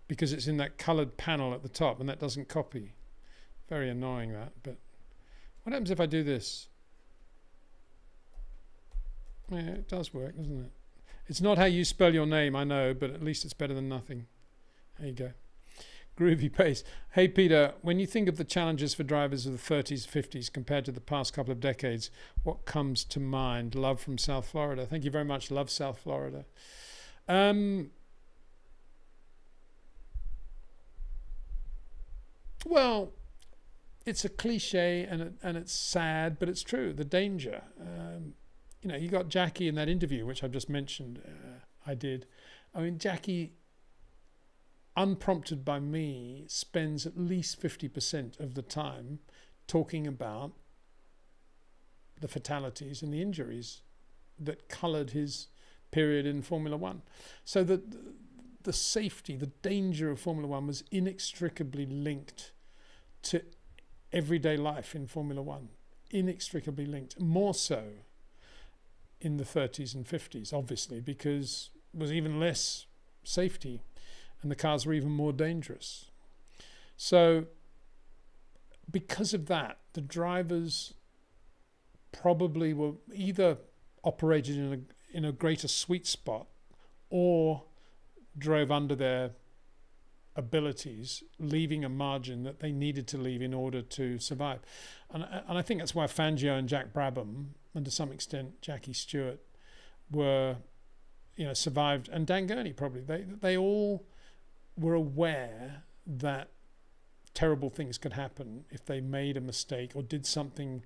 because it's in that coloured panel at the top, and that doesn't copy. Very annoying, that. But what happens if I do this? Yeah, it does work, doesn't it? It's not how you spell your name, I know, but at least it's better than nothing. There you go. Groovy Pace. Hey, Peter, when you think of the challenges for drivers of the 30s, 50s compared to the past couple of decades, what comes to mind? Love from South Florida. Thank you very much. Love South Florida. Well, it's a cliche and it's sad, but it's true. The danger. You got Jackie in that interview, which I've just mentioned. I did. I mean, Jackie, unprompted by me, spends at least 50% of the time talking about the fatalities and the injuries that coloured his period in Formula One. So the safety, the danger of Formula One was inextricably linked to everyday life in Formula One. Inextricably linked. More so in the 30s and 50s, obviously, because there was even less safety and the cars were even more dangerous. So because of that, the drivers probably were either operated in a greater sweet spot or drove under their abilities, leaving a margin that they needed to leave in order to survive. And I think that's why Fangio and Jack Brabham, and to some extent Jackie Stewart, were, survived, and Dan Gurney probably. They all were aware that terrible things could happen if they made a mistake or did something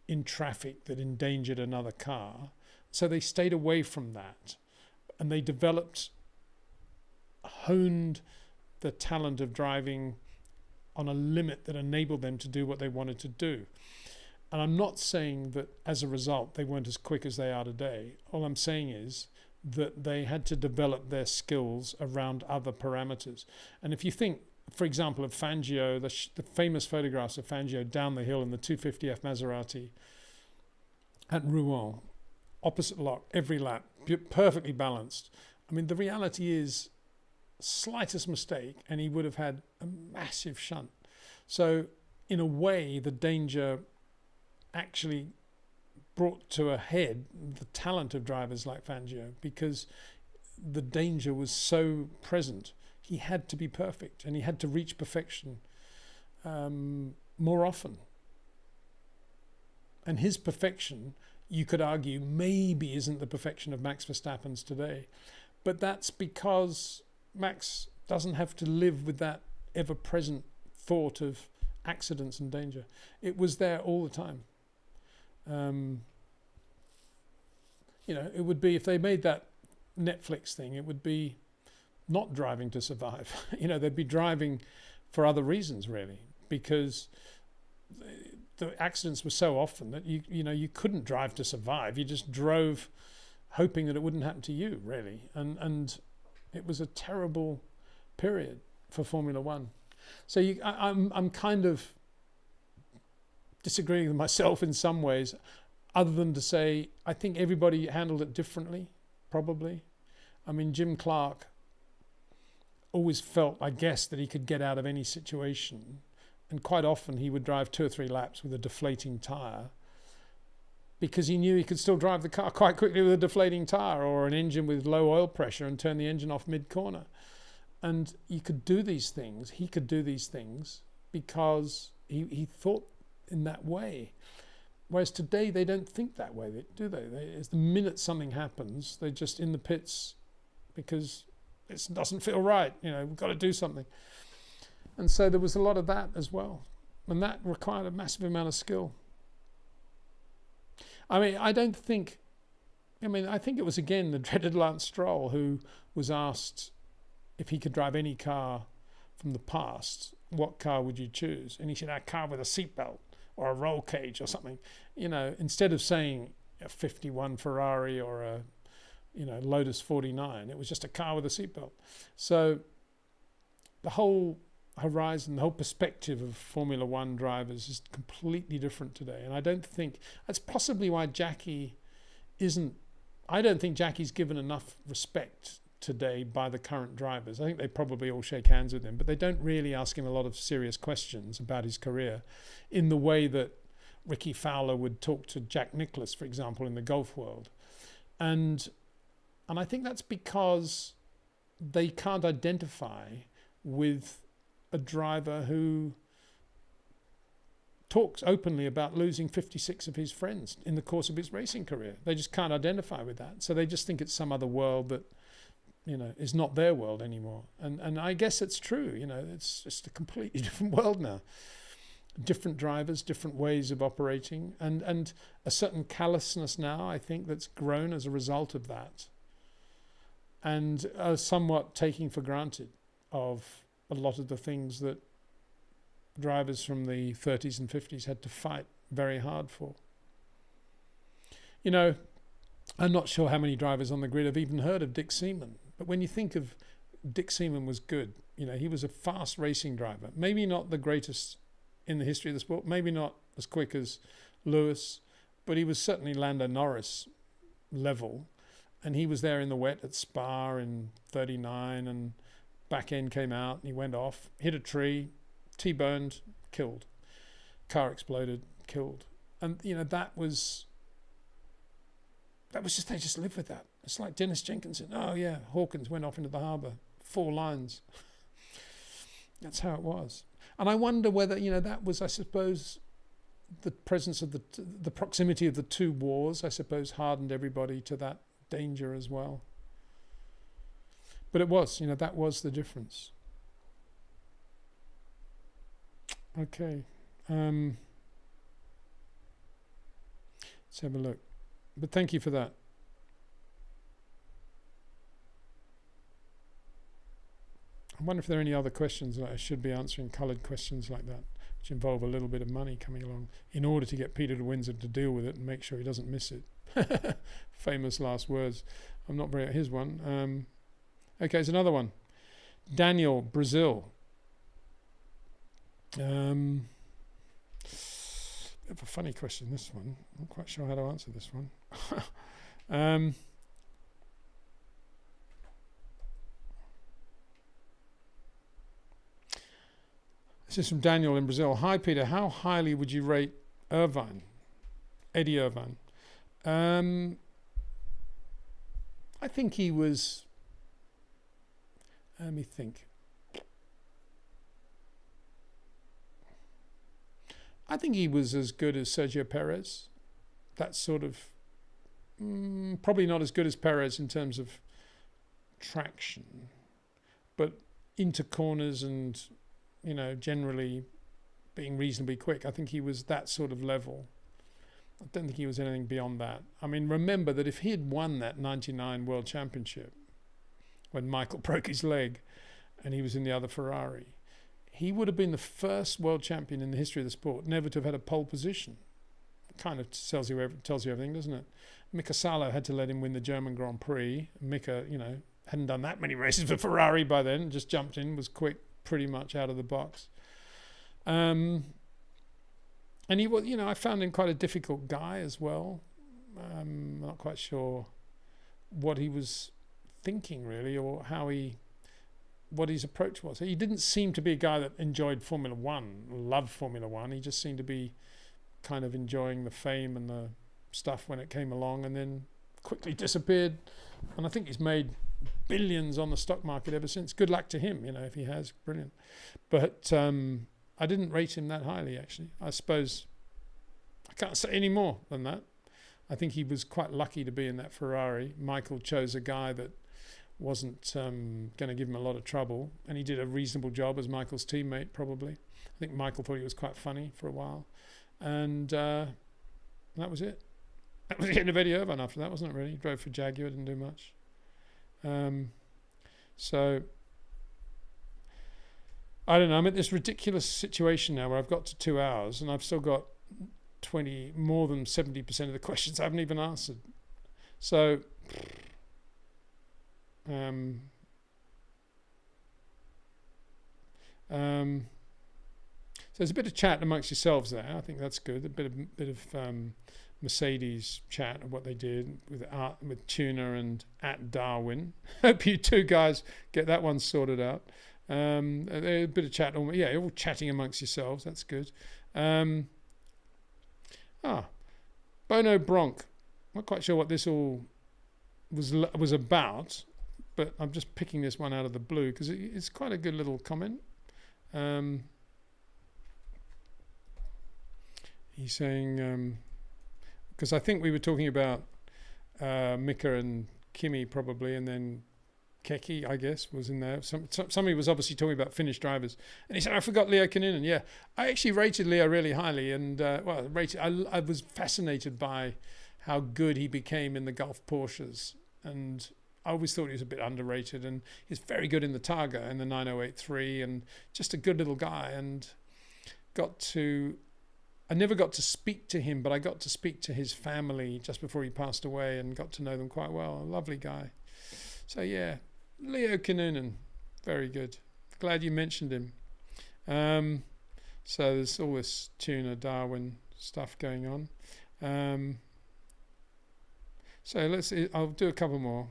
in traffic that endangered another car. So they stayed away from that, and they honed the talent of driving on a limit that enabled them to do what they wanted to do. And I'm not saying that as a result they weren't as quick as they are today. All I'm saying is that they had to develop their skills around other parameters. And if you think, for example, of Fangio, the famous photographs of Fangio down the hill in the 250F Maserati at Rouen, opposite lock every lap, perfectly balanced. I mean, the reality is, slightest mistake and he would have had a massive shunt. So in a way, the danger actually brought to a head the talent of drivers like Fangio, because the danger was so present. He had to be perfect and he had to reach perfection more often. And his perfection, you could argue, maybe isn't the perfection of Max Verstappen's today. But that's because Max doesn't have to live with that ever-present thought of accidents and danger. It was there all the time. It would be, if they made that Netflix thing, it would be not driving to survive. They'd be driving for other reasons, really, because the accidents were so often that you couldn't drive to survive. You just drove hoping that it wouldn't happen to you, really. And it was a terrible period for Formula One. So I'm kind of disagreeing with myself in some ways, other than to say I think everybody handled it differently, probably. I mean, Jim Clark always felt, I guess, that he could get out of any situation, and quite often he would drive 2 or 3 laps with a deflating tyre, because he knew he could still drive the car quite quickly with a deflating tyre or an engine with low oil pressure and turn the engine off mid-corner. And you could do these things, he could do these things because he thought in that way. Whereas today they don't think that way, do they? It's the minute something happens, they're just in the pits because it doesn't feel right, we've got to do something. And so there was a lot of that as well. And that required a massive amount of skill. I think it was again the dreaded Lance Stroll who was asked if he could drive any car from the past, what car would you choose? And he said, a car with a seatbelt or a roll cage or something. Instead of saying a 51 Ferrari or a Lotus 49, it was just a car with a seatbelt. So the whole horizon, the whole perspective of Formula One drivers is completely different today. And I don't think that's possibly why I don't think Jackie's given enough respect today by the current drivers. I think they probably all shake hands with him, but they don't really ask him a lot of serious questions about his career in the way that Ricky Fowler would talk to Jack Nicklaus, for example, in the golf world. And I think that's because they can't identify with a driver who talks openly about losing 56 of his friends in the course of his racing career. They just can't identify with that. So they just think it's some other world that, is not their world anymore. And I guess it's true, it's just a completely different world now. Different drivers, different ways of operating, and a certain callousness now, I think, that's grown as a result of that. And somewhat taking for granted of a lot of the things that drivers from the 30s and 50s had to fight very hard for. I'm not sure how many drivers on the grid have even heard of Dick Seaman. But when you think of Dick Seaman was good, he was a fast racing driver. Maybe not the greatest in the history of the sport. Maybe not as quick as Lewis, but he was certainly Lando Norris level. And he was there in the wet at Spa in 39, and back end came out and he went off, hit a tree, T-boned, killed. Car exploded, killed. And, that was just, they just live with that. It's like Dennis Jenkinson. Oh, yeah, Hawkins went off into the harbour. 4 lines. That's how it was. And I wonder whether, that was, I suppose, the presence of the proximity of the 2 wars, I suppose, hardened everybody to that danger as well. But it was, that was the difference. Okay. Let's have a look. But thank you for that. I wonder if there are any other questions that I should be answering, coloured questions like that, which involve a little bit of money coming along in order to get Peter de Windsor to deal with it and make sure he doesn't miss it. Famous last words. I'm not very... Here's one. Okay, there's another one. Daniel, Brazil. Bit of a funny question, this one. I'm not quite sure how to answer this one. This is from Daniel in Brazil. Hi, Peter. How highly would you rate Irvine? Eddie Irvine. I think he was... Let me think. I think he was as good as Sergio Perez. That's sort of... probably not as good as Perez in terms of traction. But into corners and, generally being reasonably quick. I think he was that sort of level. I don't think he was anything beyond that. I mean, remember that if he had won that 99 World Championship when Michael broke his leg and he was in the other Ferrari, he would have been the first world champion in the history of the sport never to have had a pole position. Kind of tells you everything, doesn't it? Mika Salo had to let him win the German Grand Prix. Mika, hadn't done that many races for Ferrari by then, just jumped in, was quick pretty much out of the box. And he was, I found him quite a difficult guy as well. I'm not quite sure what he was thinking really, or what his approach was. He didn't seem to be a guy that enjoyed Formula One, loved Formula One. He just seemed to be kind of enjoying the fame and the stuff when it came along, and then quickly disappeared. And I think he's made billions on the stock market ever since. Good luck to him, if he has, brilliant. But I didn't rate him that highly, actually. I suppose I can't say any more than that. I think he was quite lucky to be in that Ferrari. Michael chose a guy that wasn't going to give him a lot of trouble, and he did a reasonable job as Michael's teammate, probably. I think Michael thought he was quite funny for a while. And that was it. That was the end of Eddie Irvine after that, wasn't it, really? He drove for Jaguar, didn't do much. So... I don't know, I'm at this ridiculous situation now where I've got to 2 hours and I've still got more than 70% of the questions I haven't even answered. So, so there's a bit of chat amongst yourselves there. I think that's good. A bit of Mercedes chat of what they did with Tuna and at Darwin. Hope you two guys get that one sorted out. A bit of chat, all chatting amongst yourselves. That's good. Bono Bronk. Not quite sure what this all was about, but I'm just picking this one out of the blue because it's quite a good little comment. He's saying because I think we were talking about Mika and Kimi probably, and then Keke, I guess, was in there. Somebody was obviously talking about Finnish drivers, and he said, "I forgot Leo Kaninen." Yeah, I actually rated Leo really highly, and I was fascinated by how good he became in the Gulf Porsches, and I always thought he was a bit underrated. And he's very good in the Targa and the 9083, and just a good little guy. And got to I never got to speak to him, but I got to speak to his family just before he passed away and got to know them quite well. A lovely guy. So yeah, Leo Kinnunen, very good. Glad you mentioned him. So there's all this Tuna Darwin stuff going on. So I'll do a couple more.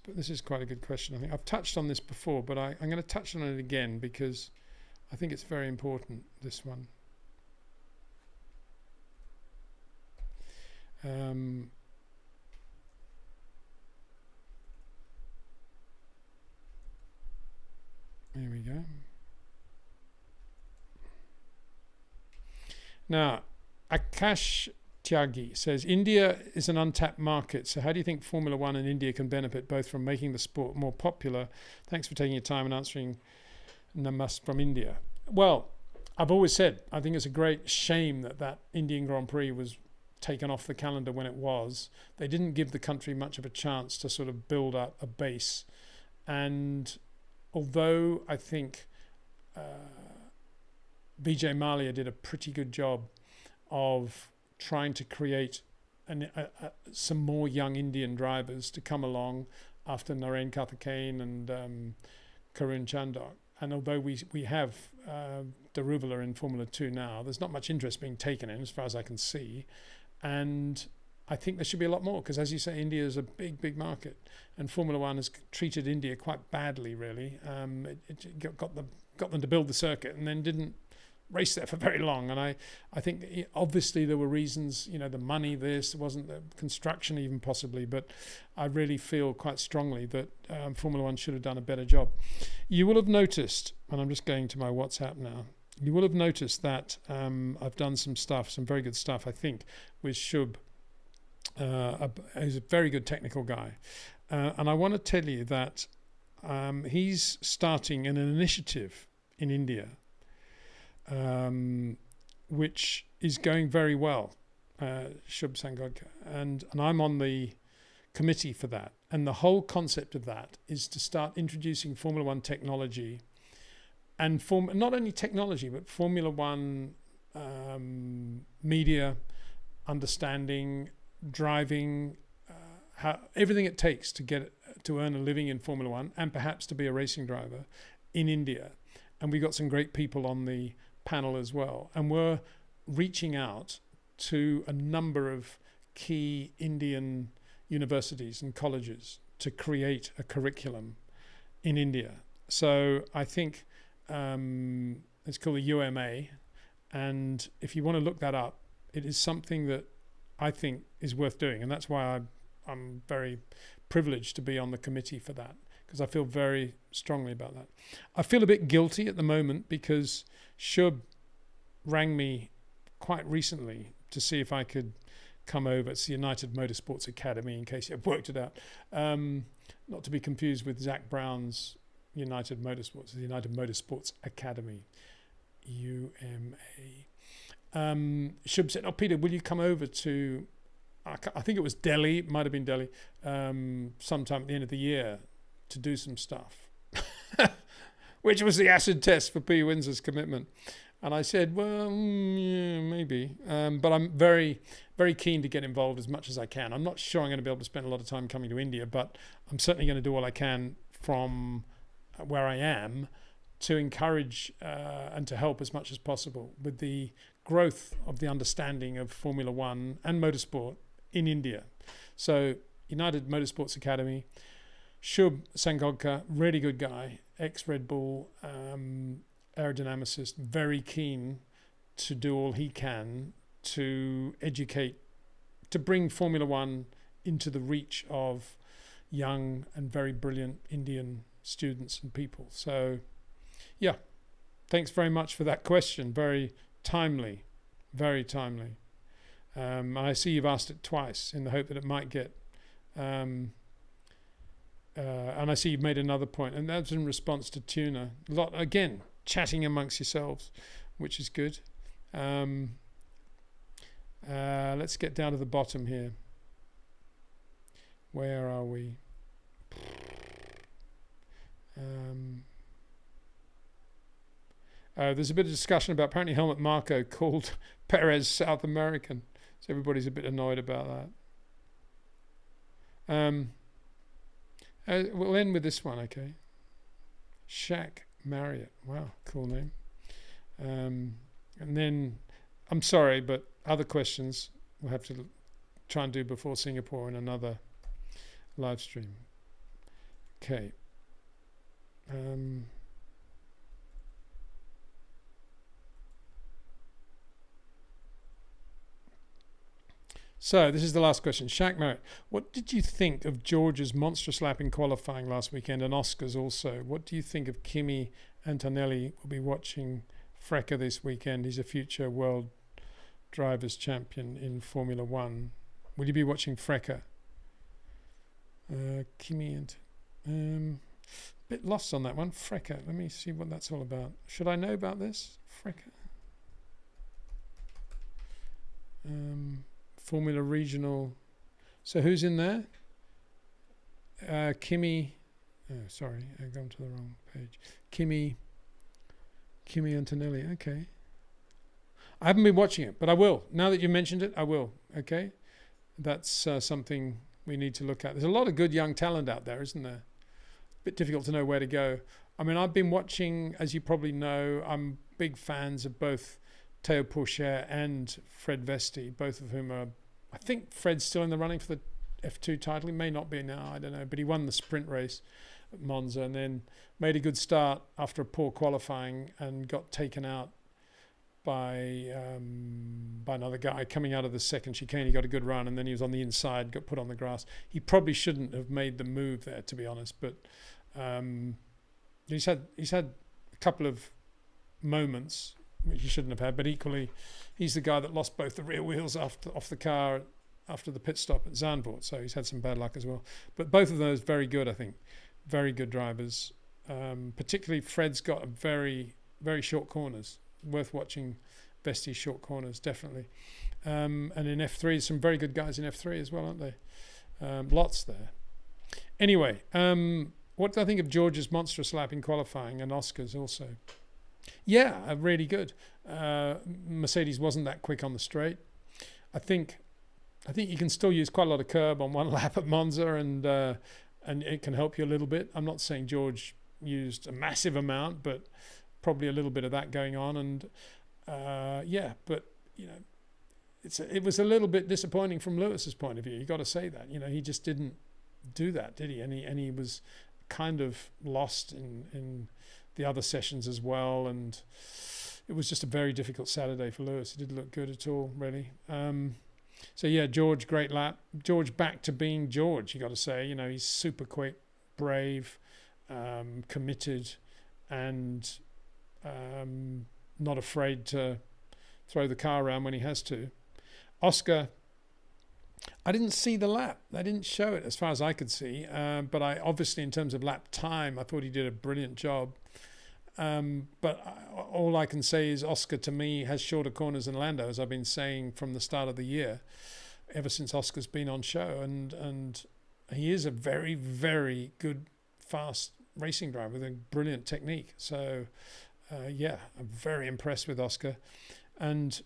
This is quite a good question. I think I've touched on this before, but I'm going to touch on it again because I think it's very important, this one. Here we go. Now, Akash Tyagi says, India is an untapped market, so how do you think Formula One and India can benefit both from making the sport more popular? Thanks for taking your time and answering Namas from India. Well, I've always said, I think it's a great shame that Indian Grand Prix was taken off the calendar when it was. They didn't give the country much of a chance to sort of build up a base. And although I think Vijay Mallya did a pretty good job of trying to create some more young Indian drivers to come along after Narain Karthikeyan and Karun Chandok. And although we have Daruvula in Formula 2 now, there's not much interest being taken in as far as I can see. And I think there should be a lot more because, as you say, India is a big, big market. And Formula 1 has treated India quite badly, really. It got them to build the circuit and then didn't race there for very long. And I think obviously there were reasons, the money, wasn't the construction even possibly, but I really feel quite strongly that Formula 1 should have done a better job. You will have noticed, and I'm just going to my WhatsApp now, you will have noticed that I've done some very good stuff, I think, with Shub, who's a very good technical guy. And I want to tell you that he's starting an initiative in India which is going very well, Shub Sangodka, and I'm on the committee for that. And the whole concept of that is to start introducing Formula One technology, and not only technology, but Formula One media, understanding, driving, everything it takes to to earn a living in Formula One and perhaps to be a racing driver in India. And we got some great people on the panel as well, and we're reaching out to a number of key Indian universities and colleges to create a curriculum in India. So I think it's called the UMA, and if you want to look that up, it is something that I think is worth doing, and that's why I'm very privileged to be on the committee for that, because I feel very strongly about that. I feel a bit guilty at the moment because Shub rang me quite recently to see if I could come over. It's the United Motorsports Academy, in case you've worked it out. Not to be confused with Zach Brown's United Motorsports, the United Motorsports Academy, UMA. Shub said, Peter, will you come over to, I think it was Delhi, it might have been Delhi, sometime at the end of the year to do some stuff, which was the acid test for PETER Windsor's commitment. And I said, well, yeah, maybe. But I'm very, very keen to get involved as much as I can. I'm not sure I'm going to be able to spend a lot of time coming to India, but I'm certainly going to do all I can from where I am to encourage and to help as much as possible with the growth of the understanding of Formula One and motorsport in India. So United Motorsports Academy, Shub Sangodka, really good guy, ex-Red Bull aerodynamicist, very keen to do all he can to educate, to bring Formula One into the reach of young and very brilliant Indian students and people. So, yeah, thanks very much for that question. Very timely, very timely. And I see you've asked it twice in the hope that it might get... and I see you've made another point, and that's in response to Tuna. A lot, again, chatting amongst yourselves, which is good. Let's get down to the bottom here. Where are we? There's a bit of discussion about apparently Helmut Marko called Perez South American. So everybody's a bit annoyed about that. We'll end with this one, okay? Shaq Marriott. Wow, cool name. And then, I'm sorry, but other questions we'll have to try and do before Singapore in another live stream. Okay. So this is the last question. Shaq Merritt, what did you think of George's monstrous lap in qualifying last weekend and Oscar's also? What do you think of Kimi Antonelli? Will be watching Freca this weekend. He's a future world drivers champion in Formula One. Will you be watching Freca? Kimi and bit lost on that one. Freca. Let me see what that's all about. Should I know about this? Freca. Formula Regional. So who's in there? Kimi. Oh, sorry, I've gone to the wrong page. Kimi Antonelli. Okay. I haven't been watching it, but I will. Now that you mentioned it, I will. Okay. That's something we need to look at. There's a lot of good young talent out there, isn't there? Bit difficult to know where to go. I mean, I've been watching, as you probably know, I'm big fans of both Théo Pourchaire and Fred Vesti, both of whom are, I think Fred's still in the running for the F2 title. He may not be now, I don't know, but he won the sprint race at Monza and then made a good start after a poor qualifying and got taken out by another guy coming out of the second chicane. He got a good run and then he was on the inside, got put on the grass. He probably shouldn't have made the move there, to be honest, but he's had a couple of moments which he shouldn't have had, but equally he's the guy that lost both the rear wheels off the car after the pit stop at Zandvoort, so he's had some bad luck as well. But both of those very good, I think, very good drivers. Particularly Fred's got a very, very short corners, worth watching. Vesti's short corners, definitely. And in F3, some very good guys in F3 as well, aren't they? Lots there. Anyway, what do I think of George's monstrous lap in qualifying and Oscar's also? Yeah, really good. Mercedes wasn't that quick on the straight. I think you can still use quite a lot of curb on one lap at Monza, and it can help you a little bit. I'm not saying George used a massive amount, but probably a little bit of that going on. And but you know, it was a little bit disappointing from Lewis's point of view. You got to say that. You know, he just didn't do that, did he? And he was kind of lost in the other sessions as well, and it was just a very difficult Saturday for Lewis. He didn't look good at all, really. So yeah, George, great lap. George back to being George, you got to say. You know, he's super quick, brave, committed, and not afraid to throw the car around when he has to. Oscar, I didn't see the lap. They didn't show it as far as I could see. But I obviously, in terms of lap time, I thought he did a brilliant job. But all I can say is Oscar, to me, has shorter corners than Lando, as I've been saying from the start of the year, ever since Oscar's been on show. And he is a very, very good, fast racing driver with a brilliant technique. So, I'm very impressed with Oscar. And,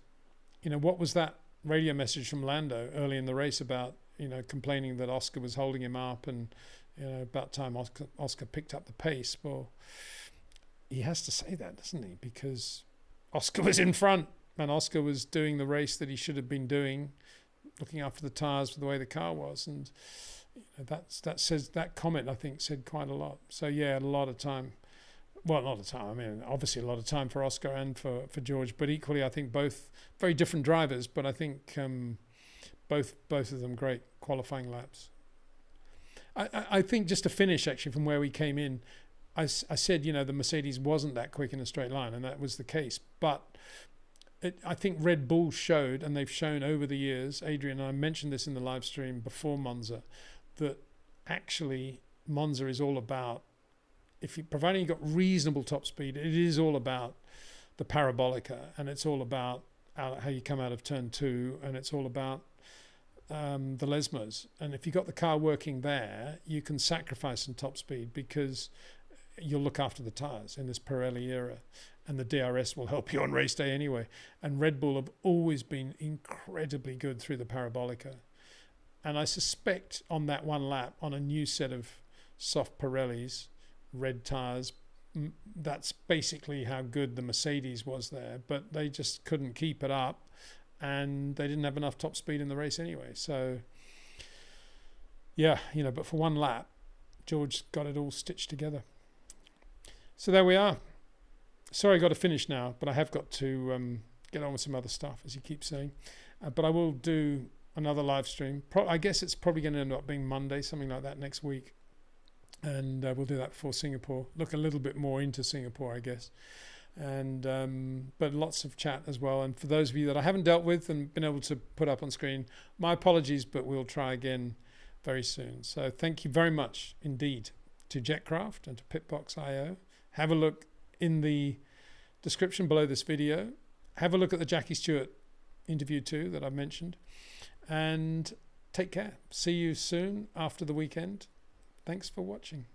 you know, what was that radio message from Lando early in the race about, you know, complaining that Oscar was holding him up and, you know, about time Oscar picked up the pace? Well, he has to say that, doesn't he? Because Oscar was in front and Oscar was doing the race that he should have been doing, looking after the tyres for the way the car was. And you know, that comment, I think, said quite a lot. So, yeah, a lot of time. Well, not a time. I mean, obviously a lot of time for Oscar and for George, but equally, I think both very different drivers. But I think both of them great qualifying laps. I think just to finish, actually, from where we came in, I said, you know, the Mercedes wasn't that quick in a straight line, and that was the case. But I think Red Bull showed, and they've shown over the years, Adrian, and I mentioned this in the live stream before Monza, that actually Monza is all about, providing you've got reasonable top speed, it is all about the parabolica, and it's all about how you come out of turn 2, and it's all about the Lesmos. And if you've got the car working there, you can sacrifice some top speed, because you'll look after the tyres in this Pirelli era, and the DRS will help you on race day anyway. And Red Bull have always been incredibly good through the Parabolica. And I suspect on that one lap, on a new set of soft Pirellis, red tyres, that's basically how good the Mercedes was there. But they just couldn't keep it up, and they didn't have enough top speed in the race anyway. So, yeah, but for one lap, George got it all stitched together. So there we are. Sorry I got to finish now, but I have got to get on with some other stuff, as you keep saying. But I will do another live stream. I guess it's probably going to end up being Monday, something like that, next week. And we'll do that before Singapore. Look a little bit more into Singapore, I guess. And but lots of chat as well. And for those of you that I haven't dealt with and been able to put up on screen, my apologies, but we'll try again very soon. So thank you very much indeed to Jetcraft and to Pitbox.io. Have a look in the description below this video. Have a look at the Jackie Stewart interview too that I mentioned. And take care. See you soon after the weekend. Thanks for watching.